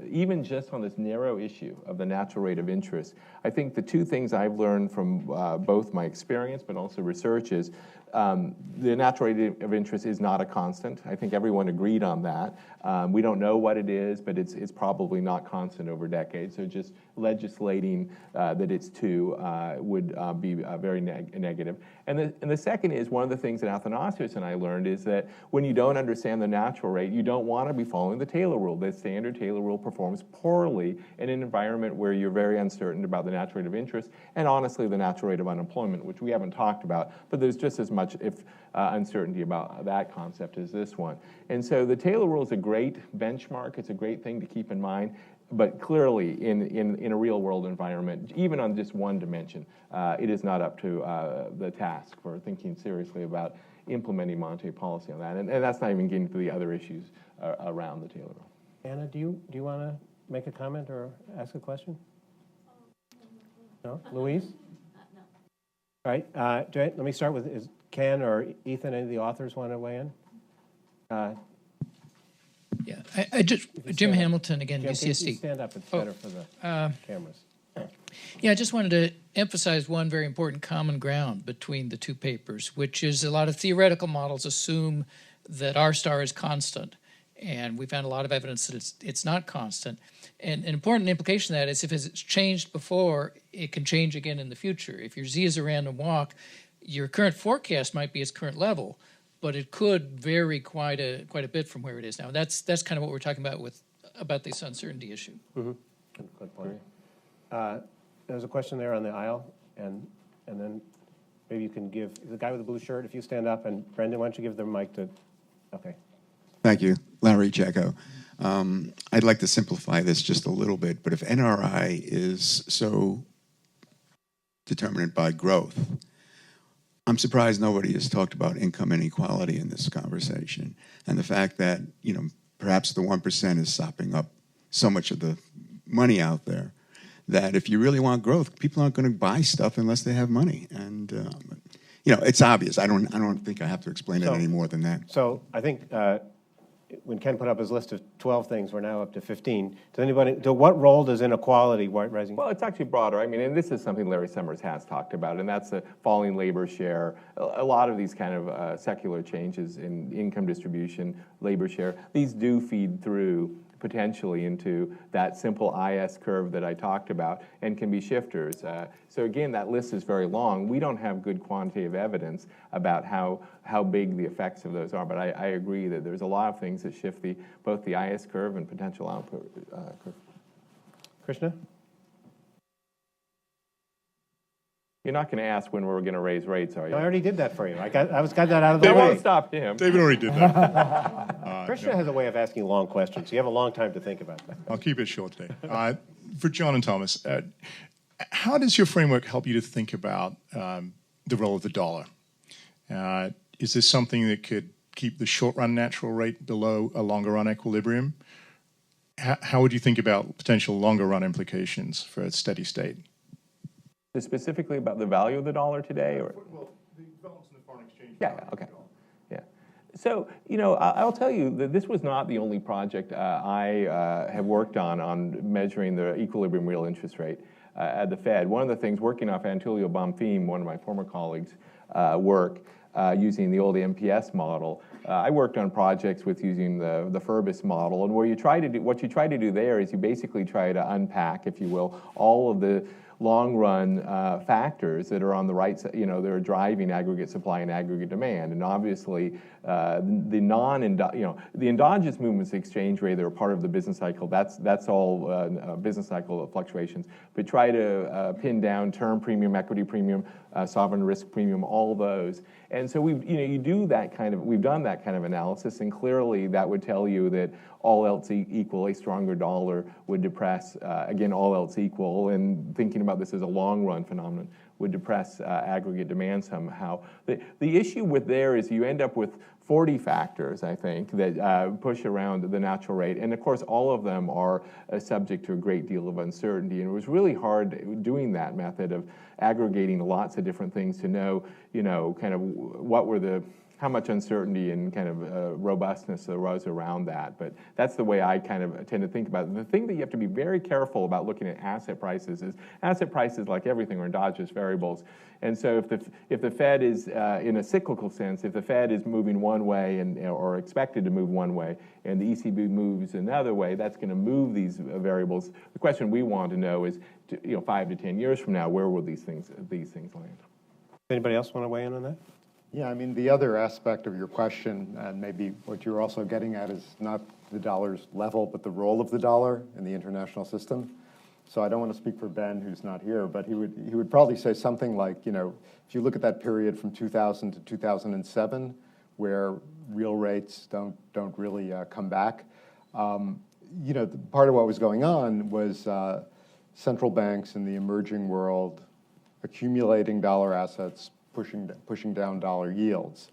even just on this narrow issue of the natural rate of interest, I think the two things I've learned from both my experience but also research is the natural rate of interest is not a constant. I think everyone agreed on that. We don't know what it is, but it's probably not constant over decades. So just legislating that it's 2 would be very negative. And the second is, one of the things that Athanasios and I learned is that when you don't understand the natural rate, you don't want to be following the Taylor rule. The standard Taylor rule performs poorly in an environment where you're very uncertain about the natural rate of interest and, honestly, the natural rate of unemployment, which we haven't talked about, but there's just as much uncertainty about that concept as this one. And so the Taylor rule is a great benchmark. It's a great thing to keep in mind. But clearly, in a real-world environment, even on just one dimension, it is not up to the task for thinking seriously about implementing monetary policy on that. And that's not even getting to the other issues around the Taylor rule. Anna, do you want to make a comment or ask a question? No? Louise? No. All right. Let me start with, Ken or Ethan, any of the authors want to weigh in? Yeah, I just, Jim Hamilton, again, Jim, UCSD. can you stand up? It's better for the cameras. Yeah, I just wanted to emphasize one very important common ground between the two papers, which is a lot of theoretical models assume that R star is constant. And we found a lot of evidence that it's not constant. And an important implication of that is if it's changed before, it can change again in the future. If your Z is a random walk, your current forecast might be its current level, but it could vary quite a bit from where it is now. That's kind of what we're talking about this uncertainty issue. Mm-hmm. Good point. There's a question there on the aisle, and then maybe you can give the guy with the blue shirt, if you stand up, and Brendan, why don't you give the mic to, okay. Thank you, Larry Checo. I'd like to simplify this just a little bit, but if NRI is so determined by growth, I'm surprised nobody has talked about income inequality in this conversation, and the fact that perhaps the 1% is sopping up so much of the money out there that if you really want growth, people aren't going to buy stuff unless they have money, and it's obvious. I don't think I have to explain it any more than that. So I think when Ken put up his list of 12 things, we're now up to 15. What role does inequality rising? Well, it's actually broader. I mean, and this is something Larry Summers has talked about, and that's the falling labor share. A lot of these kind of secular changes in income distribution, labor share, these do feed through potentially into that simple IS curve that I talked about and can be shifters. So again, that list is very long. We don't have good quantitative evidence about how big the effects of those are, but I agree that there's a lot of things that shift both the IS curve and potential output curve. Krishna? You're not going to ask when we're going to raise rates, are you? I already did that for you. I got that out of the They way. won't stop him. David already did that. Krishna has a way of asking long questions. You have a long time to think about that. I'll keep it short today. For John and Thomas, how does your framework help you to think about the role of the dollar? Is this something that could keep the short-run natural rate below a longer-run equilibrium? How would you think about potential longer-run implications for a steady state? Specifically about the value of the dollar today? Or? Well, the developments in the foreign exchange. Yeah, okay. Yeah. So, I'll tell you that this was not the only project I have worked on measuring the equilibrium real interest rate at the Fed. One of the things, working off Antonio Bonfim, one of my former colleagues' work, using the old MPS model, I worked on projects with using the Furbis model, and what you try to do there is you basically try to unpack, if you will, all of the long-run factors that are on the right side, that are driving aggregate supply and aggregate demand. And obviously, the endogenous movements of the exchange rate that are part of the business cycle, that's all business cycle fluctuations. But try to pin down term premium, equity premium, sovereign risk premium, all those. And so we've done that kind of analysis, and clearly that would tell you that all else equal, a stronger dollar would depress, again, all else equal, and thinking about this as a long-run phenomenon, would depress aggregate demand somehow. The issue with there is you end up with 40 factors, I think, that push around the natural rate. And of course, all of them are subject to a great deal of uncertainty. And it was really hard doing that method of aggregating lots of different things to know, kind of how much uncertainty and kind of robustness there was around that. But that's the way I kind of tend to think about it. The thing that you have to be very careful about looking at asset prices is asset prices, like everything, are endogenous variables. And so if the Fed is, in a cyclical sense, if the Fed is moving one way or expected to move one way, and the ECB moves another way, that's going to move these variables. The question we want to know is, 5 to 10 years from now, where will these things land? Anybody else want to weigh in on that? Yeah, I mean, the other aspect of your question, and maybe what you're also getting at, is not the dollar's level, but the role of the dollar in the international system. So I don't want to speak for Ben, who's not here, but he would probably say something like, if you look at that period from 2000 to 2007, where real rates don't really come back, part of what was going on was central banks in the emerging world accumulating dollar assets, pushing down dollar yields.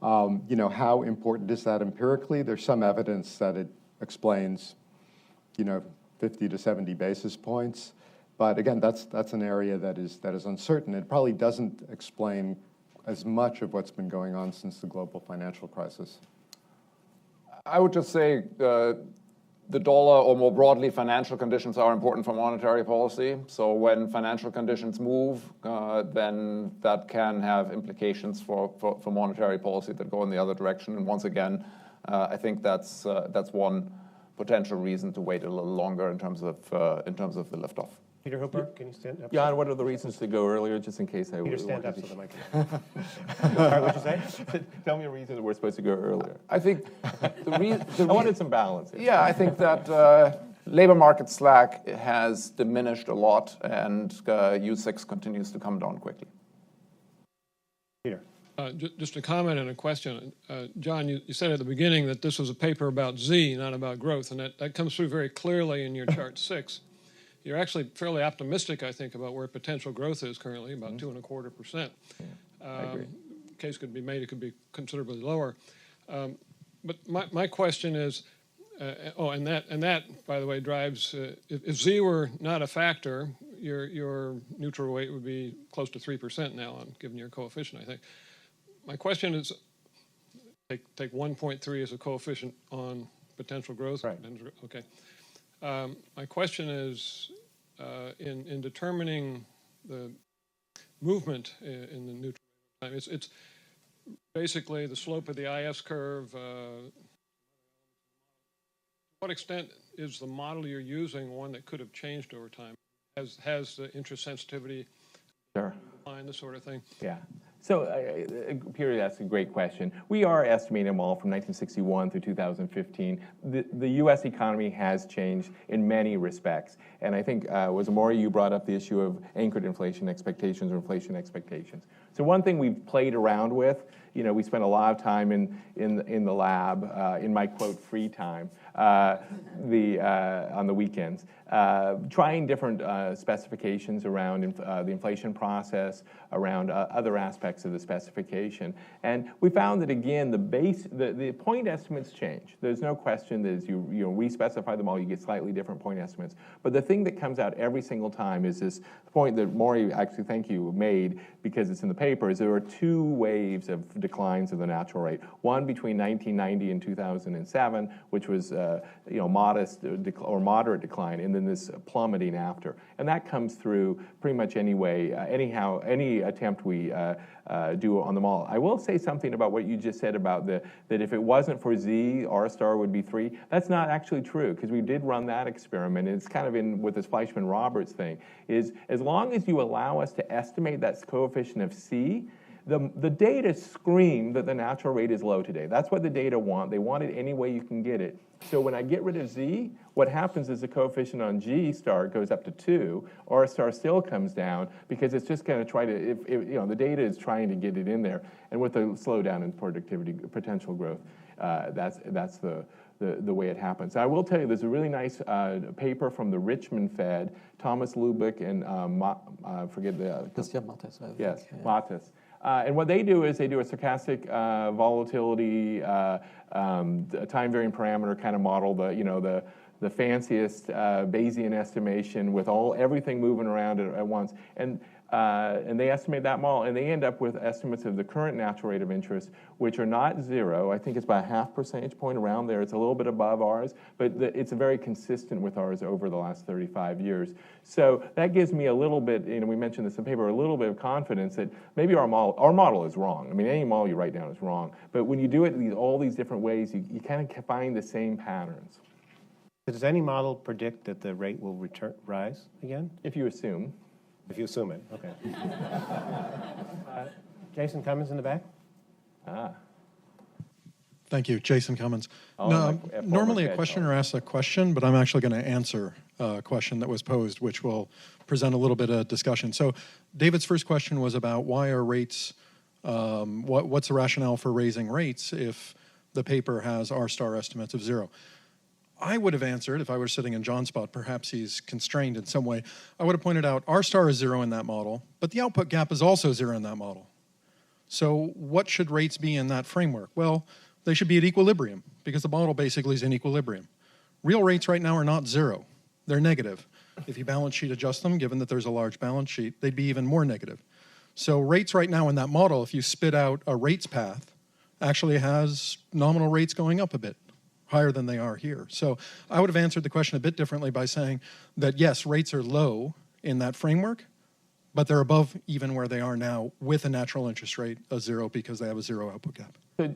How important is that empirically? There's some evidence that it explains, 50 to 70 basis points. But again, that's an area that is uncertain. It probably doesn't explain as much of what's been going on since the global financial crisis. I would just say the dollar, or more broadly, financial conditions are important for monetary policy. So when financial conditions move, then that can have implications for monetary policy that go in the other direction. And once again, I think that's one potential reason to wait a little longer in terms of the liftoff. Peter Hooper, can you stand up? Yeah, and what are the reasons to go earlier, just in case I... Peter, stand up so the mic can... Sorry, what'd you say? Tell me a reason that we're supposed to go earlier. I think I wanted some balance here. Yeah, I think that labor market slack has diminished a lot, and U6 continues to come down quickly. Peter. Just a comment and a question. John, you said at the beginning that this was a paper about Z, not about growth, and that comes through very clearly in your chart 6. You're actually fairly optimistic, I think, about where potential growth is currently, about 2.25%. I agree. Case could be made, it could be considerably lower. But my question is, and that, by the way, drives, if Z were not a factor, your neutral rate would be close to 3% now, given your coefficient, I think. My question is, take 1.3 as a coefficient on potential growth. Right. Okay. My question is, in determining the movement in the neutral time, it's basically the slope of the IS curve. To what extent is the model you're using one that could have changed over time? Has the interest sensitivity, Sure. line, this sort of thing? Yeah. So, Peter, that's a great question. We are estimating them all from 1961 through 2015. The U.S. economy has changed in many respects. And I think, was Maury, you brought up the issue of anchored inflation expectations or inflation expectations. So one thing we've played around with, we spent a lot of time in the lab, in my, quote, free time, on the weekends, trying different specifications around the inflation process, around other aspects of the specification. And we found that, again, the point estimates change. There's no question that as you re-specify them all, you get slightly different point estimates. But the thing that comes out every single time is this point that Maury, actually, thank you, made, because it's in the paper, is there were two waves of declines of the natural rate. One between 1990 and 2007, which was modest or moderate decline, and then this plummeting after. And that comes through pretty much any way, any attempt we do on the model. I will say something about what you just said about that if it wasn't for Z, R star would be 3. That's not actually true, because we did run that experiment, and it's kind of in with this Fleischmann-Roberts thing, is as long as you allow us to estimate that coefficient of C, the data scream that the natural rate is low today. That's what the data want. They want it any way you can get it. So when I get rid of Z, what happens is the coefficient on G star goes up to 2, R star still comes down, because it's just going to try to, the data is trying to get it in there. And with the slowdown in productivity, potential growth, that's the way it happens. I will tell you, there's a really nice paper from the Richmond Fed, Thomas Lubick and forget the... Christian Mattes. Yes, yeah. Mattes. And what they do is they do a stochastic volatility, time-varying parameter kind of model, the fanciest Bayesian estimation with everything moving around at once. And they estimate that model, and they end up with estimates of the current natural rate of interest, which are not 0. I think it's about a half percentage point around there. It's a little bit above ours, but it's very consistent with ours over the last 35 years. So that gives me a little bit, we mentioned this in the paper, a little bit of confidence that maybe our model is wrong. I mean, any model you write down is wrong. But when you do it all these different ways, you kind of find the same patterns. Does any model predict that the rate will rise again? If you assume. If you assume it, okay. Jason Cummins in the back. Thank you, Jason Cummins. Normally a questioner asks a question, but I'm actually going to answer a question that was posed, which will present a little bit of discussion. So David's first question was about why are rates, what's the rationale for raising rates if the paper has R star estimates of 0? I would have answered, if I were sitting in John's spot, perhaps he's constrained in some way, I would have pointed out R star is 0 in that model, but the output gap is also 0 in that model. So what should rates be in that framework? Well, they should be at equilibrium, because the model basically is in equilibrium. Real rates right now are not 0. They're negative. If you balance sheet adjust them, given that there's a large balance sheet, they'd be even more negative. So rates right now in that model, if you spit out a rates path, actually has nominal rates going up a bit, higher than they are here. So I would have answered the question a bit differently by saying that yes, rates are low in that framework, but they're above even where they are now with a natural interest rate of 0 because they have a 0 output gap. So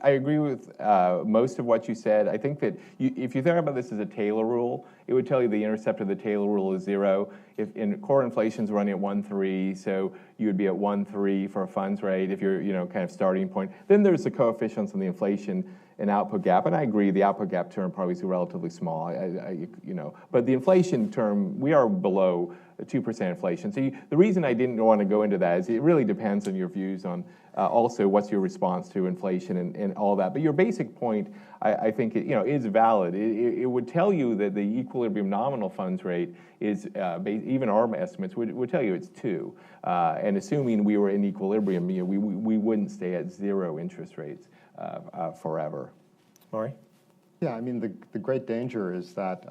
I agree with most of what you said. I think that if you think about this as a Taylor rule, it would tell you the intercept of the Taylor rule is 0. If in core inflation's running at 1.3, so you would be at 1.3 for a funds rate if you're kind of starting point. Then there's the coefficients on the inflation and output gap, and I agree the output gap term probably is relatively small. But the inflation term, we are below 2% inflation. So the reason I didn't want to go into that is it really depends on your views on also what's your response to inflation and all that. But your basic point, I think, is valid. It would tell you that the equilibrium nominal funds rate is, even our estimates would tell you it's 2. And assuming we were in equilibrium, we wouldn't stay at 0 interest rates forever. Maury? Yeah, I mean, the great danger is that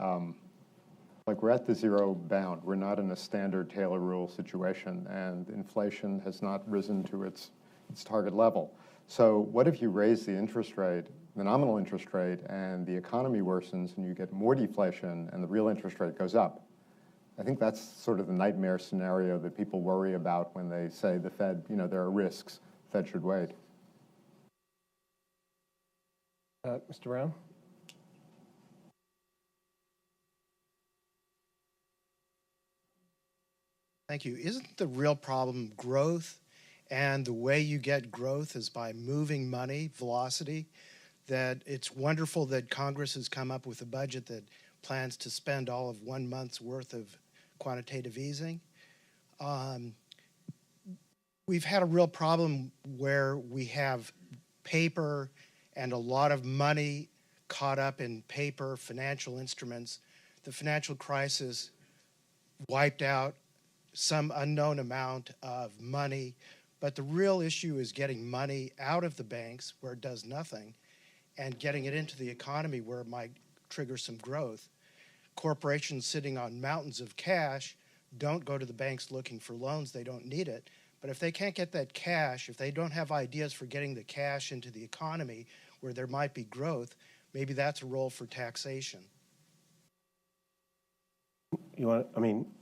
we're at the 0 bound. We're not in a standard Taylor rule situation, and inflation has not risen to its target level. So what if you raise the interest rate the nominal interest rate and the economy worsens and you get more deflation and the real interest rate goes up. I think that's sort of the nightmare scenario that people worry about when they say the Fed, there are risks, the Fed should wait. Mr. Brown? Thank you. Isn't the real problem growth? And the way you get growth is by moving money, velocity. That it's wonderful that Congress has come up with a budget that plans to spend all of 1 month's worth of quantitative easing. We've had a real problem where we have paper and a lot of money caught up in paper, financial instruments. The financial crisis wiped out some unknown amount of money, but the real issue is getting money out of the banks where it does nothing and getting it into the economy where it might trigger some growth. Corporations sitting on mountains of cash don't go to the banks looking for loans. They don't need it. But if they can't get that cash, if they don't have ideas for getting the cash into the economy where there might be growth, maybe that's a role for taxation.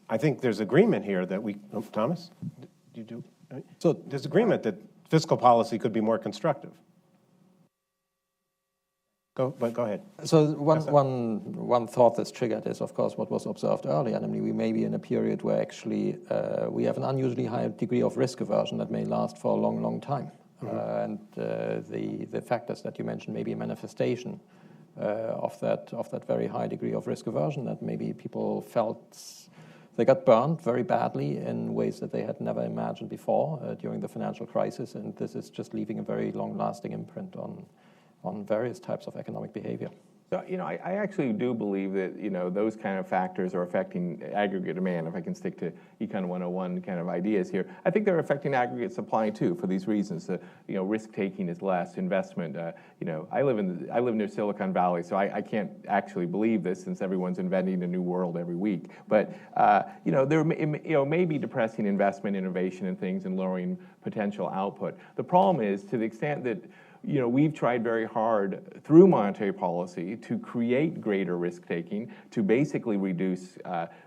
I think there's agreement here that Thomas? So there's agreement that fiscal policy could be more constructive. Go ahead. So one thought that's triggered is, of course, what was observed earlier. I mean, we may be in a period where actually we have an unusually high degree of risk aversion that may last for a long, long time. And the factors that you mentioned may be a manifestation of that very high degree of risk aversion, that maybe people felt they got burned very badly in ways that they had never imagined before during the financial crisis. And this is just leaving a very long-lasting imprint on various types of economic behavior. So, I actually do believe that, those kind of factors are affecting aggregate demand, if I can stick to Econ 101 kind of ideas here. I think they're affecting aggregate supply, too, for these reasons. Risk-taking is less, investment. I live near Silicon Valley, so I can't actually believe this since everyone's inventing a new world every week. But, there may be depressing investment, innovation, and things and lowering potential output. The problem is, to the extent that we've tried very hard through monetary policy to create greater risk-taking, to basically reduce,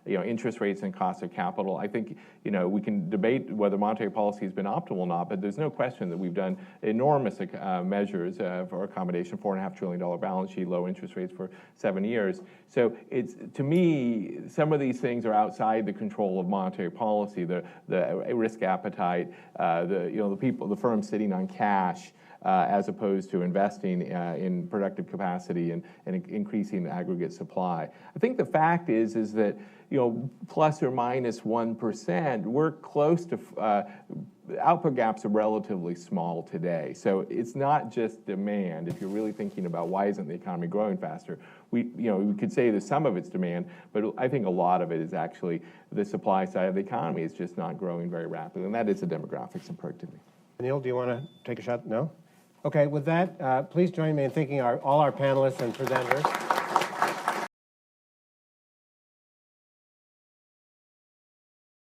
interest rates and cost of capital. I think, we can debate whether monetary policy has been optimal or not, but there's no question that we've done enormous measures for accommodation, $4.5 trillion balance sheet, low interest rates for 7 years. So to me, some of these things are outside the control of monetary policy. The risk appetite, the firms sitting on cash, as opposed to investing in productive capacity and increasing aggregate supply. I think the fact is that plus or minus 1%, we're close to output gaps are relatively small today. So it's not just demand. If you're really thinking about why isn't the economy growing faster, we could say that some of it's demand, but I think a lot of it is actually the supply side of the economy is just not growing very rapidly, and that is the demographics and productivity. Neil, do you want to take a shot? No? Okay, with that, please join me in thanking all our panelists and presenters.